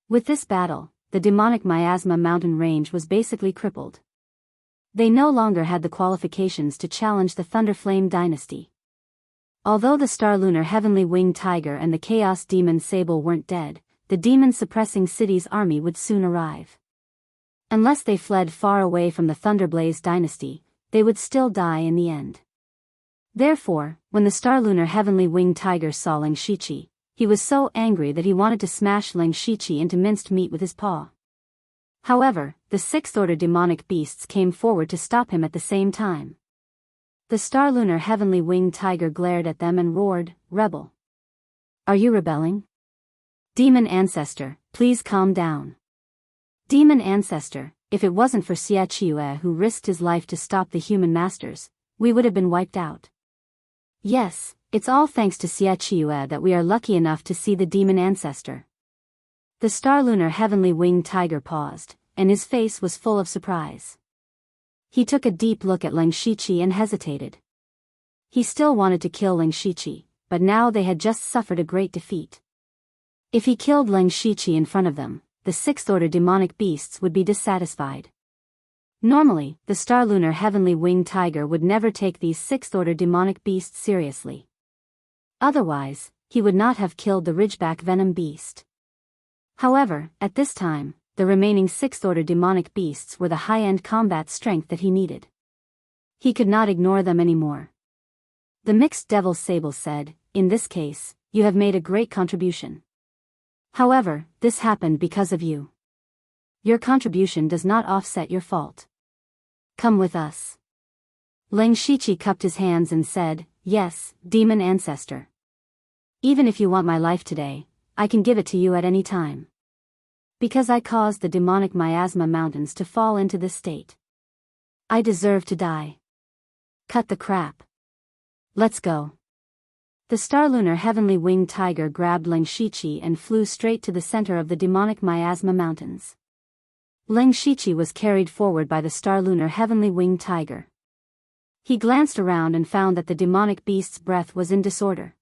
With this battle, the demonic miasma mountain range was basically crippled. They no longer had the qualifications to challenge the Thunderflame dynasty. Although the Star Lunar Heavenly Winged Tiger and the Chaos Demon Sable weren't dead, the demon-suppressing city's army would soon arrive. Unless they fled far away from the Thunderblaze dynasty, they would still die in the end. Therefore, when the Star Lunar Heavenly Winged Tiger saw Leng Shiqi, he was so angry that he wanted to smash Leng Shiqi into minced meat with his paw. However, the 6th order demonic beasts came forward to stop him at the same time. The Star Lunar Heavenly Winged Tiger glared at them and roared, "Rebel! Are you rebelling? Demon Ancestor, please calm down. Demon Ancestor, if it wasn't for Xie Qiue who risked his life to stop the human masters, we would have been wiped out. Yes, it's all thanks to Xie Qiue that we are lucky enough to see the Demon Ancestor." The Star Lunar Heavenly Winged Tiger paused, and his face was full of surprise. He took a deep look at Leng Shiqi and hesitated. He still wanted to kill Leng Shiqi, but now they had just suffered a great defeat. If he killed Leng Shiqi in front of them, the 6th order demonic beasts would be dissatisfied. Normally, the Star Lunar Heavenly Winged Tiger would never take these 6th order demonic beasts seriously. Otherwise, he would not have killed the Ridgeback Venom Beast. However, at this time, the remaining 6th order demonic beasts were the high-end combat strength that he needed. He could not ignore them anymore. The Mixed Devil Sable said, "In this case, you have made a great contribution. However, this happened because of you. Your contribution does not offset your fault. Come with us." Leng Shiqi cupped his hands and said, Yes, demon ancestor. Even if you want my life today, I can give it to you at any time. Because I caused the demonic miasma mountains to fall into this state. I deserve to die. Cut the crap. Let's go. The star-lunar heavenly winged tiger grabbed Leng Shiqi and flew straight to the center of the demonic miasma mountains. Leng Shiqi was carried forward by the star-lunar heavenly winged tiger. He glanced around and found that the demonic beast's breath was in disorder.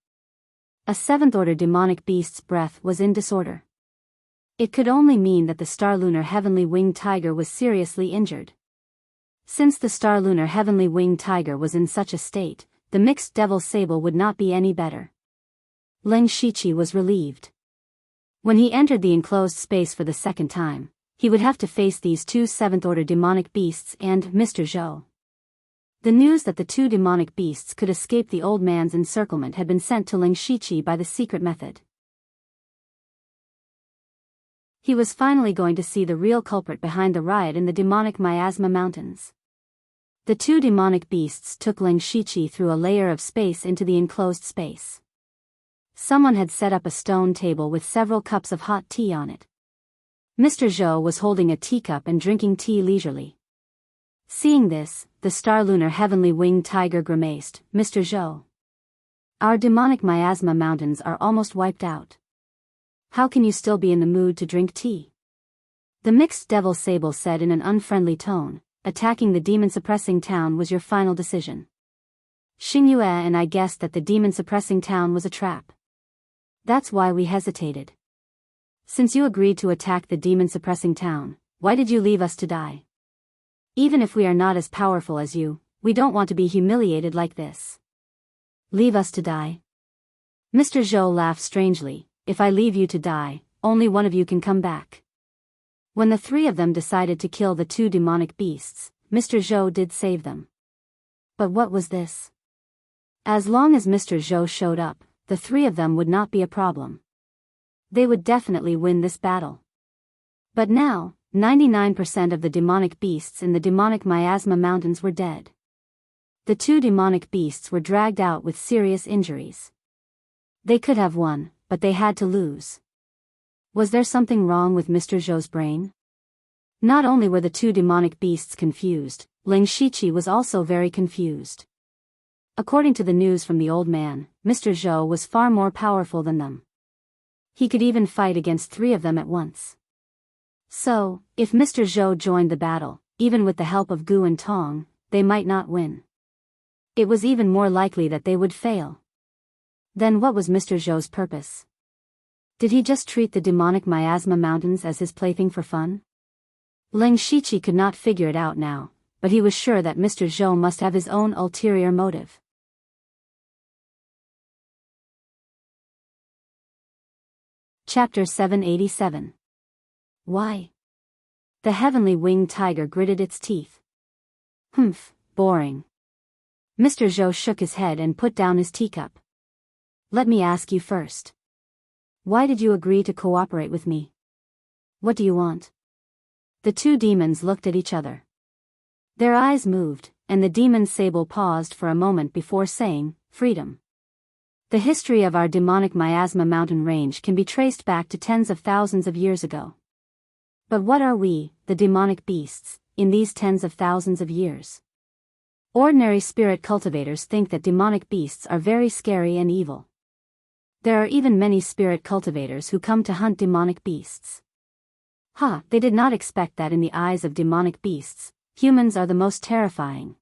A seventh-order demonic beast's breath was in disorder. It could only mean that the star-lunar heavenly winged tiger was seriously injured. Since the star-lunar heavenly winged tiger was in such a state, the mixed devil sable would not be any better. Leng Shiqi was relieved. When he entered the enclosed space for the second time, he would have to face these two seventh-order demonic beasts and Mr. Zhou. The news that the two demonic beasts could escape the old man's encirclement had been sent to Leng Shiqi by the secret method. He was finally going to see the real culprit behind the riot in the demonic miasma mountains. The two demonic beasts took Leng Shiqi through a layer of space into the enclosed space. Someone had set up a stone table with several cups of hot tea on it. Mr. Zhou was holding a teacup and drinking tea leisurely. Seeing this, the star-lunar heavenly winged tiger grimaced, "Mr. Zhou. Our demonic miasma mountains are almost wiped out. How can you still be in the mood to drink tea?" The mixed devil sable said in an unfriendly tone, "Attacking the demon-suppressing town was your final decision. Xingyue and I guessed that the demon-suppressing town was a trap. That's why we hesitated. Since you agreed to attack the demon-suppressing town, why did you leave us to die? Even if we are not as powerful as you, we don't want to be humiliated like this. Leave us to die?" Mr. Zhou laughed strangely. "If I leave you to die, only one of you can come back." When the three of them decided to kill the two demonic beasts, Mr. Zhou did save them. But what was this? As long as Mr. Zhou showed up, the three of them would not be a problem. They would definitely win this battle. But now, 99% of the demonic beasts in the demonic miasma mountains were dead. The two demonic beasts were dragged out with serious injuries. They could have won, but they had to lose. Was there something wrong with Mr. Zhou's brain? Not only were the two demonic beasts confused, Leng Shiqi was also very confused. According to the news from the old man, Mr. Zhou was far more powerful than them. He could even fight against three of them at once. So, if Mr. Zhou joined the battle, even with the help of Gu and Tong, they might not win. It was even more likely that they would fail. Then what was Mr. Zhou's purpose? Did he just treat the demonic miasma mountains as his plaything for fun? Leng Shiqi could not figure it out now, but he was sure that Mr. Zhou must have his own ulterior motive. Chapter 787. Why? The heavenly winged tiger gritted its teeth. Humph, boring. Mr. Zhou shook his head and put down his teacup. Let me ask you first. Why did you agree to cooperate with me? What do you want? The two demons looked at each other. Their eyes moved, and the demon sable paused for a moment before saying, "Freedom." The history of our demonic miasma mountain range can be traced back to tens of thousands of years ago. But what are we, the demonic beasts, in these tens of thousands of years? Ordinary spirit cultivators think that demonic beasts are very scary and evil. There are even many spirit cultivators who come to hunt demonic beasts. They did not expect that in the eyes of demonic beasts, humans are the most terrifying.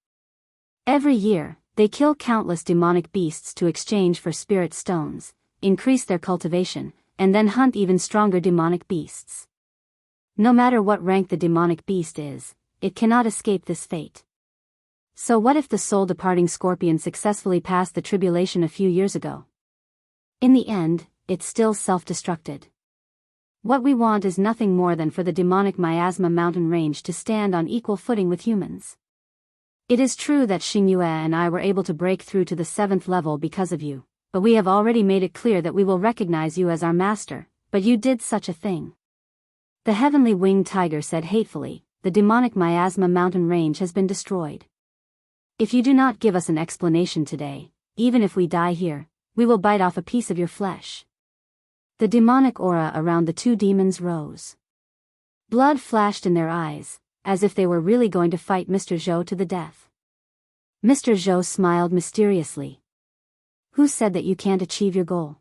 Every year, they kill countless demonic beasts to exchange for spirit stones, increase their cultivation, and then hunt even stronger demonic beasts. No matter what rank the demonic beast is, it cannot escape this fate. So what if the soul-departing scorpion successfully passed the tribulation a few years ago? In the end, it still self-destructed. What we want is nothing more than for the demonic miasma mountain range to stand on equal footing with humans. It is true that Xingyue and I were able to break through to the 7th level because of you, but we have already made it clear that we will recognize you as our master, but you did such a thing. The heavenly winged tiger said hatefully, "The demonic miasma mountain range has been destroyed. If you do not give us an explanation today, even if we die here, we will bite off a piece of your flesh." The demonic aura around the two demons rose. Blood flashed in their eyes, as if they were really going to fight Mr. Zhou to the death. Mr. Zhou smiled mysteriously. "Who said that you can't achieve your goal?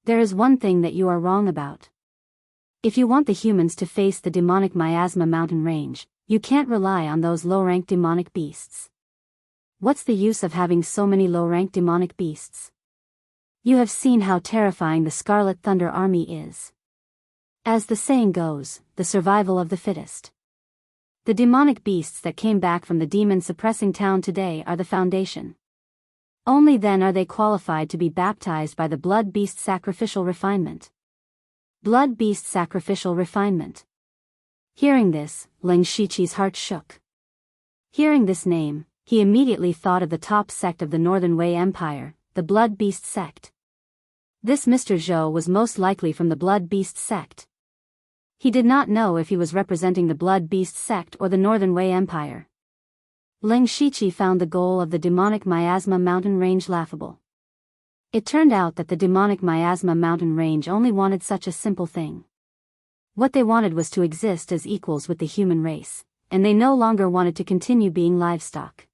There is one thing that you are wrong about. If you want the humans to face the demonic miasma mountain range, you can't rely on those low-ranked demonic beasts. What's the use of having so many low-ranked demonic beasts? You have seen how terrifying the Scarlet Thunder Army is. As the saying goes, the survival of the fittest. The demonic beasts that came back from the demon-suppressing town today are the foundation. Only then are they qualified to be baptized by the Blood Beast Sacrificial Refinement." Blood Beast Sacrificial Refinement. Hearing this, Ling Shiqi's heart shook. Hearing this name, he immediately thought of the top sect of the Northern Wei Empire, the Blood Beast Sect. This Mr. Zhou was most likely from the Blood Beast Sect. He did not know if he was representing the Blood Beast Sect or the Northern Wei Empire. Ling Shiqi found the goal of the demonic miasma mountain range laughable. It turned out that the demonic miasma mountain range only wanted such a simple thing. What they wanted was to exist as equals with the human race, and they no longer wanted to continue being livestock.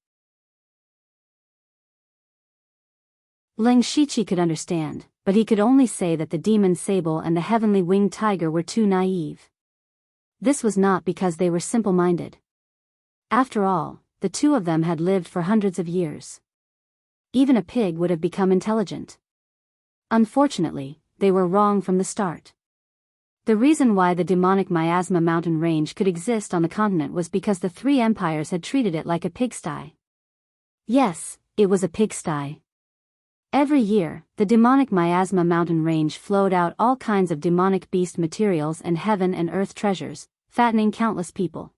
Ling Shiqi could understand, but he could only say that the demon sable and the heavenly winged tiger were too naive. This was not because they were simple-minded. After all, the two of them had lived for hundreds of years. Even a pig would have become intelligent. Unfortunately, they were wrong from the start. The reason why the demonic miasma mountain range could exist on the continent was because the three empires had treated it like a pigsty. Yes, it was a pigsty. Every year, the demonic miasma mountain range flowed out all kinds of demonic beast materials and heaven and earth treasures, fattening countless people.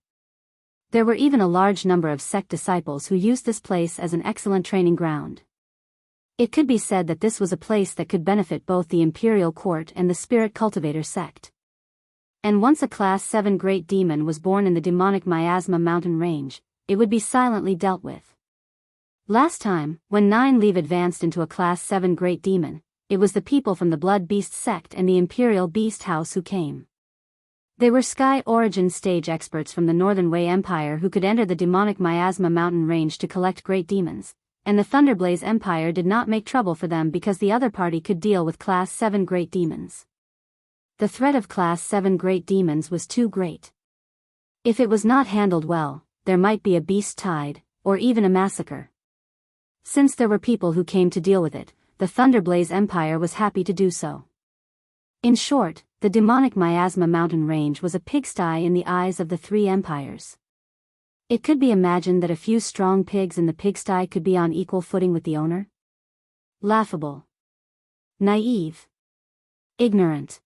There were even a large number of sect disciples who used this place as an excellent training ground. It could be said that this was a place that could benefit both the imperial court and the spirit cultivator sect. And once a Class 7 great demon was born in the demonic miasma mountain range, it would be silently dealt with. Last time, when 9 Leave advanced into a Class 7 great demon, it was the people from the Blood Beast sect and the Imperial Beast House who came. They were Sky Origin stage experts from the Northern Wei Empire who could enter the demonic miasma mountain range to collect great demons, and the Thunderblaze Empire did not make trouble for them because the other party could deal with Class 7 great demons. The threat of Class 7 great demons was too great. If it was not handled well, there might be a beast tide, or even a massacre. Since there were people who came to deal with it, the Thunderblaze Empire was happy to do so. In short, the demonic miasma mountain range was a pigsty in the eyes of the three empires. It could be imagined that a few strong pigs in the pigsty could be on equal footing with the owner. Laughable. Naive. Ignorant.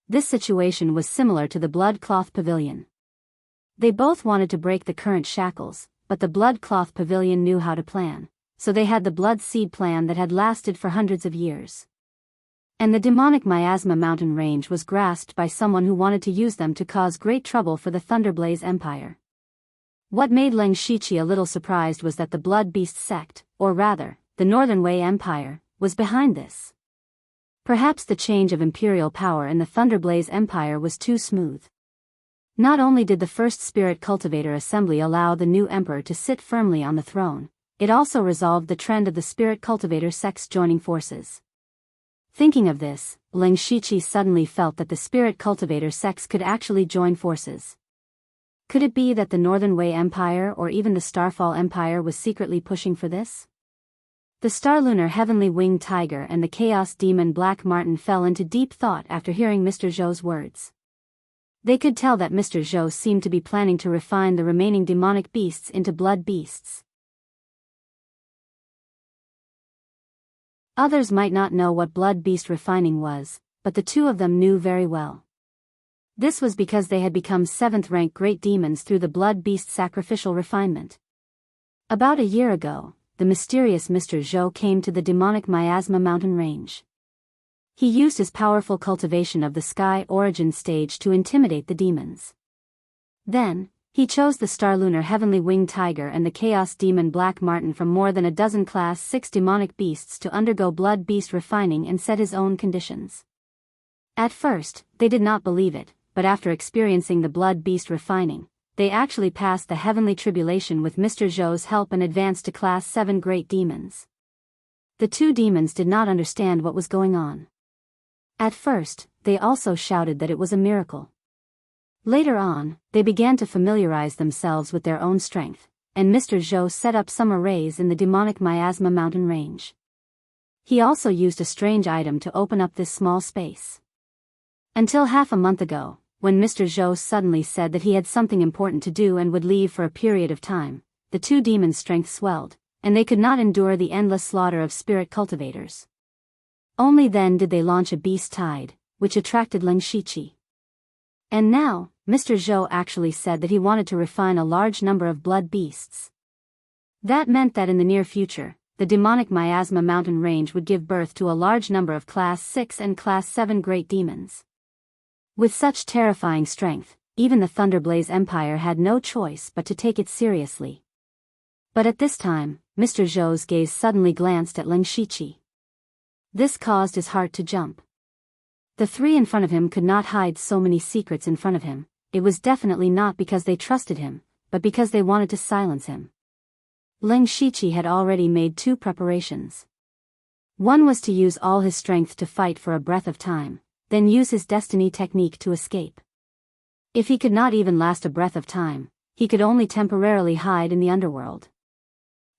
This situation was similar to the Blood Cloth Pavilion. They both wanted to break the current shackles, but the Blood Cloth Pavilion knew how to plan. So they had the Blood Seed plan that had lasted for hundreds of years. And the demonic miasma mountain range was grasped by someone who wanted to use them to cause great trouble for the Thunderblaze Empire. What made Ling Shiqi a little surprised was that the Blood Beast sect, or rather, the Northern Wei Empire, was behind this. Perhaps the change of imperial power in the Thunderblaze Empire was too smooth. Not only did the first spirit cultivator assembly allow the new emperor to sit firmly on the throne, it also resolved the trend of the spirit cultivator sects joining forces. Thinking of this, Ling Shiqi suddenly felt that the spirit cultivator sects could actually join forces. Could it be that the Northern Wei Empire or even the Starfall Empire was secretly pushing for this? The Starlunar Heavenly Winged Tiger and the Chaos Demon Black Martin fell into deep thought after hearing Mr. Zhou's words. They could tell that Mr. Zhou seemed to be planning to refine the remaining demonic beasts into blood beasts. Others might not know what blood beast refining was, but the two of them knew very well. This was because they had become 7th-rank great demons through the blood beast sacrificial refinement. About a year ago, the mysterious Mr. Zhou came to the demonic miasma mountain range. He used his powerful cultivation of the Sky Origin stage to intimidate the demons. Then, he He chose the Starlunar Heavenly Winged Tiger and the Chaos Demon Black Marten from more than a dozen Class 6 demonic beasts to undergo blood beast refining and set his own conditions. At first, they did not believe it, but after experiencing the blood beast refining, they actually passed the heavenly tribulation with Mr. Zhou's help and advanced to Class 7 Great Demons. The two demons did not understand what was going on. At first, they also shouted that it was a miracle. Later on, they began to familiarize themselves with their own strength, and Mr. Zhou set up some arrays in the demonic miasma mountain range. He also used a strange item to open up this small space. Until half a month ago, when Mr. Zhou suddenly said that he had something important to do and would leave for a period of time, the two demons' strength swelled, and they could not endure the endless slaughter of spirit cultivators. Only then did they launch a beast tide, which attracted Ling Shiqi. And now, Mr. Zhou actually said that he wanted to refine a large number of blood beasts. That meant that in the near future, the demonic miasma mountain range would give birth to a large number of Class 6 and Class 7 great demons. With such terrifying strength, even the Thunderblaze Empire had no choice but to take it seriously. But at this time, Mr. Zhou's gaze suddenly glanced at Ling Shiqi. This caused his heart to jump. The three in front of him could not hide so many secrets in front of him. It was definitely not because they trusted him, but because they wanted to silence him. Ling Shiqi had already made two preparations. One was to use all his strength to fight for a breath of time, then use his destiny technique to escape. If he could not even last a breath of time, he could only temporarily hide in the underworld.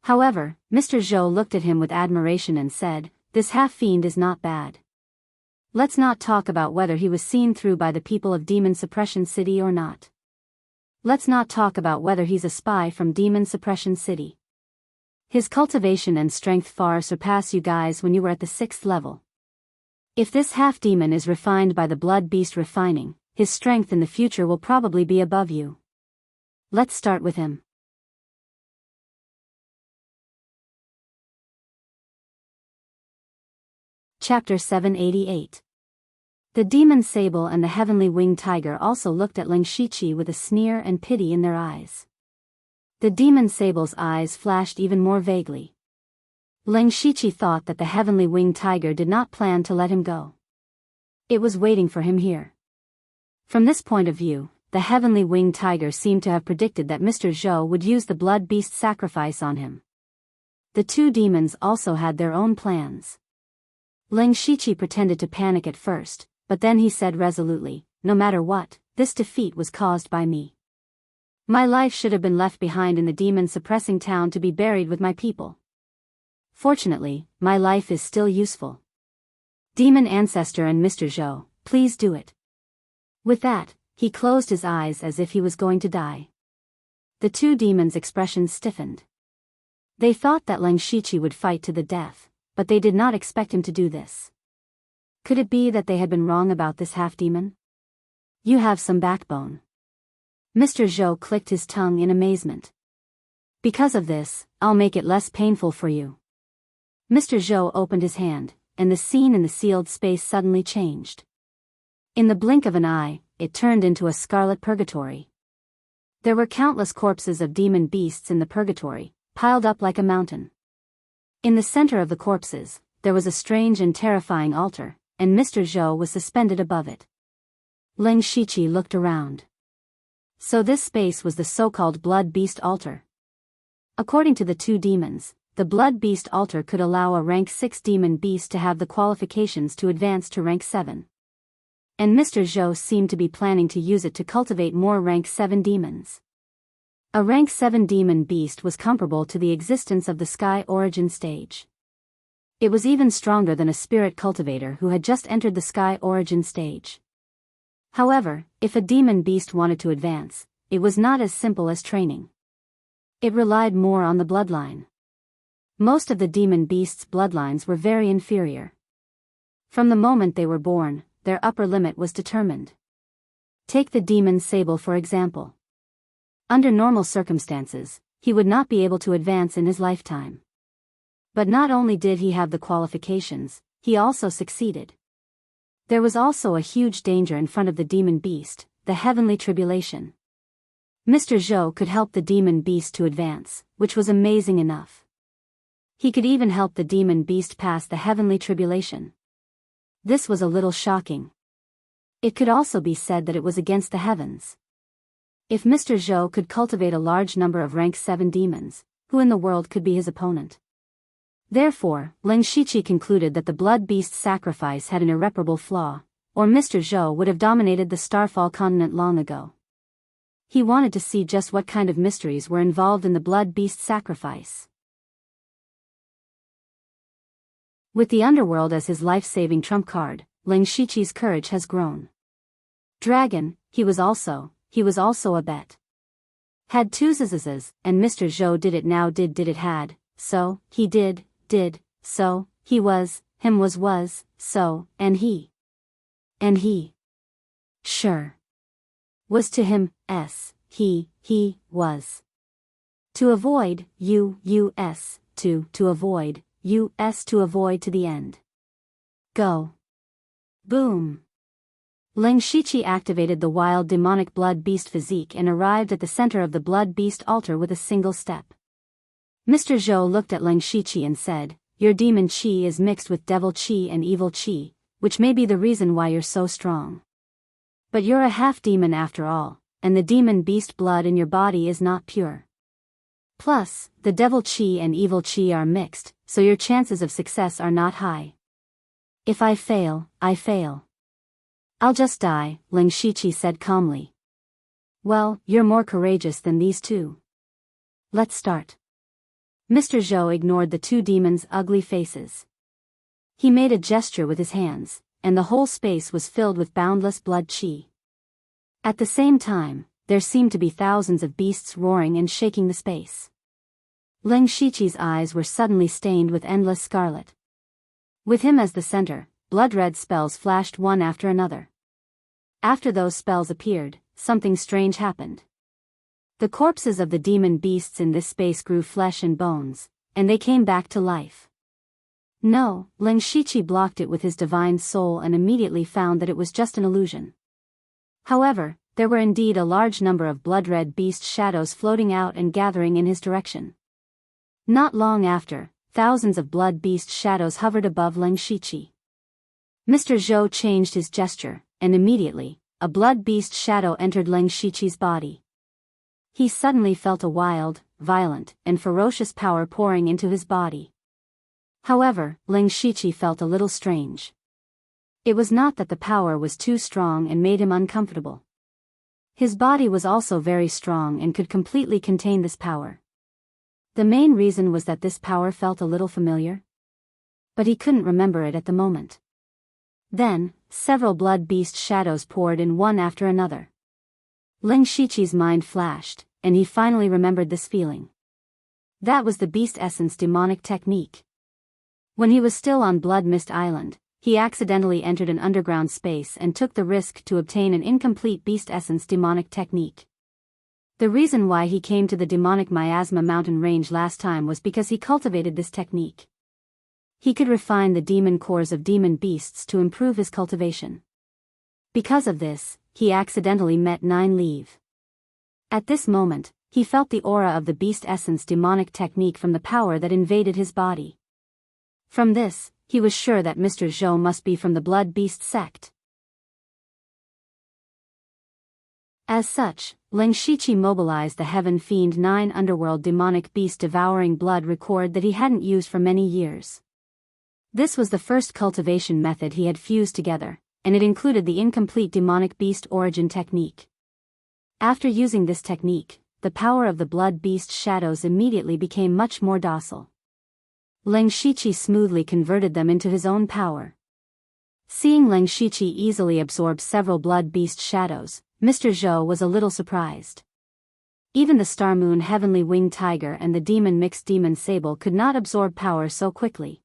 However, Mr. Zhou looked at him with admiration and said, "This half-fiend is not bad. Let's not talk about whether he was seen through by the people of Demon Suppression City or not. Let's not talk about whether he's a spy from Demon Suppression City. His cultivation and strength far surpass you guys when you were at the 6th level. If this half-demon is refined by the blood beast refining, his strength in the future will probably be above you. Let's start with him." Chapter 788. The demon Sable and the heavenly winged tiger also looked at Ling Shiqi with a sneer and pity in their eyes. The demon Sable's eyes flashed even more vaguely. Ling Shiqi thought that the heavenly winged tiger did not plan to let him go. It was waiting for him here. From this point of view, the heavenly winged tiger seemed to have predicted that Mr. Zhou would use the blood beast sacrifice on him. The two demons also had their own plans. Ling Shiqi pretended to panic at first, but then he said resolutely, "No matter what, this defeat was caused by me. My life should have been left behind in the demon-suppressing town to be buried with my people. Fortunately, my life is still useful. Demon Ancestor and Mr. Zhou, please do it." With that, he closed his eyes as if he was going to die. The two demons' expressions stiffened. They thought that Ling Shiqi would fight to the death, but they did not expect him to do this. Could it be that they had been wrong about this half-demon? "You have some backbone." Mr. Zhou clicked his tongue in amazement. "Because of this, I'll make it less painful for you." Mr. Zhou opened his hand, and the scene in the sealed space suddenly changed. In the blink of an eye, it turned into a scarlet purgatory. There were countless corpses of demon beasts in the purgatory, piled up like a mountain. In the center of the corpses, there was a strange and terrifying altar, and Mr. Zhou was suspended above it. Ling Shiqi looked around. So this space was the so-called Blood Beast Altar. According to the two demons, the Blood Beast Altar could allow a rank 6 demon beast to have the qualifications to advance to rank 7. And Mr. Zhou seemed to be planning to use it to cultivate more rank 7 demons. A rank 7 demon beast was comparable to the existence of the Sky Origin stage. It was even stronger than a spirit cultivator who had just entered the Sky Origin stage. However, if a demon beast wanted to advance, it was not as simple as training. It relied more on the bloodline. Most of the demon beasts' bloodlines were very inferior. From the moment they were born, their upper limit was determined. Take the demon Sable for example. Under normal circumstances, he would not be able to advance in his lifetime. But not only did he have the qualifications, he also succeeded. There was also a huge danger in front of the demon beast, the heavenly tribulation. Mr. Zhou could help the demon beast to advance, which was amazing enough. He could even help the demon beast pass the heavenly tribulation. This was a little shocking. It could also be said that it was against the heavens. If Mr. Zhou could cultivate a large number of rank 7 demons, who in the world could be his opponent? Therefore, Lin Shiqi concluded that the blood beast sacrifice had an irreparable flaw, or Mr. Zhou would have dominated the Starfall continent long ago. He wanted to see just what kind of mysteries were involved in the blood beast sacrifice. With the underworld as his life-saving trump card, Lin Shiqi's courage has grown. Dragon, he was also a bet. Had two zzz's, and Mr. Zhou did it now did it had, so, he did, so, he was, him was, so, and he. Sure. Was to him, he was. To avoid, to avoid, to avoid to the end. Go. Boom. Lin Shiqi activated the wild demonic blood beast physique and arrived at the center of the blood beast altar with a single step. Mr. Zhou looked at Lin Shiqi and said, "Your demon qi is mixed with devil qi and evil qi, which may be the reason why you're so strong. But you're a half-demon after all, and the demon beast blood in your body is not pure. Plus, the devil qi and evil qi are mixed, so your chances of success are not high. If I fail, I fail. I'll just die," Lin Shiqi said calmly. "Well, you're more courageous than these two. Let's start." Mr. Zhou ignored the two demons' ugly faces. He made a gesture with his hands, and the whole space was filled with boundless blood qi. At the same time, there seemed to be thousands of beasts roaring and shaking the space. Lin Shiqi's eyes were suddenly stained with endless scarlet. With him as the center, blood-red spells flashed one after another. After those spells appeared, something strange happened. The corpses of the demon beasts in this space grew flesh and bones, and they came back to life. No, Lin Shiqi blocked it with his divine soul and immediately found that it was just an illusion. However, there were indeed a large number of blood-red beast shadows floating out and gathering in his direction. Not long after, thousands of blood beast shadows hovered above Lin Shiqi. Mr. Zhou changed his gesture, and immediately, a blood beast shadow entered Lin Shiqi's body. He suddenly felt a wild, violent, and ferocious power pouring into his body. However, Lin Shiqi felt a little strange. It was not that the power was too strong and made him uncomfortable. His body was also very strong and could completely contain this power. The main reason was that this power felt a little familiar. But he couldn't remember it at the moment. Then, several blood beast shadows poured in one after another. Lin Shiqi's mind flashed, and he finally remembered this feeling. That was the beast essence demonic technique. When he was still on Blood Mist Island, he accidentally entered an underground space and took the risk to obtain an incomplete beast essence demonic technique. The reason why he came to the demonic miasma mountain range last time was because he cultivated this technique. He could refine the demon cores of demon beasts to improve his cultivation. Because of this, he accidentally met 9 Leave. At this moment, he felt the aura of the beast essence demonic technique from the power that invaded his body. From this, he was sure that Mr. Zhou must be from the blood beast sect. As such, Lin Shiqi mobilized the Heaven Fiend 9 underworld demonic beast devouring blood record that he hadn't used for many years. This was the first cultivation method he had fused together, and it included the incomplete demonic beast origin technique. After using this technique, the power of the blood beast shadows immediately became much more docile. Lin Shiqi smoothly converted them into his own power. Seeing Lin Shiqi easily absorb several blood beast shadows, Mr. Zhou was a little surprised. Even the Star Moon Heavenly Winged Tiger and the Demon Mixed Demon Sable could not absorb power so quickly.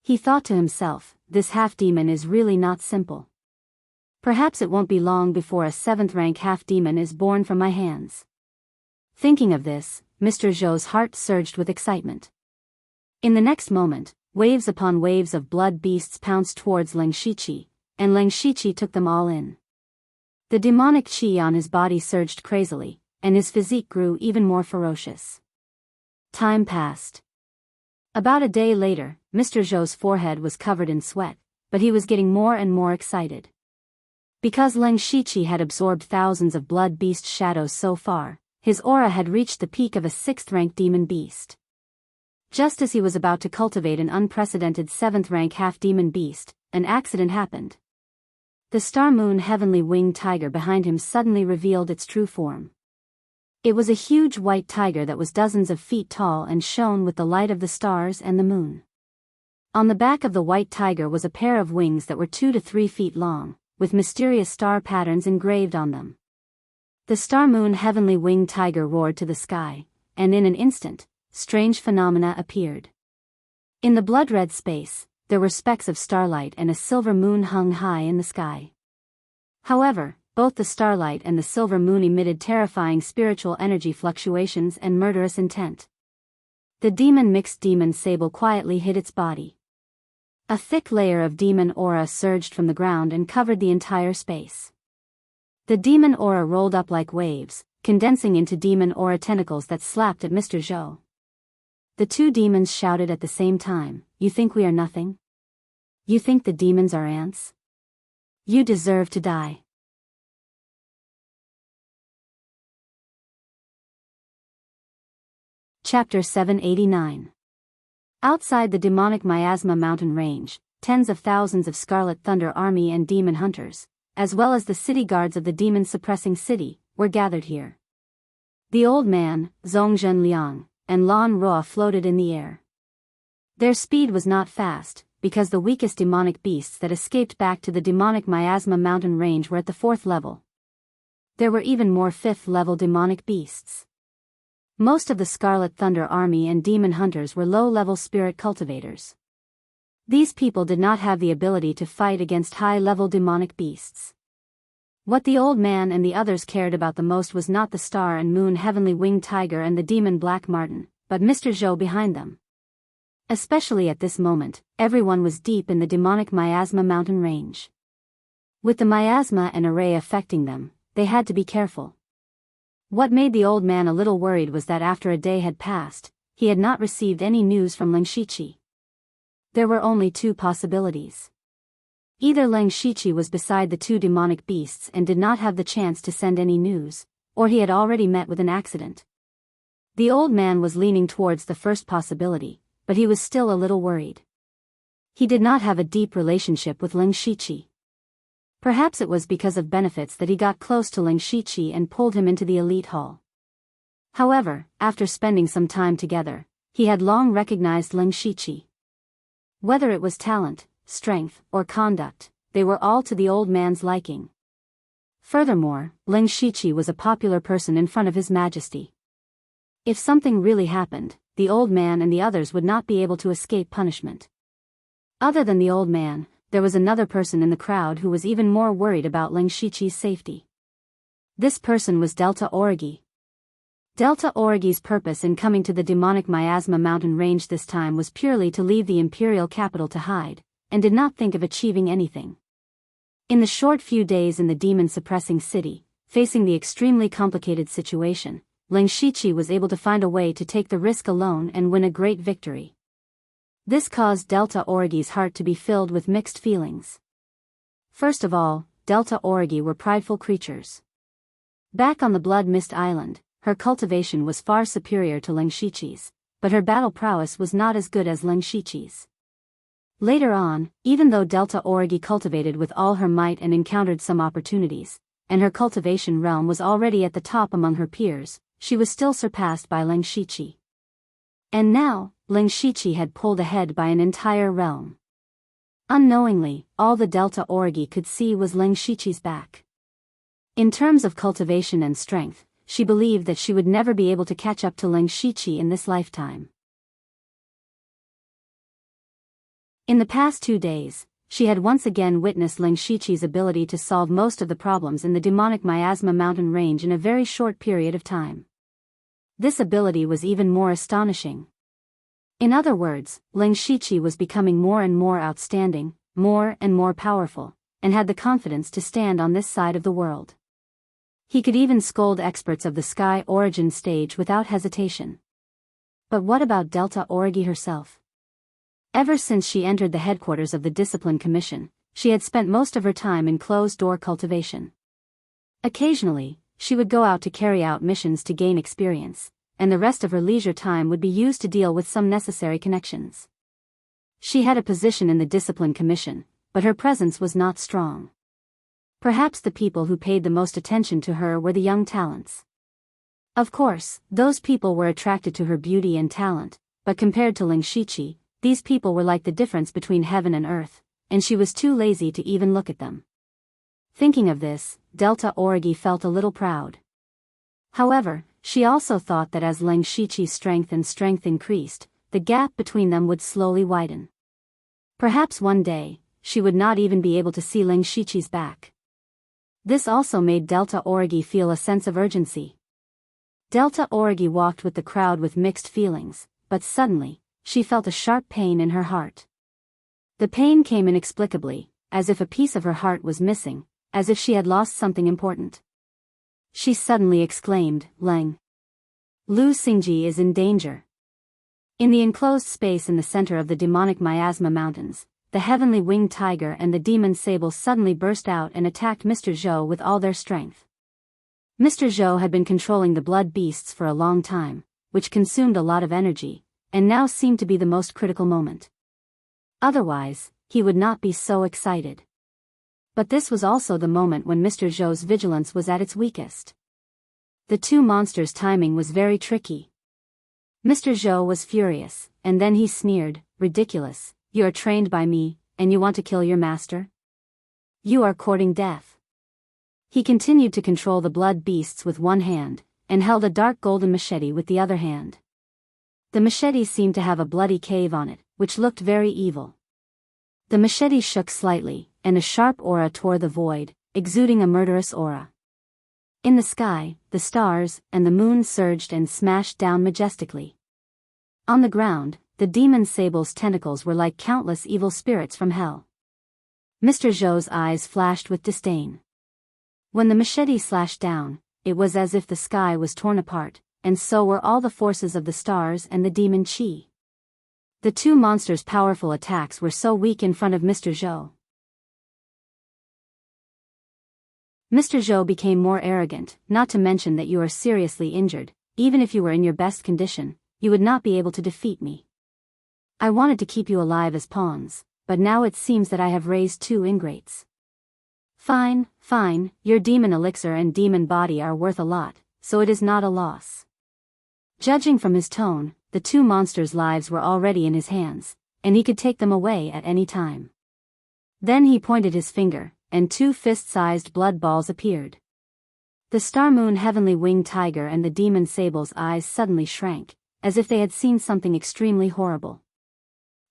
He thought to himself, this half-demon is really not simple. Perhaps it won't be long before a 7th rank half-demon is born from my hands. Thinking of this, Mr. Zhou's heart surged with excitement. In the next moment, waves upon waves of blood beasts pounced towards Lin Shiqi, and Lin Shiqi took them all in. The demonic qi on his body surged crazily, and his physique grew even more ferocious. Time passed. About a day later, Mr. Zhou's forehead was covered in sweat, but he was getting more and more excited. Because Leng Shiqi had absorbed thousands of blood beast shadows so far, his aura had reached the peak of a 6th-rank demon beast. Just as he was about to cultivate an unprecedented 7th-rank half-demon beast, an accident happened. The star moon heavenly winged tiger behind him suddenly revealed its true form. It was a huge white tiger that was dozens of feet tall and shone with the light of the stars and the moon. On the back of the white tiger was a pair of wings that were 2 to 3 feet long, with mysterious star patterns engraved on them. The star moon heavenly winged tiger roared to the sky, and in an instant, strange phenomena appeared. In the blood-red space, there were specks of starlight and a silver moon hung high in the sky. However, both the starlight and the silver moon emitted terrifying spiritual energy fluctuations and murderous intent. The demon-mixed demon sable quietly hid its body. A thick layer of demon aura surged from the ground and covered the entire space. The demon aura rolled up like waves, condensing into demon aura tentacles that slapped at Mr. Zhou. The two demons shouted at the same time, "You think we are nothing? You think the demons are ants? You deserve to die." Chapter 789. Outside the demonic Miasma mountain range, tens of thousands of Scarlet Thunder army and demon hunters, as well as the city guards of the demon-suppressing city, were gathered here. The old man, Zhongzhen Liang, and Lan Ruo floated in the air. Their speed was not fast, because the weakest demonic beasts that escaped back to the demonic Miasma mountain range were at the 4th level. There were even more 5th-level demonic beasts. Most of the Scarlet Thunder army and demon hunters were low-level spirit cultivators. These people did not have the ability to fight against high-level demonic beasts. What the old man and the others cared about the most was not the star and moon heavenly winged tiger and the demon black marten, but Mr. Zhou behind them. Especially at this moment, everyone was deep in the demonic Miasma mountain range. With the miasma and array affecting them, they had to be careful. What made the old man a little worried was that after a day had passed, he had not received any news from Leng Shiqi. There were only 2 possibilities. Either Leng Shiqi was beside the 2 demonic beasts and did not have the chance to send any news, or he had already met with an accident. The old man was leaning towards the first possibility, but he was still a little worried. He did not have a deep relationship with Leng Shiqi. Perhaps it was because of benefits that he got close to Leng Shiqi and pulled him into the elite hall. However, after spending some time together, he had long recognized Leng Shiqi. Whether it was talent, strength, or conduct, they were all to the old man's liking. Furthermore, Leng Shiqi was a popular person in front of His Majesty. If something really happened, the old man and the others would not be able to escape punishment. Other than the old man, there was another person in the crowd who was even more worried about Leng Shiqi's safety. This person was Delta Origi. Delta Origi's purpose in coming to the demonic Miasma mountain range this time was purely to leave the imperial capital to hide, and did not think of achieving anything. In the short few days in the demon-suppressing city, facing the extremely complicated situation, Leng Shiqi was able to find a way to take the risk alone and win a great victory. This caused Delta Origi's heart to be filled with mixed feelings. First of all, Delta Origi were prideful creatures. Back on the Blood Mist Island, her cultivation was far superior to Leng Shiqi's, but her battle prowess was not as good as Leng Shiqi's. Later on, even though Delta Origi cultivated with all her might and encountered some opportunities, and her cultivation realm was already at the top among her peers, she was still surpassed by Leng Shiqi. And now, Leng Shiqi had pulled ahead by an entire realm. Unknowingly, all the Delta Origi could see was Leng Shiqi's back. In terms of cultivation and strength, she believed that she would never be able to catch up to Leng Shiqi in this lifetime. In the past 2 days, she had once again witnessed Leng Shiqi's ability to solve most of the problems in the demonic Miasma mountain range in a very short period of time. This ability was even more astonishing. In other words, Leng Shiqi was becoming more and more outstanding, more and more powerful, and had the confidence to stand on this side of the world. He could even scold experts of the Sky origin stage without hesitation. But what about Delta Origi herself? Ever since she entered the headquarters of the Discipline Commission, she had spent most of her time in closed-door cultivation. Occasionally, she would go out to carry out missions to gain experience, and the rest of her leisure time would be used to deal with some necessary connections. She had a position in the Discipline Commission, but her presence was not strong. Perhaps the people who paid the most attention to her were the young talents. Of course, those people were attracted to her beauty and talent, but compared to Ling Shiqi, these people were like the difference between heaven and earth, and she was too lazy to even look at them. Thinking of this, Delta Origi felt a little proud. However, she also thought that as Ling Shiqi's strength increased, the gap between them would slowly widen. Perhaps one day, she would not even be able to see Ling Shiqi's back. This also made Delta Origi feel a sense of urgency. Delta Origi walked with the crowd with mixed feelings, but suddenly, she felt a sharp pain in her heart. The pain came inexplicably, as if a piece of her heart was missing, as if she had lost something important. She suddenly exclaimed, "Leng! Lu Xingji is in danger." In the enclosed space in the center of the demonic miasma mountains, the heavenly winged tiger and the demon sable suddenly burst out and attacked Mr. Zhou with all their strength. Mr. Zhou had been controlling the blood beasts for a long time, which consumed a lot of energy, and now seemed to be the most critical moment. Otherwise, he would not be so excited. But this was also the moment when Mr. Zhou's vigilance was at its weakest. The two monsters' timing was very tricky. Mr. Zhou was furious, and then he sneered, "Ridiculous. You are trained by me, and you want to kill your master? You are courting death." He continued to control the blood beasts with one hand, and held a dark golden machete with the other hand. The machete seemed to have a bloody cave on it, which looked very evil. The machete shook slightly, and a sharp aura tore the void, exuding a murderous aura. In the sky, the stars and the moon surged and smashed down majestically. On the ground, the demon sable's tentacles were like countless evil spirits from hell. Mr. Zhou's eyes flashed with disdain. When the machete slashed down, it was as if the sky was torn apart, and so were all the forces of the stars and the demon chi. The two monsters' powerful attacks were so weak in front of Mr. Zhou. Mr. Zhou became more arrogant, "Not to mention that you are seriously injured. Even if you were in your best condition, you would not be able to defeat me. I wanted to keep you alive as pawns, but now it seems that I have raised two ingrates. Fine, your demon elixir and demon body are worth a lot, so it is not a loss." Judging from his tone, the two monsters' lives were already in his hands, and he could take them away at any time. Then he pointed his finger, and two fist-sized blood balls appeared. The Star Moon Heavenly Winged Tiger and the Demon Sable's eyes suddenly shrank, as if they had seen something extremely horrible.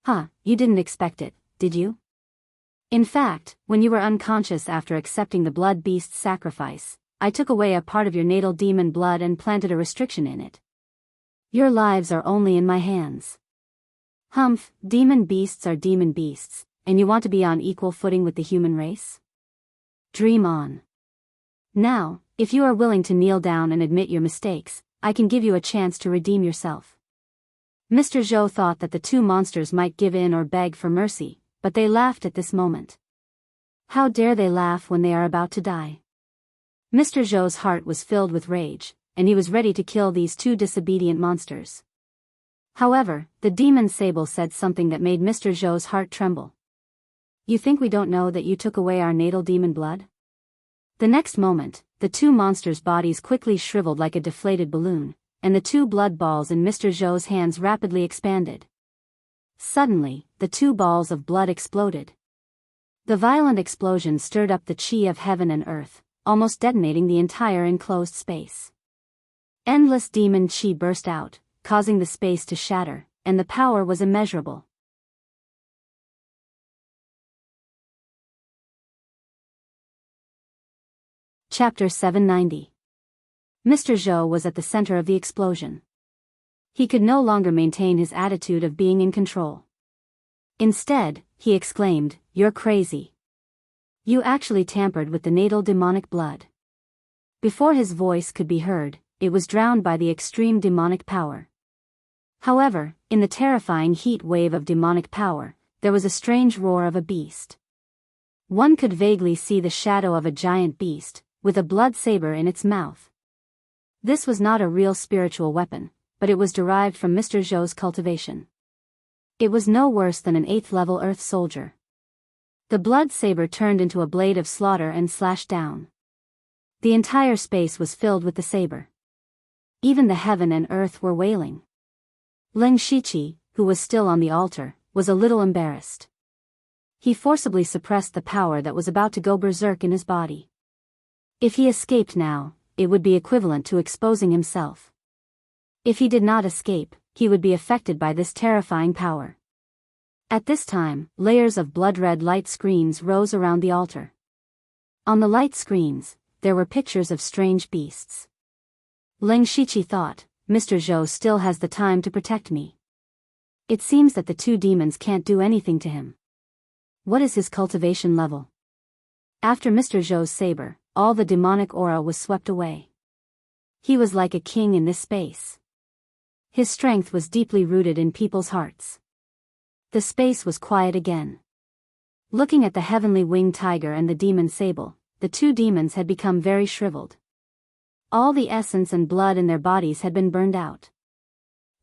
"Huh, you didn't expect it, did you? In fact, when you were unconscious after accepting the blood beast's sacrifice, I took away a part of your natal demon blood and planted a restriction in it. Your lives are only in my hands. Humph, demon beasts are demon beasts, and you want to be on equal footing with the human race? Dream on. Now, if you are willing to kneel down and admit your mistakes, I can give you a chance to redeem yourself." Mr. Zhou thought that the two monsters might give in or beg for mercy, but they laughed at this moment. How dare they laugh when they are about to die? Mr. Zhou's heart was filled with rage, and he was ready to kill these two disobedient monsters. However, the demon sable said something that made Mr. Zhou's heart tremble. "You think we don't know that you took away our natal demon blood?" The next moment, the two monsters' bodies quickly shriveled like a deflated balloon, and the two blood balls in Mr. Zhou's hands rapidly expanded. Suddenly, the two balls of blood exploded. The violent explosion stirred up the chi of heaven and earth, almost detonating the entire enclosed space. Endless demon chi burst out, causing the space to shatter, and the power was immeasurable. Chapter 790. Mr. Zhou was at the center of the explosion. He could no longer maintain his attitude of being in control. Instead, he exclaimed, "You're crazy. You actually tampered with the natal demonic blood. Before his voice could be heard, it was drowned by the extreme demonic power. However, in the terrifying heat wave of demonic power, there was a strange roar of a beast. One could vaguely see the shadow of a giant beast, with a blood saber in its mouth. This was not a real spiritual weapon, but it was derived from Mr. Zhou's cultivation. It was no worse than an 8th-level Earth soldier. The blood saber turned into a blade of slaughter and slashed down. The entire space was filled with the saber. Even the heaven and earth were wailing. Leng Shiqi, who was still on the altar, was a little embarrassed. He forcibly suppressed the power that was about to go berserk in his body. If he escaped now, it would be equivalent to exposing himself. If he did not escape, he would be affected by this terrifying power. At this time, layers of blood-red light screens rose around the altar. On the light screens, there were pictures of strange beasts. Leng Shiqi thought, Mr. Zhou still has the time to protect me. It seems that the two demons can't do anything to him. What is his cultivation level? After Mr. Zhou's saber, all the demonic aura was swept away. He was like a king in this space. His strength was deeply rooted in people's hearts. The space was quiet again. Looking at the heavenly winged tiger and the demon sable, the two demons had become very shriveled. All the essence and blood in their bodies had been burned out.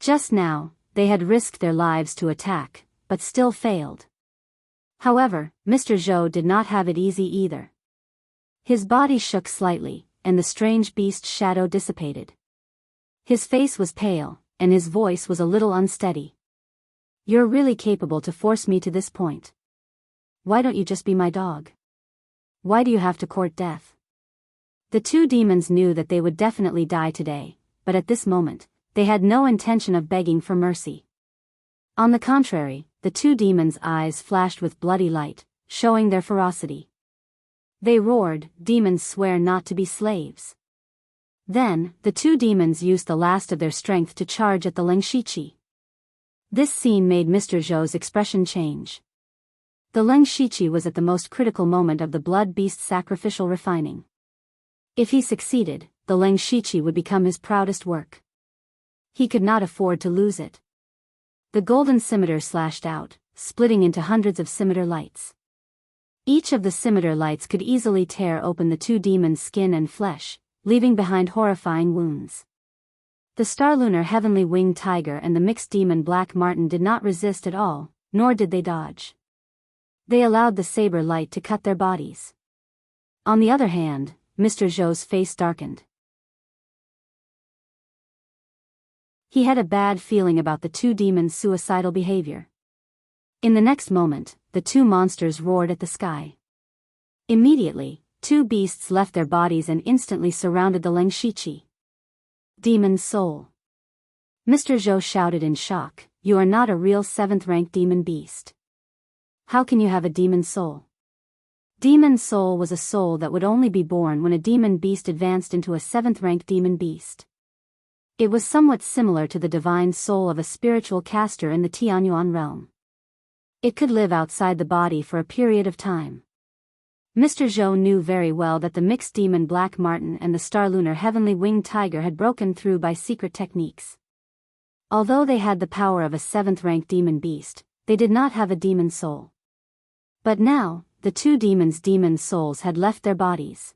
Just now, they had risked their lives to attack, but still failed. However, Mr. Zhou did not have it easy either. His body shook slightly, and the strange beast's shadow dissipated. His face was pale, and his voice was a little unsteady. You're really capable to force me to this point. Why don't you just be my dog? Why do you have to court death? The two demons knew that they would definitely die today, but at this moment, they had no intention of begging for mercy. On the contrary, the two demons' eyes flashed with bloody light, showing their ferocity. They roared, "Demons swear not to be slaves." Then, the two demons used the last of their strength to charge at the Leng Shiqi. This scene made Mr. Zhou's expression change. The Leng Shiqi was at the most critical moment of the blood beast's sacrificial refining. If he succeeded, the Leng Shiqi would become his proudest work. He could not afford to lose it. The golden scimitar slashed out, splitting into hundreds of scimitar lights. Each of the scimitar lights could easily tear open the two demons' skin and flesh, leaving behind horrifying wounds. The Starlunar Heavenly Winged Tiger and the mixed demon Black Marten did not resist at all, nor did they dodge. They allowed the saber light to cut their bodies. On the other hand, Mr. Zhou's face darkened. He had a bad feeling about the two demons' suicidal behavior. In the next moment, the two monsters roared at the sky. Immediately, two beasts left their bodies and instantly surrounded the Leng Shiqi. Demon's soul. Mr. Zhou shouted in shock, "You are not a real 7th-rank demon beast. How can you have a demon soul?" Demon soul was a soul that would only be born when a demon beast advanced into a 7th-rank demon beast. It was somewhat similar to the divine soul of a spiritual caster in the Tianyuan realm. It could live outside the body for a period of time. Mr. Zhou knew very well that the mixed demon Black Marten and the Starlunar Heavenly Winged Tiger had broken through by secret techniques. Although they had the power of a 7th-rank demon beast, they did not have a demon soul. But now, the two demons' demon souls had left their bodies.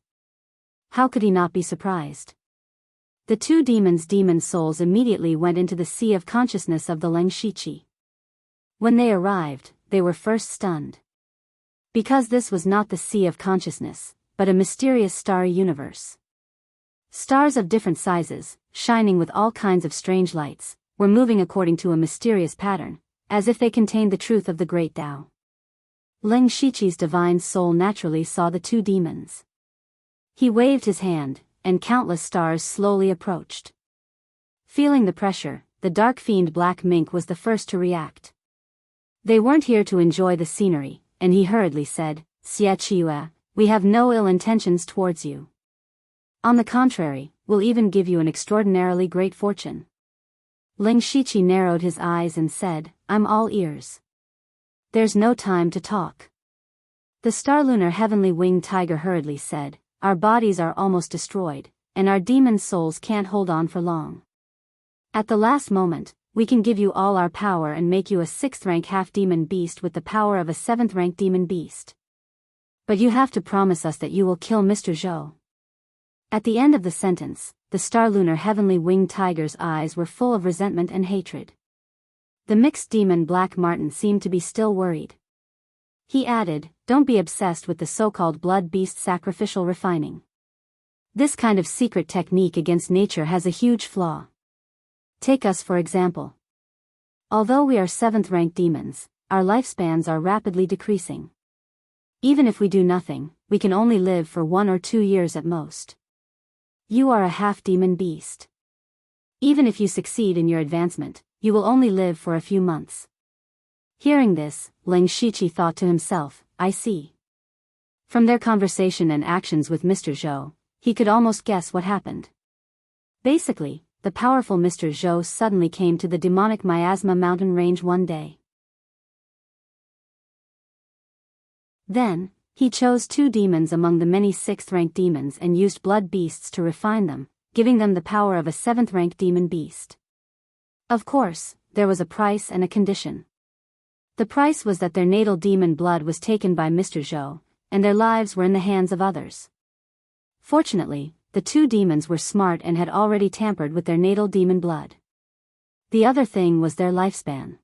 How could he not be surprised? The two demons' demon souls immediately went into the sea of consciousness of the Leng Shiqi. When they arrived, they were first stunned. Because this was not the sea of consciousness, but a mysterious starry universe. Stars of different sizes, shining with all kinds of strange lights, were moving according to a mysterious pattern, as if they contained the truth of the great Tao. Leng Shiqi's divine soul naturally saw the two demons. He waved his hand, and countless stars slowly approached. Feeling the pressure, the dark fiend Black Mink was the first to react. They weren't here to enjoy the scenery, and he hurriedly said, "Xie Qiue, we have no ill intentions towards you. On the contrary, we'll even give you an extraordinarily great fortune." Leng Shiqi narrowed his eyes and said, "I'm all ears." "There's no time to talk." The Starlunar Heavenly Winged Tiger hurriedly said, our bodies are almost destroyed, and our demon souls can't hold on for long. At the last moment, we can give you all our power and make you a 6th rank half-demon beast with the power of a 7th rank demon beast. But you have to promise us that you will kill Mr. Zhou." At the end of the sentence, the star-lunar heavenly winged tiger's eyes were full of resentment and hatred. The mixed demon Black Martin seemed to be still worried. He added, "Don't be obsessed with the so-called blood beast sacrificial refining. This kind of secret technique against nature has a huge flaw. Take us for example. Although we are 7th rank demons, our lifespans are rapidly decreasing. Even if we do nothing, we can only live for 1 or 2 years at most. You are a half-demon beast. Even if you succeed in your advancement, you will only live for a few months." Hearing this, Leng Shiqi thought to himself, "I see." From their conversation and actions with Mr. Zhou, he could almost guess what happened. Basically, the powerful Mr. Zhou suddenly came to the demonic miasma mountain range one day. Then, he chose 2 demons among the many 6th rank demons and used blood beasts to refine them, giving them the power of a 7th rank demon beast. Of course, there was a price and a condition. The price was that their natal demon blood was taken by Mr. Zhou, and their lives were in the hands of others. Fortunately, the 2 demons were smart and had already tampered with their natal demon blood. The other thing was their lifespan.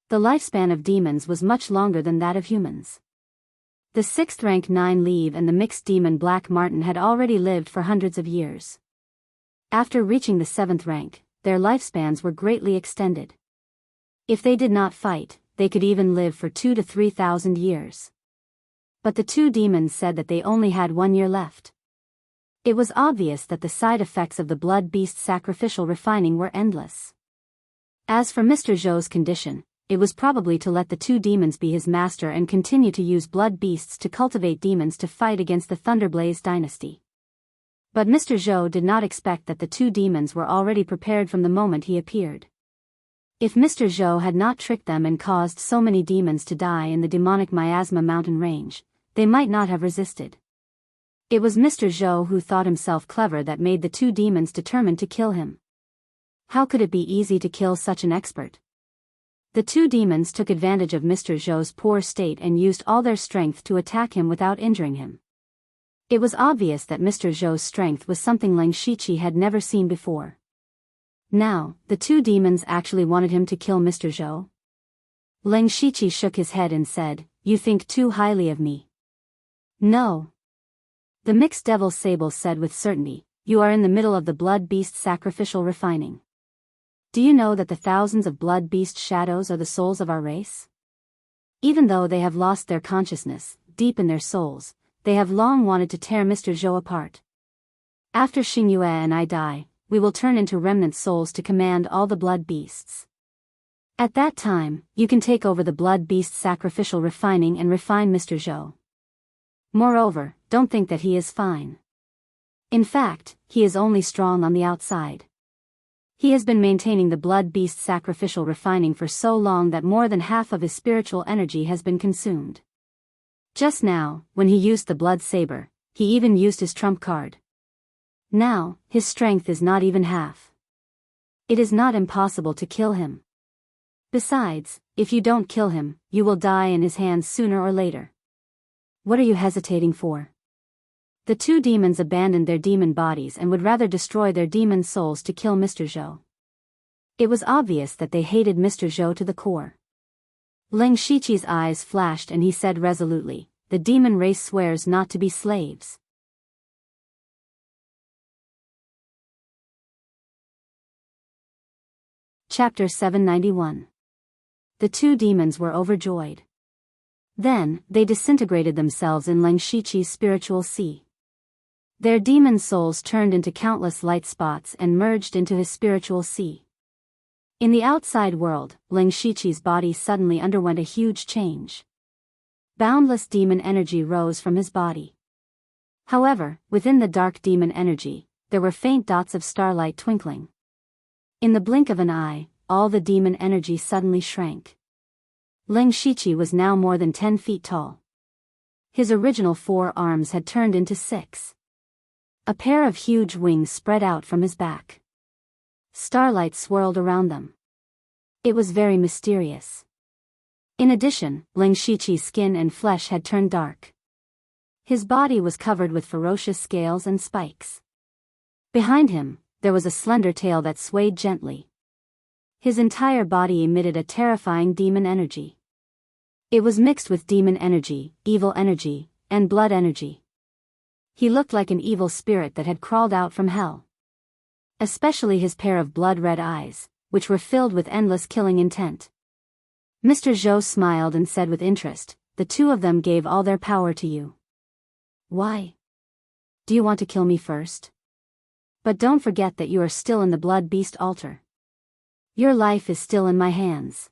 The lifespan of demons was much longer than that of humans. The 6th rank 9 Leave and the mixed demon Black Martin had already lived for hundreds of years. After reaching the 7th rank, their lifespans were greatly extended. If they did not fight, they could even live for 2,000 to 3,000 years. But the 2 demons said that they only had 1 year left. It was obvious that the side effects of the blood beast sacrificial refining were endless. As for Mr. Zhou's condition, it was probably to let the 2 demons be his master and continue to use blood beasts to cultivate demons to fight against the Thunderblaze dynasty. But Mr. Zhou did not expect that the 2 demons were already prepared from the moment he appeared. If Mr. Zhou had not tricked them and caused so many demons to die in the demonic miasma mountain range, they might not have resisted. It was Mr. Zhou who thought himself clever that made the 2 demons determined to kill him. How could it be easy to kill such an expert? The 2 demons took advantage of Mr. Zhou's poor state and used all their strength to attack him without injuring him. It was obvious that Mr. Zhou's strength was something Leng Shiqi had never seen before. Now, the 2 demons actually wanted him to kill Mr. Zhou? Leng Shiqi shook his head and said, "You think too highly of me." "No." The mixed devil Sable said with certainty, "You are in the middle of the blood beast sacrificial refining. Do you know that the thousands of blood beast shadows are the souls of our race? Even though they have lost their consciousness, deep in their souls, they have long wanted to tear Mr. Zhou apart. After Xingyue and I die, we will turn into remnant souls to command all the blood beasts. At that time, you can take over the blood beast sacrificial refining and refine Mr. Zhou. Moreover, don't think that he is fine. In fact, he is only strong on the outside. He has been maintaining the blood beast sacrificial refining for so long that more than half of his spiritual energy has been consumed. Just now, when he used the blood saber, he even used his trump card. Now, his strength is not even half. It is not impossible to kill him. Besides, if you don't kill him, you will die in his hands sooner or later. What are you hesitating for?" The 2 demons abandoned their demon bodies and would rather destroy their demon souls to kill Mr. Zhou. It was obvious that they hated Mr. Zhou to the core. Leng Shiqi's eyes flashed and he said resolutely, "The demon race swears not to be slaves." Chapter 791. The 2 demons were overjoyed. Then, they disintegrated themselves in Leng Shiqi's spiritual sea. Their demon souls turned into countless light spots and merged into his spiritual sea. In the outside world, Leng Shiqi's body suddenly underwent a huge change. Boundless demon energy rose from his body. However, within the dark demon energy, there were faint dots of starlight twinkling. In the blink of an eye, all the demon energy suddenly shrank. Leng Shiqi was now more than 10 feet tall. His original 4 arms had turned into 6. A pair of huge wings spread out from his back. Starlight swirled around them. It was very mysterious. In addition, Ling Shiqi's skin and flesh had turned dark. His body was covered with ferocious scales and spikes. Behind him, there was a slender tail that swayed gently. His entire body emitted a terrifying demon energy. It was mixed with demon energy, evil energy, and blood energy. He looked like an evil spirit that had crawled out from hell. Especially his pair of blood-red eyes, which were filled with endless killing intent. Mr. Zhou smiled and said with interest, "The two of them gave all their power to you. Why? Do you want to kill me first? But don't forget that you are still in the blood beast altar. Your life is still in my hands.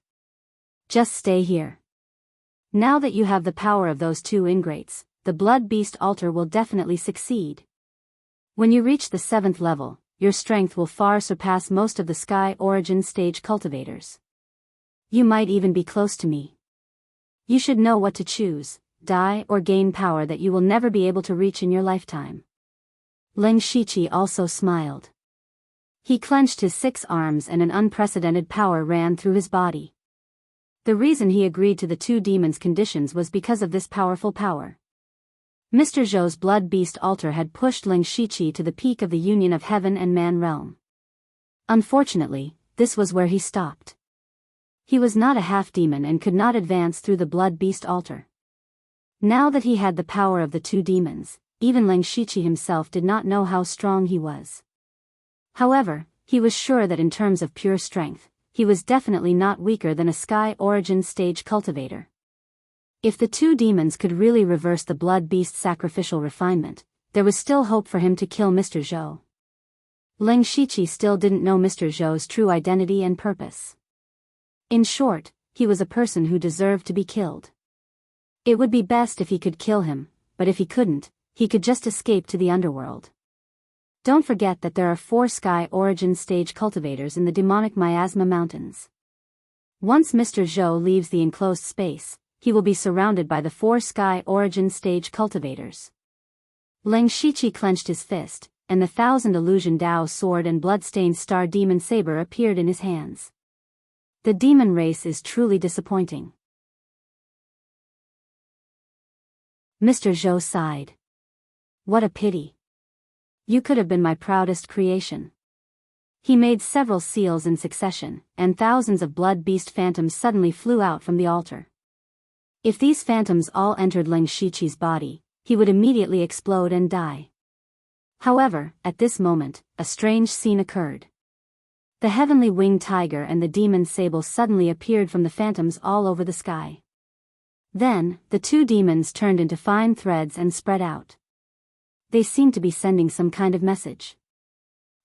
Just stay here. Now that you have the power of those two ingrates, the blood beast altar will definitely succeed. When you reach the 7th level, your strength will far surpass most of the Sky Origin stage cultivators. You might even be close to me. You should know what to choose, die or gain power that you will never be able to reach in your lifetime." Ling Shiqi also smiled. He clenched his 6 arms and an unprecedented power ran through his body. The reason he agreed to the 2 demons' conditions was because of this powerful power. Mr. Zhou's blood beast altar had pushed Ling Shiqi to the peak of the union of heaven and man realm. Unfortunately, this was where he stopped. He was not a half-demon and could not advance through the blood beast altar. Now that he had the power of the 2 demons, even Ling Shiqi himself did not know how strong he was. However, he was sure that in terms of pure strength, he was definitely not weaker than a Sky Origin stage cultivator. If the 2 demons could really reverse the blood beast's sacrificial refinement, there was still hope for him to kill Mr. Zhou. Ling Shiqi still didn't know Mr. Zhou's true identity and purpose. In short, he was a person who deserved to be killed. It would be best if he could kill him, but if he couldn't, he could just escape to the underworld. Don't forget that there are 4 Sky Origin stage cultivators in the demonic Miasma Mountains. Once Mr. Zhou leaves the enclosed space, he will be surrounded by the 4 Sky Origin stage cultivators. Ling Shiqi clenched his fist, and the 1,000 Illusion Dao sword and blood-stained star demon saber appeared in his hands. The demon race is truly disappointing. Mr. Zhou sighed. What a pity. You could have been my proudest creation. He made several seals in succession, and thousands of blood beast phantoms suddenly flew out from the altar. If these phantoms all entered Ling Shiqi's body, he would immediately explode and die. However, at this moment, a strange scene occurred. The heavenly winged tiger and the demon sable suddenly appeared from the phantoms all over the sky. Then, the 2 demons turned into fine threads and spread out. They seemed to be sending some kind of message.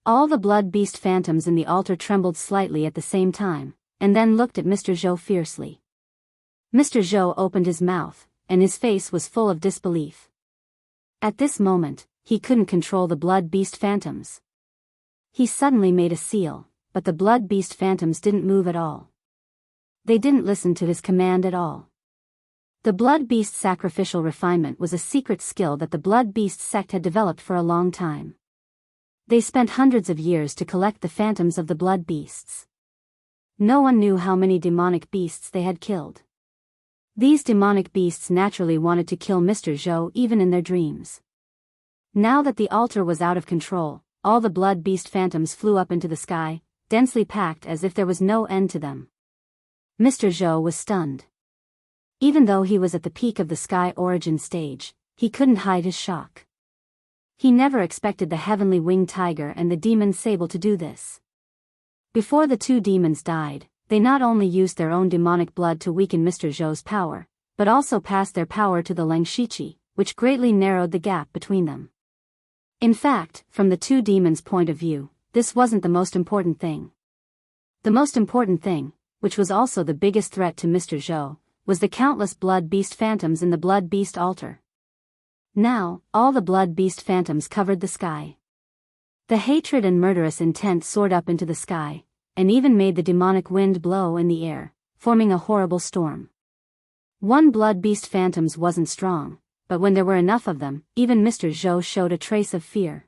All the blood beast phantoms in the altar trembled slightly at the same time, and then looked at Mr. Zhou fiercely. Mr. Zhou opened his mouth, and his face was full of disbelief. At this moment, he couldn't control the blood beast phantoms. He suddenly made a seal, but the blood beast phantoms didn't move at all. They didn't listen to his command at all. The blood beast sacrificial refinement was a secret skill that the blood beast sect had developed for a long time. They spent hundreds of years to collect the phantoms of the blood beasts. No one knew how many demonic beasts they had killed. These demonic beasts naturally wanted to kill Mr. Zhou even in their dreams. Now that the altar was out of control, all the blood beast phantoms flew up into the sky, densely packed as if there was no end to them. Mr. Zhou was stunned. Even though he was at the peak of the Sky Origin stage, he couldn't hide his shock. He never expected the heavenly winged tiger and the demon sable to do this. Before the 2 demons died, they not only used their own demonic blood to weaken Mr. Zhou's power, but also passed their power to the Ling Shiqi, which greatly narrowed the gap between them. In fact, from the 2 demons' point of view, this wasn't the most important thing. The most important thing, which was also the biggest threat to Mr. Zhou, was the countless blood beast phantoms in the blood beast altar. Now, all the blood beast phantoms covered the sky. The hatred and murderous intent soared up into the sky, and even made the demonic wind blow in the air, forming a horrible storm. One blood beast phantoms wasn't strong, but when there were enough of them, even Mr. Zhou showed a trace of fear.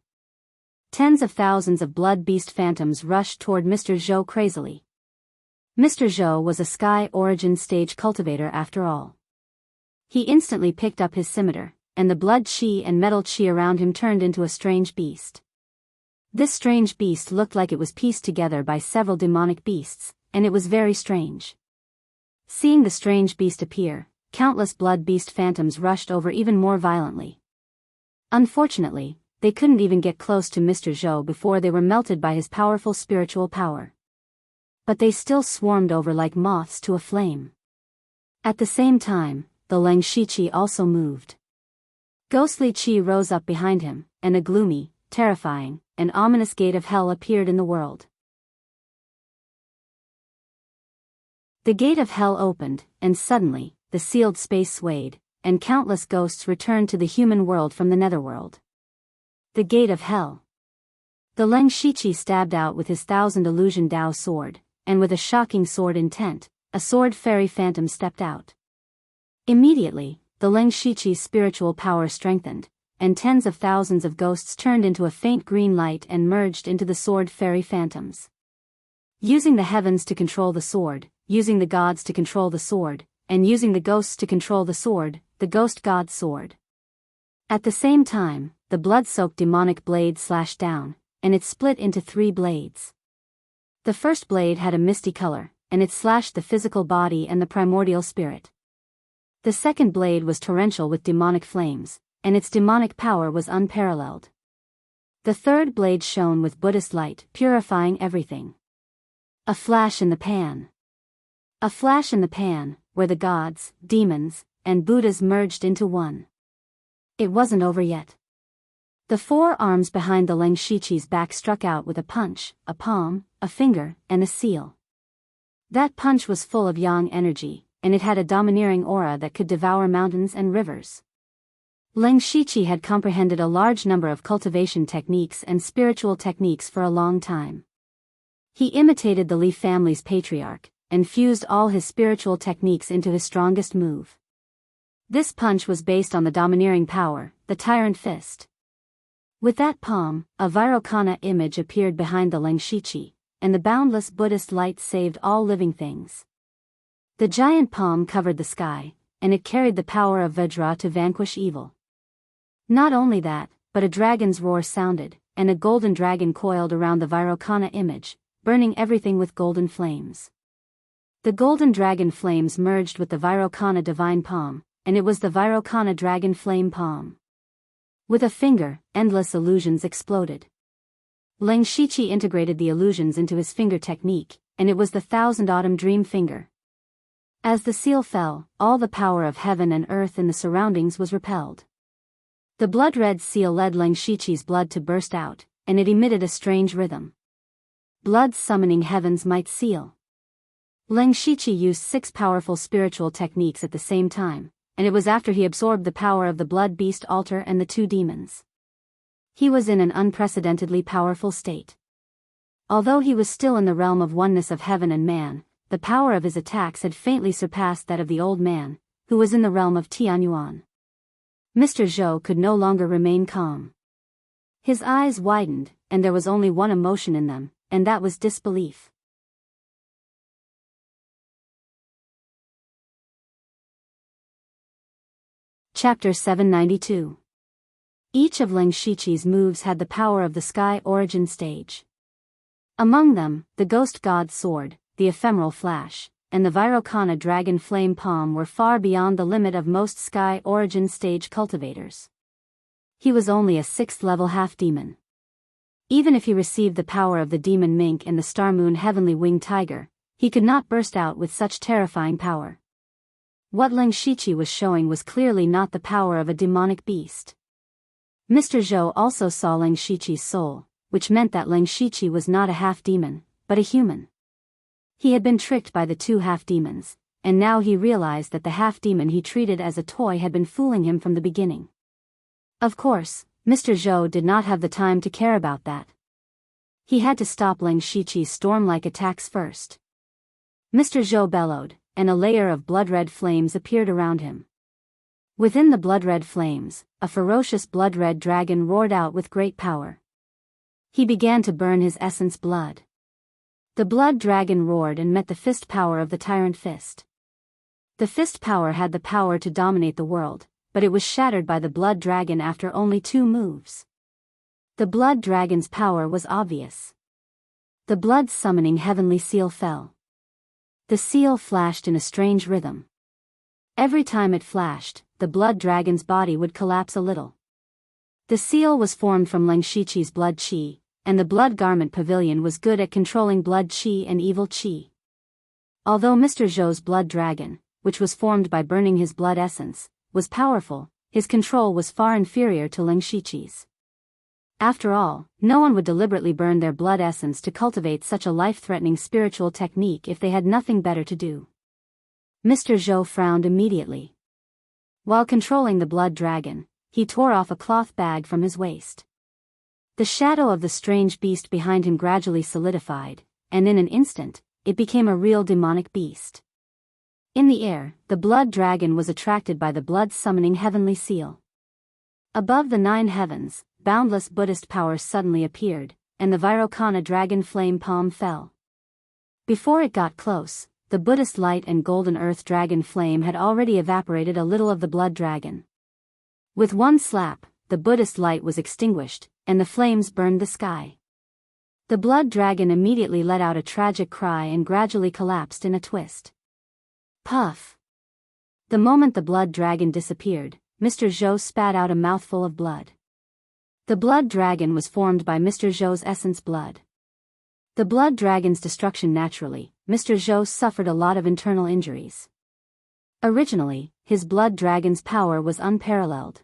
Tens of thousands of blood beast phantoms rushed toward Mr. Zhou crazily. Mr. Zhou was a sky origin stage cultivator after all. He instantly picked up his scimitar, and the blood chi and metal chi around him turned into a strange beast. This strange beast looked like it was pieced together by several demonic beasts, and it was very strange. Seeing the strange beast appear, countless blood beast phantoms rushed over even more violently. Unfortunately, they couldn't even get close to Mr. Zhou before they were melted by his powerful spiritual power. But they still swarmed over like moths to a flame. At the same time, the Lengxi Qi also moved. Ghostly Qi rose up behind him, and a gloomy, terrifying, and ominous gate of hell appeared in the world. The gate of hell opened, and suddenly, the sealed space swayed, and countless ghosts returned to the human world from the netherworld. The gate of hell. The Lengxi Qi stabbed out with his 1,000 illusion Dao sword, and with a shocking sword intent, a sword fairy phantom stepped out. Immediately, the Lengxi Qi's spiritual power strengthened, and tens of thousands of ghosts turned into a faint green light and merged into the sword fairy phantoms. Using the heavens to control the sword, using the gods to control the sword, and using the ghosts to control the sword, the ghost god's sword. At the same time, the blood-soaked demonic blade slashed down, and it split into 3 blades. The first blade had a misty color, and it slashed the physical body and the primordial spirit. The second blade was torrential with demonic flames, and its demonic power was unparalleled. The third blade shone with Buddhist light, purifying everything. A flash in the pan. A flash in the pan, where the gods, demons, and Buddhas merged into one. It wasn't over yet. The 4 arms behind the Lengxi Qi's back struck out with a punch, a palm, a finger, and a seal. That punch was full of yang energy, and it had a domineering aura that could devour mountains and rivers. Lengxi Qi had comprehended a large number of cultivation techniques and spiritual techniques for a long time. He imitated the Li family's patriarch, and fused all his spiritual techniques into his strongest move. This punch was based on the domineering power, the tyrant fist. With that palm, a Vairocana image appeared behind the Lengxi Qi, and the boundless Buddhist light saved all living things. The giant palm covered the sky, and it carried the power of Vajra to vanquish evil. Not only that, but a dragon's roar sounded, and a golden dragon coiled around the Vairocana image, burning everything with golden flames. The golden dragon flames merged with the Vairocana divine palm, and it was the Vairocana dragon flame palm. With a finger, endless illusions exploded. Lengxi Qi integrated the illusions into his finger technique, and it was the 1,000 autumn dream finger. As the seal fell, all the power of heaven and earth in the surroundings was repelled. The blood-red seal led Lengxi Qi's blood to burst out, and it emitted a strange rhythm. Blood summoning heaven's might seal. Lengxi Qi used 6 powerful spiritual techniques at the same time, and it was after he absorbed the power of the blood beast altar and the 2 demons. He was in an unprecedentedly powerful state. Although he was still in the realm of oneness of heaven and man, the power of his attacks had faintly surpassed that of the old man, who was in the realm of Tianyuan. Mr. Zhou could no longer remain calm. His eyes widened, and there was only one emotion in them, and that was disbelief. Chapter 792. Each of Lengxi Qi's moves had the power of the sky origin stage. Among them, the ghost god's sword, the ephemeral flash, and the Vairocana dragon flame palm were far beyond the limit of most sky origin stage cultivators. He was only a 6th level half-demon. Even if he received the power of the demon mink and the star moon heavenly winged tiger, he could not burst out with such terrifying power. What Lengxi Qi was showing was clearly not the power of a demonic beast. Mr. Zhou also saw Lengxi Qi's soul, which meant that Lengxi Qi was not a half-demon, but a human. He had been tricked by the 2 half-demons, and now he realized that the half-demon he treated as a toy had been fooling him from the beginning. Of course, Mr. Zhou did not have the time to care about that. He had to stop Lengxi Qi's storm-like attacks first. Mr. Zhou bellowed, and a layer of blood-red flames appeared around him. Within the blood-red flames, a ferocious blood-red dragon roared out with great power. He began to burn his essence blood. The blood dragon roared and met the fist power of the tyrant fist. The fist power had the power to dominate the world, but it was shattered by the blood dragon after only 2 moves. The blood dragon's power was obvious. The blood-summoning heavenly seal fell. The seal flashed in a strange rhythm. Every time it flashed, the blood dragon's body would collapse a little. The seal was formed from Leng Shiqi's blood qi, and the blood garment pavilion was good at controlling blood qi and evil qi. Although Mr. Zhou's blood dragon, which was formed by burning his blood essence, was powerful, his control was far inferior to Leng Shiqi's. After all, no one would deliberately burn their blood essence to cultivate such a life-threatening spiritual technique if they had nothing better to do. Mr. Zhou frowned immediately. While controlling the blood dragon, he tore off a cloth bag from his waist. The shadow of the strange beast behind him gradually solidified, and in an instant, it became a real demonic beast. In the air, the blood dragon was attracted by the blood-summoning heavenly seal. Above the 9 heavens, boundless Buddhist power suddenly appeared, and the Vairocana dragon flame palm fell. Before it got close, the Buddhist light and golden earth dragon flame had already evaporated a little of the blood dragon. With one slap, the Buddhist light was extinguished, and the flames burned the sky. The blood dragon immediately let out a tragic cry and gradually collapsed in a twist. Puff! The moment the blood dragon disappeared, Mr. Zhou spat out a mouthful of blood. The blood dragon was formed by Mr. Zhou's essence blood. The blood dragon's destruction naturally, Mr. Zhou suffered a lot of internal injuries. Originally, his blood dragon's power was unparalleled.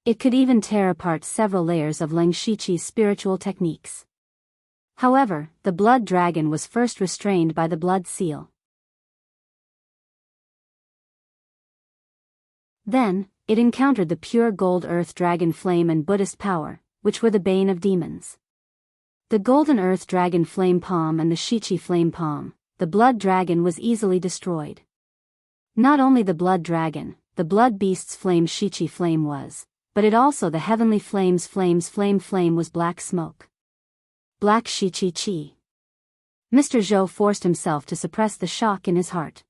It could even tear apart several layers of Leng Shiqi's spiritual techniques. However, the blood dragon was first restrained by the blood seal. Then, it encountered the pure gold earth dragon flame and Buddhist power, which were the bane of demons. The golden earth dragon flame palm and the Shiqi flame palm, the blood dragon was easily destroyed. Not only the blood dragon, the blood beast's flame Shiqi flame was, but it also the heavenly flame's flame was black smoke. Black Shiqi qi. Mr. Zhou forced himself to suppress the shock in his heart.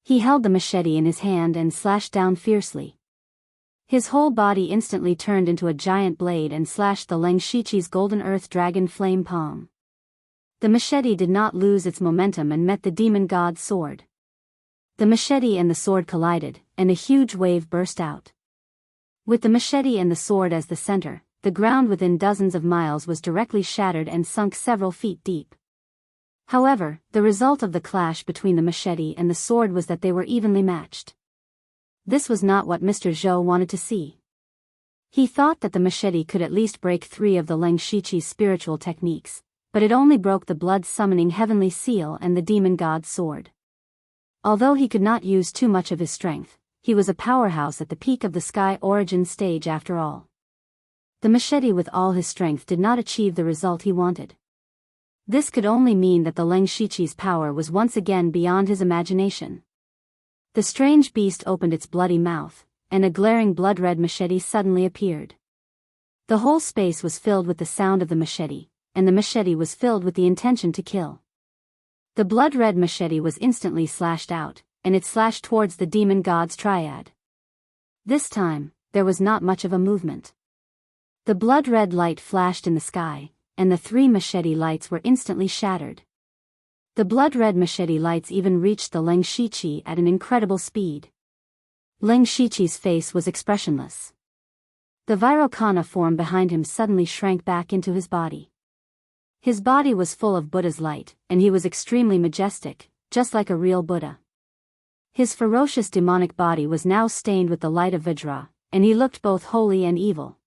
He held the machete in his hand and slashed down fiercely. His whole body instantly turned into a giant blade and slashed the Leng Shiqi's golden earth dragon flame palm. The machete did not lose its momentum and met the demon god's sword. The machete and the sword collided, and a huge wave burst out. With the machete and the sword as the center, the ground within dozens of miles was directly shattered and sunk several feet deep. However, the result of the clash between the machete and the sword was that they were evenly matched. This was not what Mr. Zhou wanted to see. He thought that the machete could at least break 3 of the Leng Shiqi's spiritual techniques, but it only broke the blood-summoning heavenly seal and the demon god's sword. Although he could not use too much of his strength, he was a powerhouse at the peak of the sky origin stage after all. The machete with all his strength did not achieve the result he wanted. This could only mean that the Leng Shiqi's power was once again beyond his imagination. The strange beast opened its bloody mouth, and a glaring blood-red machete suddenly appeared. The whole space was filled with the sound of the machete, and the machete was filled with the intention to kill. The blood-red machete was instantly slashed out, and it slashed towards the demon god's triad. This time, there was not much of a movement. The blood-red light flashed in the sky, and the 3 machete lights were instantly shattered. The blood-red machete lights even reached the Leng Shiqi at an incredible speed. Leng Shiqi's face was expressionless. The Vairocana form behind him suddenly shrank back into his body. His body was full of Buddha's light, and he was extremely majestic, just like a real Buddha. His ferocious demonic body was now stained with the light of Vajra, and he looked both holy and evil.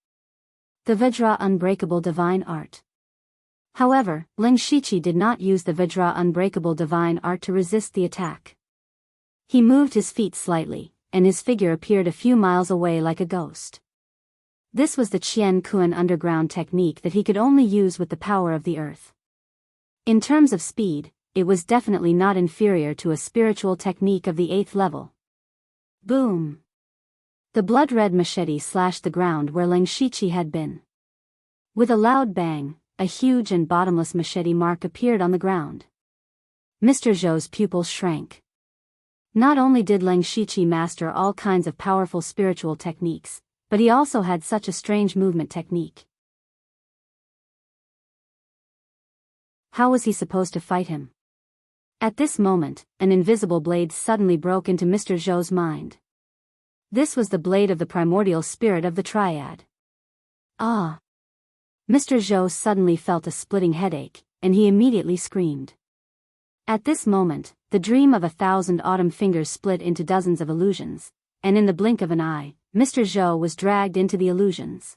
The Vajra unbreakable divine art. However, Leng Shiqi did not use the Vajra unbreakable divine art to resist the attack. He moved his feet slightly, and his figure appeared a few miles away like a ghost. This was the Qian Kuan underground technique that he could only use with the power of the earth. In terms of speed, it was definitely not inferior to a spiritual technique of the 8th level. Boom! The blood-red machete slashed the ground where Leng Shiqi had been. With a loud bang, a huge and bottomless machete mark appeared on the ground. Mr. Zhou's pupils shrank. Not only did Leng Shiqi master all kinds of powerful spiritual techniques, but he also had such a strange movement technique. How was he supposed to fight him? At this moment, an invisible blade suddenly broke into Mr. Zhou's mind. This was the blade of the primordial spirit of the triad. Ah! Mr. Zhou suddenly felt a splitting headache, and he immediately screamed. At this moment, the dream of 1,000 autumn fingers split into dozens of illusions, and in the blink of an eye, Mr. Zhou was dragged into the illusions.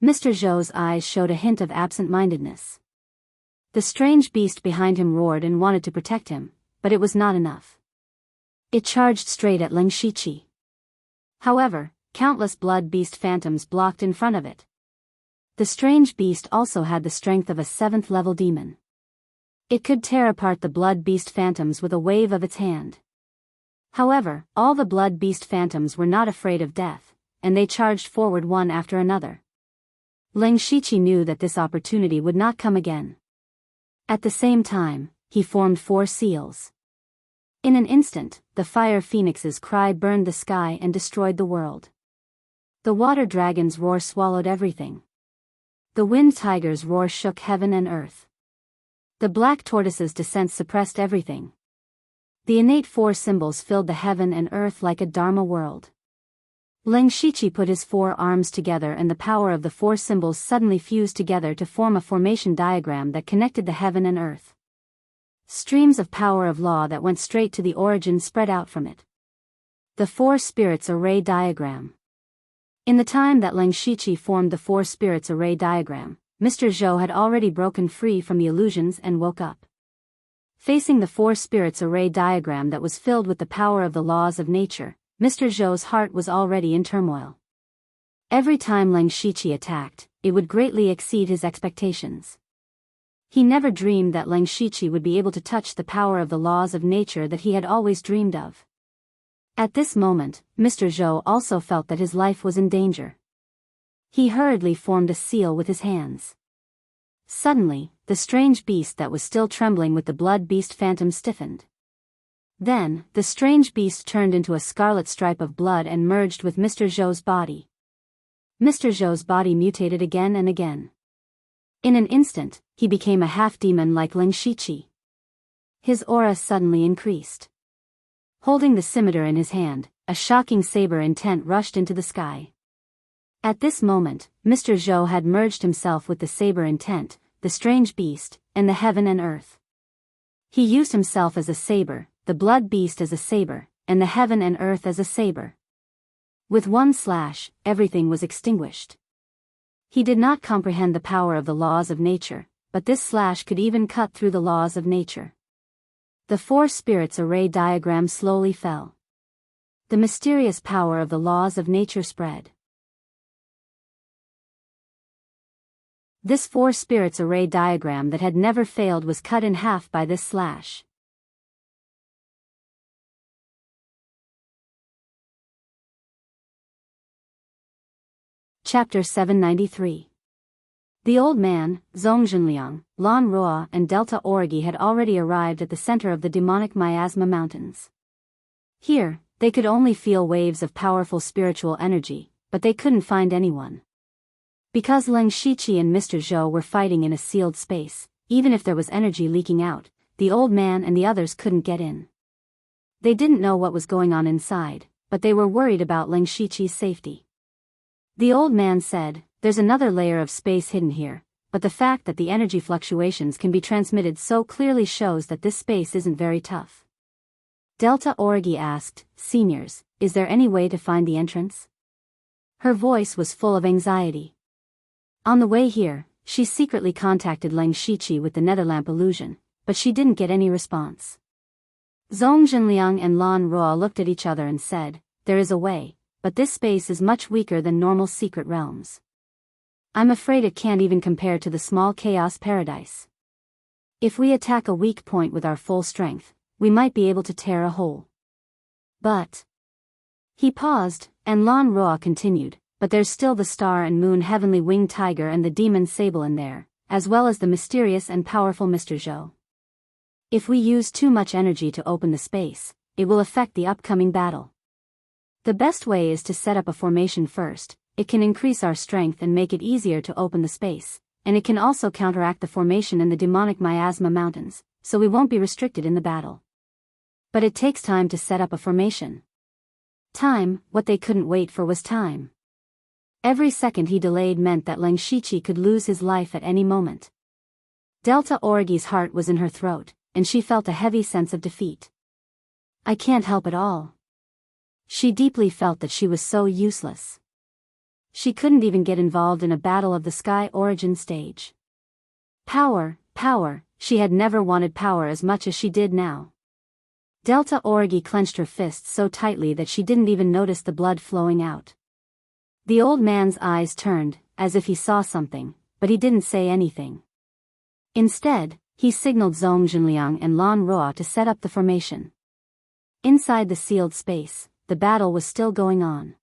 Mr. Zhou's eyes showed a hint of absent-mindedness. The strange beast behind him roared and wanted to protect him, but it was not enough. It charged straight at Leng Shiqi. However, countless blood beast phantoms blocked in front of it. The strange beast also had the strength of a 7th-level demon. It could tear apart the blood beast phantoms with a wave of its hand. However, all the blood beast phantoms were not afraid of death, and they charged forward one after another. Leng Shiqi knew that this opportunity would not come again. At the same time, he formed 4 seals. In an instant, the fire phoenix's cry burned the sky and destroyed the world. The water dragon's roar swallowed everything. The wind tiger's roar shook heaven and earth. The black tortoise's descent suppressed everything. The innate 4 symbols filled the heaven and earth like a dharma world. Leng Shiqi put his 4 arms together and the power of the 4 symbols suddenly fused together to form a formation diagram that connected the heaven and earth. Streams of power of law that went straight to the origin spread out from it. The 4 spirits array diagram. In the time that Leng Shiqi formed the 4 spirits array diagram, Mr. Zhou had already broken free from the illusions and woke up. Facing the 4 spirits array diagram that was filled with the power of the laws of nature, Mr. Zhou's heart was already in turmoil. Every time Leng Shiqi attacked, it would greatly exceed his expectations. He never dreamed that Leng Shiqi would be able to touch the power of the laws of nature that he had always dreamed of. At this moment, Mr. Zhou also felt that his life was in danger. He hurriedly formed a seal with his hands. Suddenly, the strange beast that was still trembling with the blood beast phantom stiffened. Then, the strange beast turned into a scarlet stripe of blood and merged with Mr. Zhou's body. Mr. Zhou's body mutated again and again. In an instant, he became a half-demon like Leng Shiqi. His aura suddenly increased. Holding the scimitar in his hand, a shocking saber intent rushed into the sky. At this moment, Mr. Zhou had merged himself with the saber intent, the strange beast, and the heaven and earth. He used himself as a saber, the blood beast as a saber, and the heaven and earth as a saber. With one slash, everything was extinguished. He did not comprehend the power of the laws of nature, but this slash could even cut through the laws of nature. The 4 spirits array diagram slowly fell. The mysterious power of the laws of nature spread. This 4 spirits array diagram that had never failed was cut in half by this slash. Chapter 793. The old man, Zhongjinliang, Lan Roa and Delta Origi had already arrived at the center of the demonic miasma mountains. Here, they could only feel waves of powerful spiritual energy, but they couldn't find anyone. Because Leng Shiqi and Mr. Zhou were fighting in a sealed space, even if there was energy leaking out, the old man and the others couldn't get in. They didn't know what was going on inside, but they were worried about Leng Shiqi's safety. The old man said, "There's another layer of space hidden here, but the fact that the energy fluctuations can be transmitted so clearly shows that this space isn't very tough." Delta Origi asked, "Seniors, is there any way to find the entrance?" Her voice was full of anxiety. On the way here, she secretly contacted Leng Shiqi with the netherlamp illusion, but she didn't get any response. Zhongjinliang and Lan Roa looked at each other and said, "There is a way, but this space is much weaker than normal secret realms. I'm afraid it can't even compare to the small chaos paradise. If we attack a weak point with our full strength, we might be able to tear a hole. But..." He paused, and Lan Roa continued, but there's still the star and moon heavenly winged tiger and the demon sable in there, as well as the mysterious and powerful Mr. Zhou. If we use too much energy to open the space, it will affect the upcoming battle. The best way is to set up a formation first. It can increase our strength and make it easier to open the space, and it can also counteract the formation in the demonic miasma mountains, so we won't be restricted in the battle. But it takes time to set up a formation. Time, what they couldn't wait for was time. Every second he delayed meant that Leng Shiqi could lose his life at any moment. Delta Origi's heart was in her throat, and she felt a heavy sense of defeat. I can't help at all. She deeply felt that she was so useless. She couldn't even get involved in a battle of the sky origin stage. Power, power, she had never wanted power as much as she did now. Delta Origi clenched her fists so tightly that she didn't even notice the blood flowing out. The old man's eyes turned, as if he saw something, but he didn't say anything. Instead, he signaled Zhong Zhenliang and Lan Roa to set up the formation. Inside the sealed space, the battle was still going on.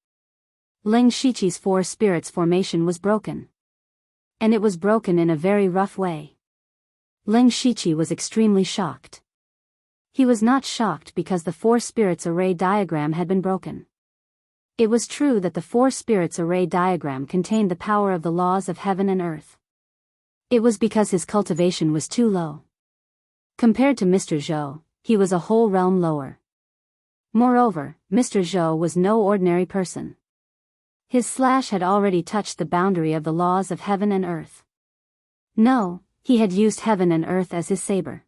Leng Shiqi's four spirits formation was broken. And it was broken in a very rough way. Leng Shiqi was extremely shocked. He was not shocked because the four spirits array diagram had been broken. It was true that the four spirits array diagram contained the power of the laws of heaven and earth. It was because his cultivation was too low. Compared to Mr. Zhou, he was a whole realm lower. Moreover, Mr. Zhou was no ordinary person. His slash had already touched the boundary of the laws of heaven and earth. No, he had used heaven and earth as his saber.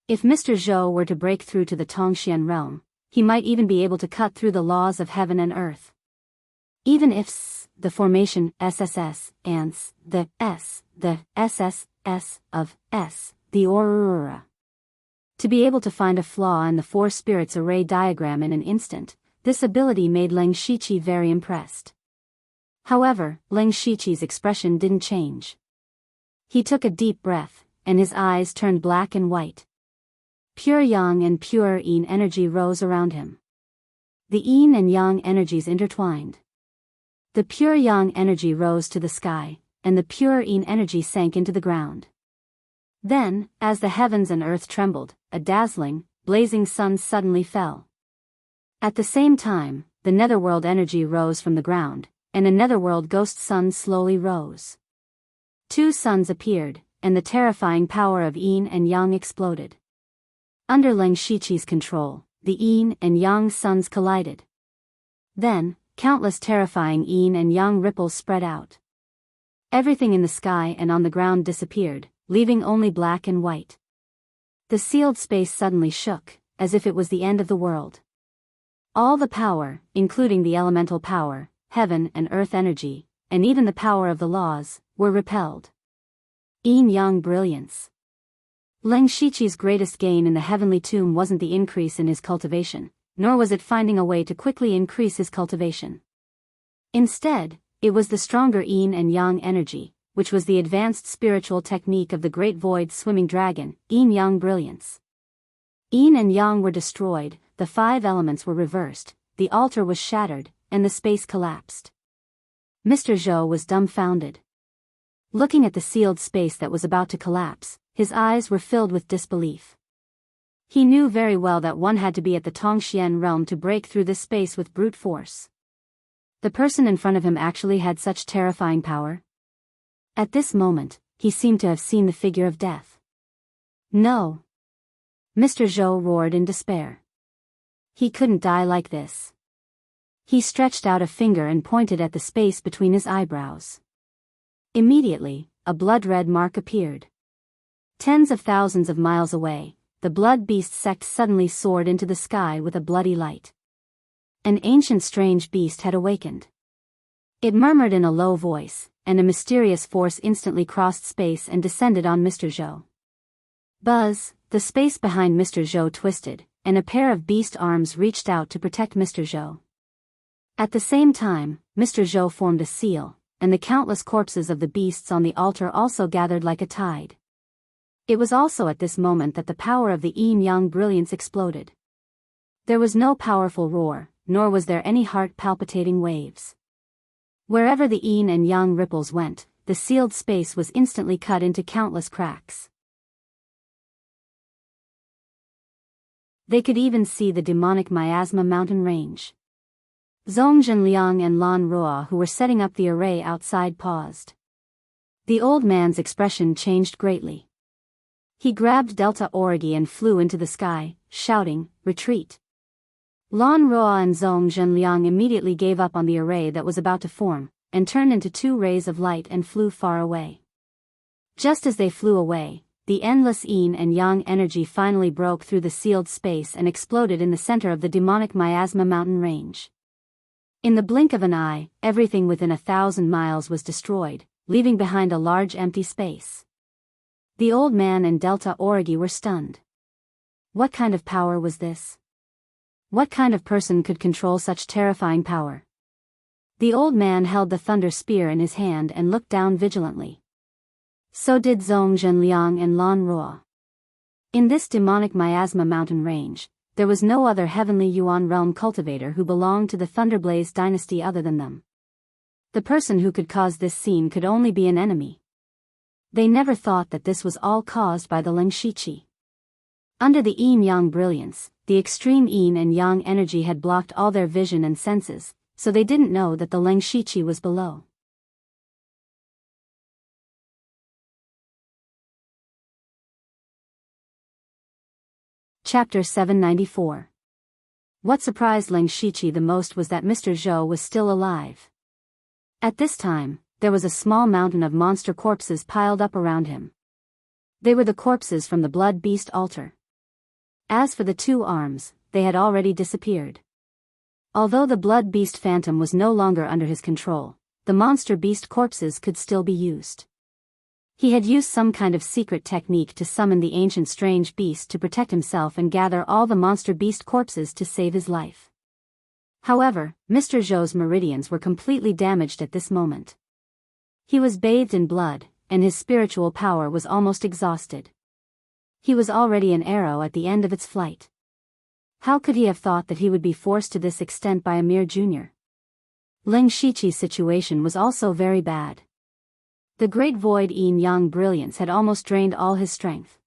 If Mr. Zhou were to break through to the Tongxian realm, he might even be able to cut through the laws of heaven and earth. Even if the formation SSS, ants, the SSS of S, the aurora. To be able to find a flaw in the four spirits array diagram in an instant, this ability made Leng Shiqi very impressed. However, Leng Shiqi's expression didn't change. He took a deep breath, and his eyes turned black and white. Pure yang and pure yin energy rose around him. The yin and yang energies intertwined. The pure yang energy rose to the sky, and the pure yin energy sank into the ground. Then, as the heavens and earth trembled, a dazzling, blazing sun suddenly fell. At the same time, the netherworld energy rose from the ground, and a netherworld ghost sun slowly rose. Two suns appeared, and the terrifying power of yin and yang exploded. Under Leng Shiqi's control, the yin and yang suns collided. Then, countless terrifying yin and yang ripples spread out. Everything in the sky and on the ground disappeared, leaving only black and white. The sealed space suddenly shook, as if it was the end of the world. All the power, including the elemental power, heaven and earth energy, and even the power of the laws, were repelled. Yin-yang brilliance. Leng Shiqi's greatest gain in the heavenly tomb wasn't the increase in his cultivation, nor was it finding a way to quickly increase his cultivation. Instead, it was the stronger yin and yang energy, which was the advanced spiritual technique of the great void swimming dragon, yin-yang brilliance. Yin and yang were destroyed, the five elements were reversed, the altar was shattered, and the space collapsed. Mr. Zhou was dumbfounded. Looking at the sealed space that was about to collapse, his eyes were filled with disbelief. He knew very well that one had to be at the Tongxian realm to break through this space with brute force. The person in front of him actually had such terrifying power. At this moment, he seemed to have seen the figure of death. No! Mr. Zhou roared in despair. He couldn't die like this. He stretched out a finger and pointed at the space between his eyebrows. Immediately, a blood-red mark appeared. Tens of thousands of miles away, the blood beast sect suddenly soared into the sky with a bloody light. An ancient strange beast had awakened. It murmured in a low voice, and a mysterious force instantly crossed space and descended on Mr. Zhou. Buzz, the space behind Mr. Zhou twisted, and a pair of beast arms reached out to protect Mr. Zhou. At the same time, Mr. Zhou formed a seal, and the countless corpses of the beasts on the altar also gathered like a tide. It was also at this moment that the power of the yin-yang brilliance exploded. There was no powerful roar, nor was there any heart-palpitating waves. Wherever the yin and yang ripples went, the sealed space was instantly cut into countless cracks. They could even see the demonic miasma mountain range. Zhong Zhenliang and Lan Ruo, who were setting up the array outside, paused. The old man's expression changed greatly. He grabbed Delta Origi and flew into the sky, shouting, "Retreat!" Lan Ruo and Zhong Zhenliang immediately gave up on the array that was about to form, and turned into two rays of light and flew far away. Just as they flew away, the endless yin and yang energy finally broke through the sealed space and exploded in the center of the demonic miasma mountain range. In the blink of an eye, everything within 1,000 miles was destroyed, leaving behind a large empty space. The old man and Delta Origi were stunned. What kind of power was this? What kind of person could control such terrifying power? The old man held the thunder spear in his hand and looked down vigilantly. So did Zhong Zhenliang and Lan Ruo. In this demonic miasma mountain range, there was no other heavenly Yuan realm cultivator who belonged to the Thunderblaze dynasty other than them. The person who could cause this scene could only be an enemy. They never thought that this was all caused by the Lingshiqi. Under the yin-yang brilliance, the extreme yin and yang energy had blocked all their vision and senses, so they didn't know that the Lingshiqi was below. Chapter 794. What surprised Lingshiqi the most was that Mr. Zhou was still alive. At this time, there was a small mountain of monster corpses piled up around him. They were the corpses from the blood beast altar. As for the two arms, they had already disappeared. Although the blood beast phantom was no longer under his control, the monster beast corpses could still be used. He had used some kind of secret technique to summon the ancient strange beast to protect himself and gather all the monster beast corpses to save his life. However, Mr. Zhou's meridians were completely damaged at this moment. He was bathed in blood, and his spiritual power was almost exhausted. He was already an arrow at the end of its flight. How could he have thought that he would be forced to this extent by a mere junior? Lingshiqi's situation was also very bad. The great void yin-yang brilliance had almost drained all his strength.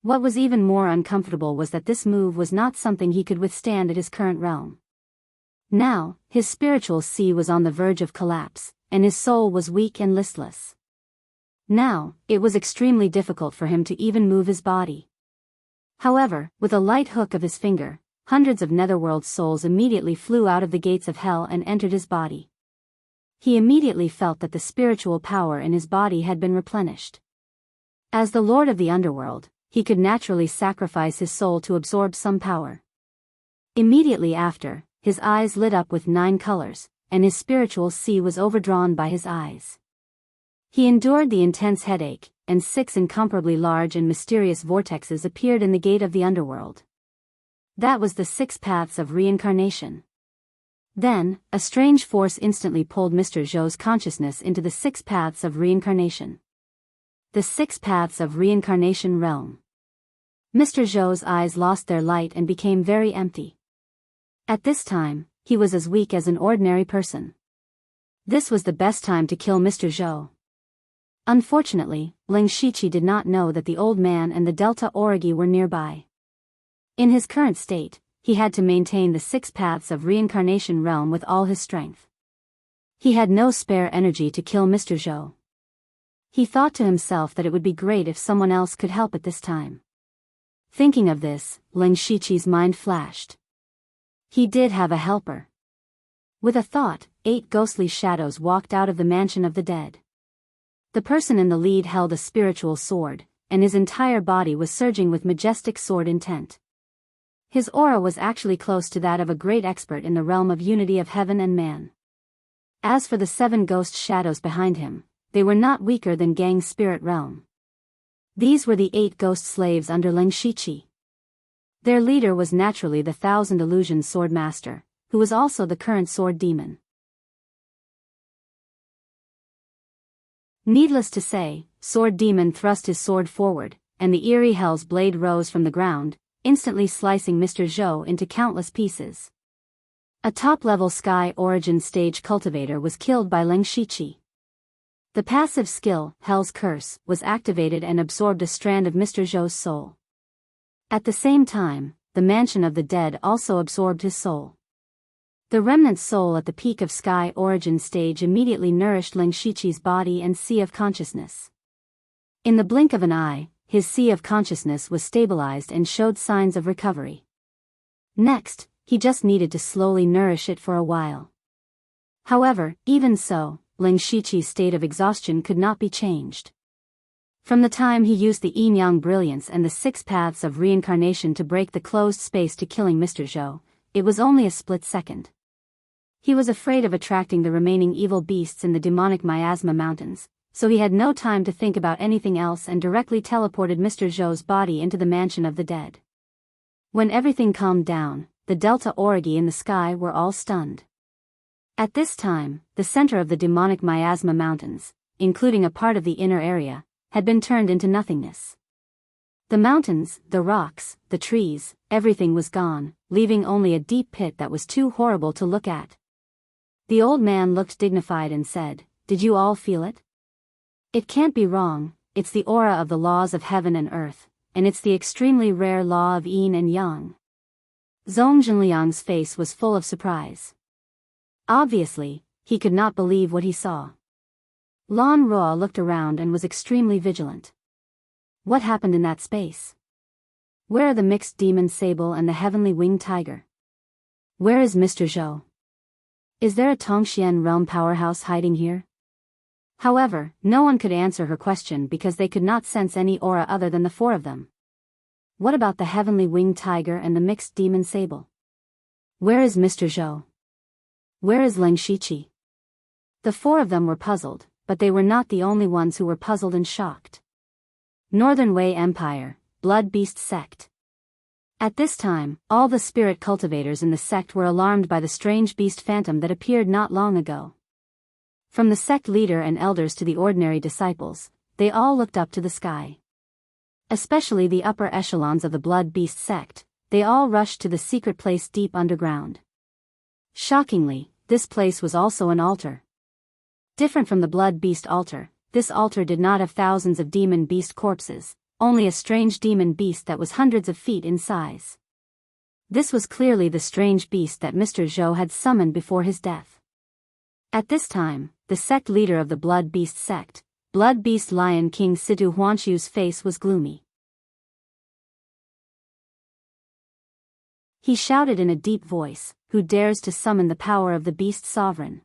What was even more uncomfortable was that this move was not something he could withstand at his current realm. Now, his spiritual sea was on the verge of collapse, and his soul was weak and listless. Now, it was extremely difficult for him to even move his body. However, with a light hook of his finger, hundreds of netherworld souls immediately flew out of the gates of hell and entered his body. He immediately felt that the spiritual power in his body had been replenished. As the Lord of the Underworld, he could naturally sacrifice his soul to absorb some power. Immediately after, his eyes lit up with 9 colors, and his spiritual sea was overdrawn by his eyes. He endured the intense headache, and 6 incomparably large and mysterious vortexes appeared in the gate of the underworld. That was the 6 paths of reincarnation. Then, a strange force instantly pulled Mr. Zhou's consciousness into the 6 paths of reincarnation. The 6 paths of reincarnation realm. Mr. Zhou's eyes lost their light and became very empty. At this time, he was as weak as an ordinary person. This was the best time to kill Mr. Zhou. Unfortunately, Lingshiqi did not know that the old man and the Delta Origi were nearby. In his current state, he had to maintain the 6 paths of reincarnation realm with all his strength. He had no spare energy to kill Mr. Zhou. He thought to himself that it would be great if someone else could help at this time. Thinking of this, Lingshiqi's mind flashed. He did have a helper. With a thought, 8 ghostly shadows walked out of the mansion of the dead. The person in the lead held a spiritual sword, and his entire body was surging with majestic sword intent. His aura was actually close to that of a great expert in the realm of unity of heaven and man. As for the 7 ghost shadows behind him, they were not weaker than Gang's spirit realm. These were the 8 ghost slaves under Lingshiqi. Their leader was naturally the 1,000 Illusion Sword Master, who was also the current sword demon. Needless to say, Sword Demon thrust his sword forward, and the eerie hell's blade rose from the ground, instantly slicing Mr. Zhou into countless pieces. A top-level Sky Origin stage cultivator was killed by Leng Shiqi. The passive skill, Hell's Curse, was activated and absorbed a strand of Mr. Zhou's soul. At the same time, the Mansion of the Dead also absorbed his soul. The remnant soul at the peak of Sky Origin stage immediately nourished Leng Shiqi's body and Sea of Consciousness. In the blink of an eye, his Sea of Consciousness was stabilized and showed signs of recovery. Next, he just needed to slowly nourish it for a while. However, even so, Leng Shiqi's state of exhaustion could not be changed. From the time he used the yin-yang brilliance and the 6 paths of reincarnation to break the closed space to killing Mr. Zhou, it was only a split second. He was afraid of attracting the remaining evil beasts in the demonic Miasma Mountains, so he had no time to think about anything else and directly teleported Mr. Zhou's body into the Mansion of the Dead. When everything calmed down, the Delta Origi in the sky were all stunned. At this time, the center of the demonic Miasma Mountains, including a part of the inner area, had been turned into nothingness. The mountains, the rocks, the trees, everything was gone, leaving only a deep pit that was too horrible to look at. The old man looked dignified and said, "Did you all feel it? It can't be wrong, it's the aura of the laws of heaven and earth, and it's the extremely rare law of yin and yang." Zhong Zhenliang's face was full of surprise. Obviously, he could not believe what he saw. Lan Ruo looked around and was extremely vigilant. What happened in that space? Where are the mixed demon sable and the heavenly winged tiger? Where is Mr. Zhou? Is there a Tongxian realm powerhouse hiding here? However, no one could answer her question because they could not sense any aura other than the 4 of them. What about the heavenly winged tiger and the mixed demon sable? Where is Mr. Zhou? Where is Leng Shiqi? The 4 of them were puzzled, but they were not the only ones who were puzzled and shocked. Northern Wei Empire, Blood Beast Sect. At this time, all the spirit cultivators in the sect were alarmed by the strange beast phantom that appeared not long ago. From the sect leader and elders to the ordinary disciples, they all looked up to the sky. Especially the upper echelons of the Blood Beast Sect, they all rushed to the secret place deep underground. Shockingly, this place was also an altar. Different from the Blood Beast altar, this altar did not have thousands of demon beast corpses, only a strange demon beast that was hundreds of feet in size. This was clearly the strange beast that Mr. Zhou had summoned before his death. At this time, the sect leader of the Blood Beast Sect, Blood Beast Lion King Situ Huanshu's face was gloomy. He shouted in a deep voice, "Who dares to summon the power of the Beast Sovereign?"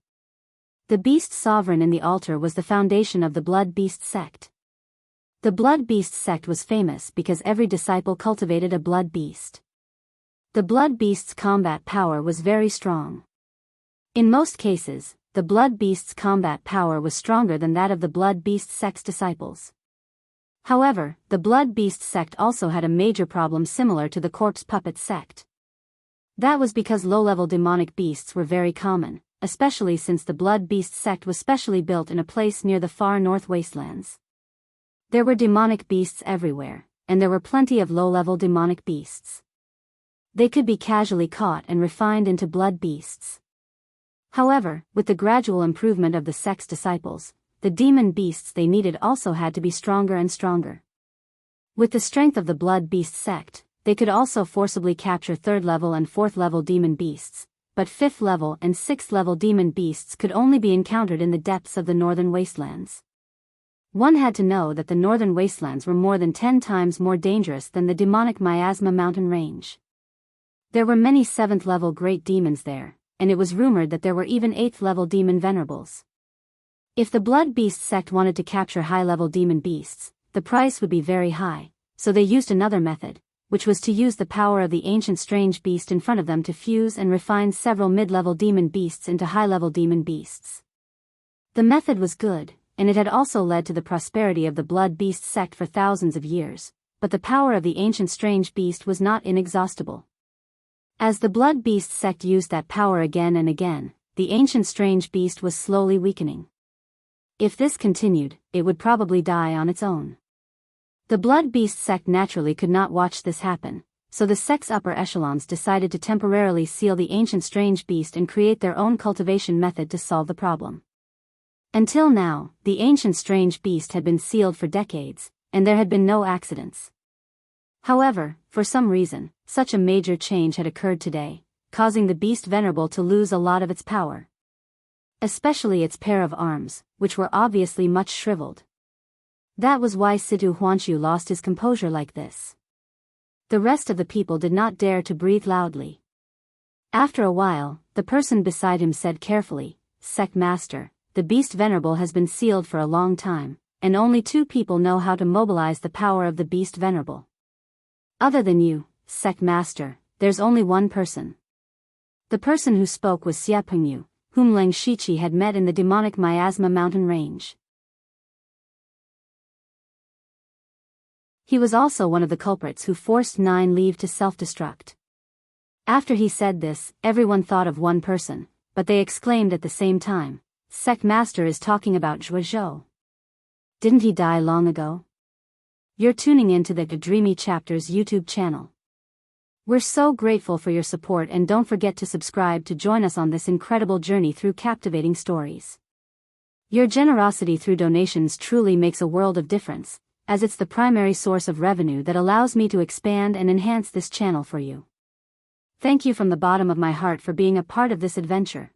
The Beast Sovereign in the altar was the foundation of the Blood Beast Sect. The Blood Beast Sect was famous because every disciple cultivated a blood beast. The blood beast's combat power was very strong. In most cases, the blood beast's combat power was stronger than that of the Blood Beast Sect's disciples. However, the Blood Beast Sect also had a major problem similar to the Corpse Puppet Sect. That was because low-level demonic beasts were very common, especially since the Blood Beast Sect was specially built in a place near the far north wastelands. There were demonic beasts everywhere, and there were plenty of low-level demonic beasts. They could be casually caught and refined into blood beasts. However, with the gradual improvement of the sect's disciples, the demon beasts they needed also had to be stronger and stronger. With the strength of the Blood Beast Sect, they could also forcibly capture 3rd level and 4th level demon beasts, but 5th level and 6th level demon beasts could only be encountered in the depths of the northern wastelands. One had to know that the northern wastelands were more than 10 times more dangerous than the demonic Miasma mountain range. There were many 7th level great demons there, and it was rumored that there were even 8th level demon venerables. If the Blood Beast Sect wanted to capture high-level demon beasts, the price would be very high, so they used another method, which was to use the power of the ancient strange beast in front of them to fuse and refine several mid-level demon beasts into high-level demon beasts. The method was good, and it had also led to the prosperity of the Blood Beast Sect for thousands of years, but the power of the ancient strange beast was not inexhaustible. As the Blood Beast Sect used that power again and again, the ancient strange beast was slowly weakening. If this continued, it would probably die on its own. The Blood Beast sect naturally could not watch this happen, so the sect's upper echelons decided to temporarily seal the ancient strange beast and create their own cultivation method to solve the problem. Until now, the ancient strange beast had been sealed for decades, and there had been no accidents. However, for some reason, such a major change had occurred today, causing the beast venerable to lose a lot of its power. Especially its pair of arms, which were obviously much shriveled. That was why Situ Huanshu lost his composure like this. The rest of the people did not dare to breathe loudly. After a while, the person beside him said carefully, "Sect Master, the beast venerable has been sealed for a long time, and only 2 people know how to mobilize the power of the beast venerable. Other than you, Sect Master, there's only one person." The person who spoke was Xie Pengyu, whom Leng Shiqi had met in the demonic miasma mountain range. He was also one of the culprits who forced 9 leave to self-destruct. After he said this, everyone thought of one person, but they exclaimed at the same time, "Sect Master is talking about Zhuozhou. Didn't he die long ago?" You're tuning in to the Dreamy Chapters YouTube channel. We're so grateful for your support, and don't forget to subscribe to join us on this incredible journey through captivating stories. Your generosity through donations truly makes a world of difference, as it's the primary source of revenue that allows me to expand and enhance this channel for you. Thank you from the bottom of my heart for being a part of this adventure.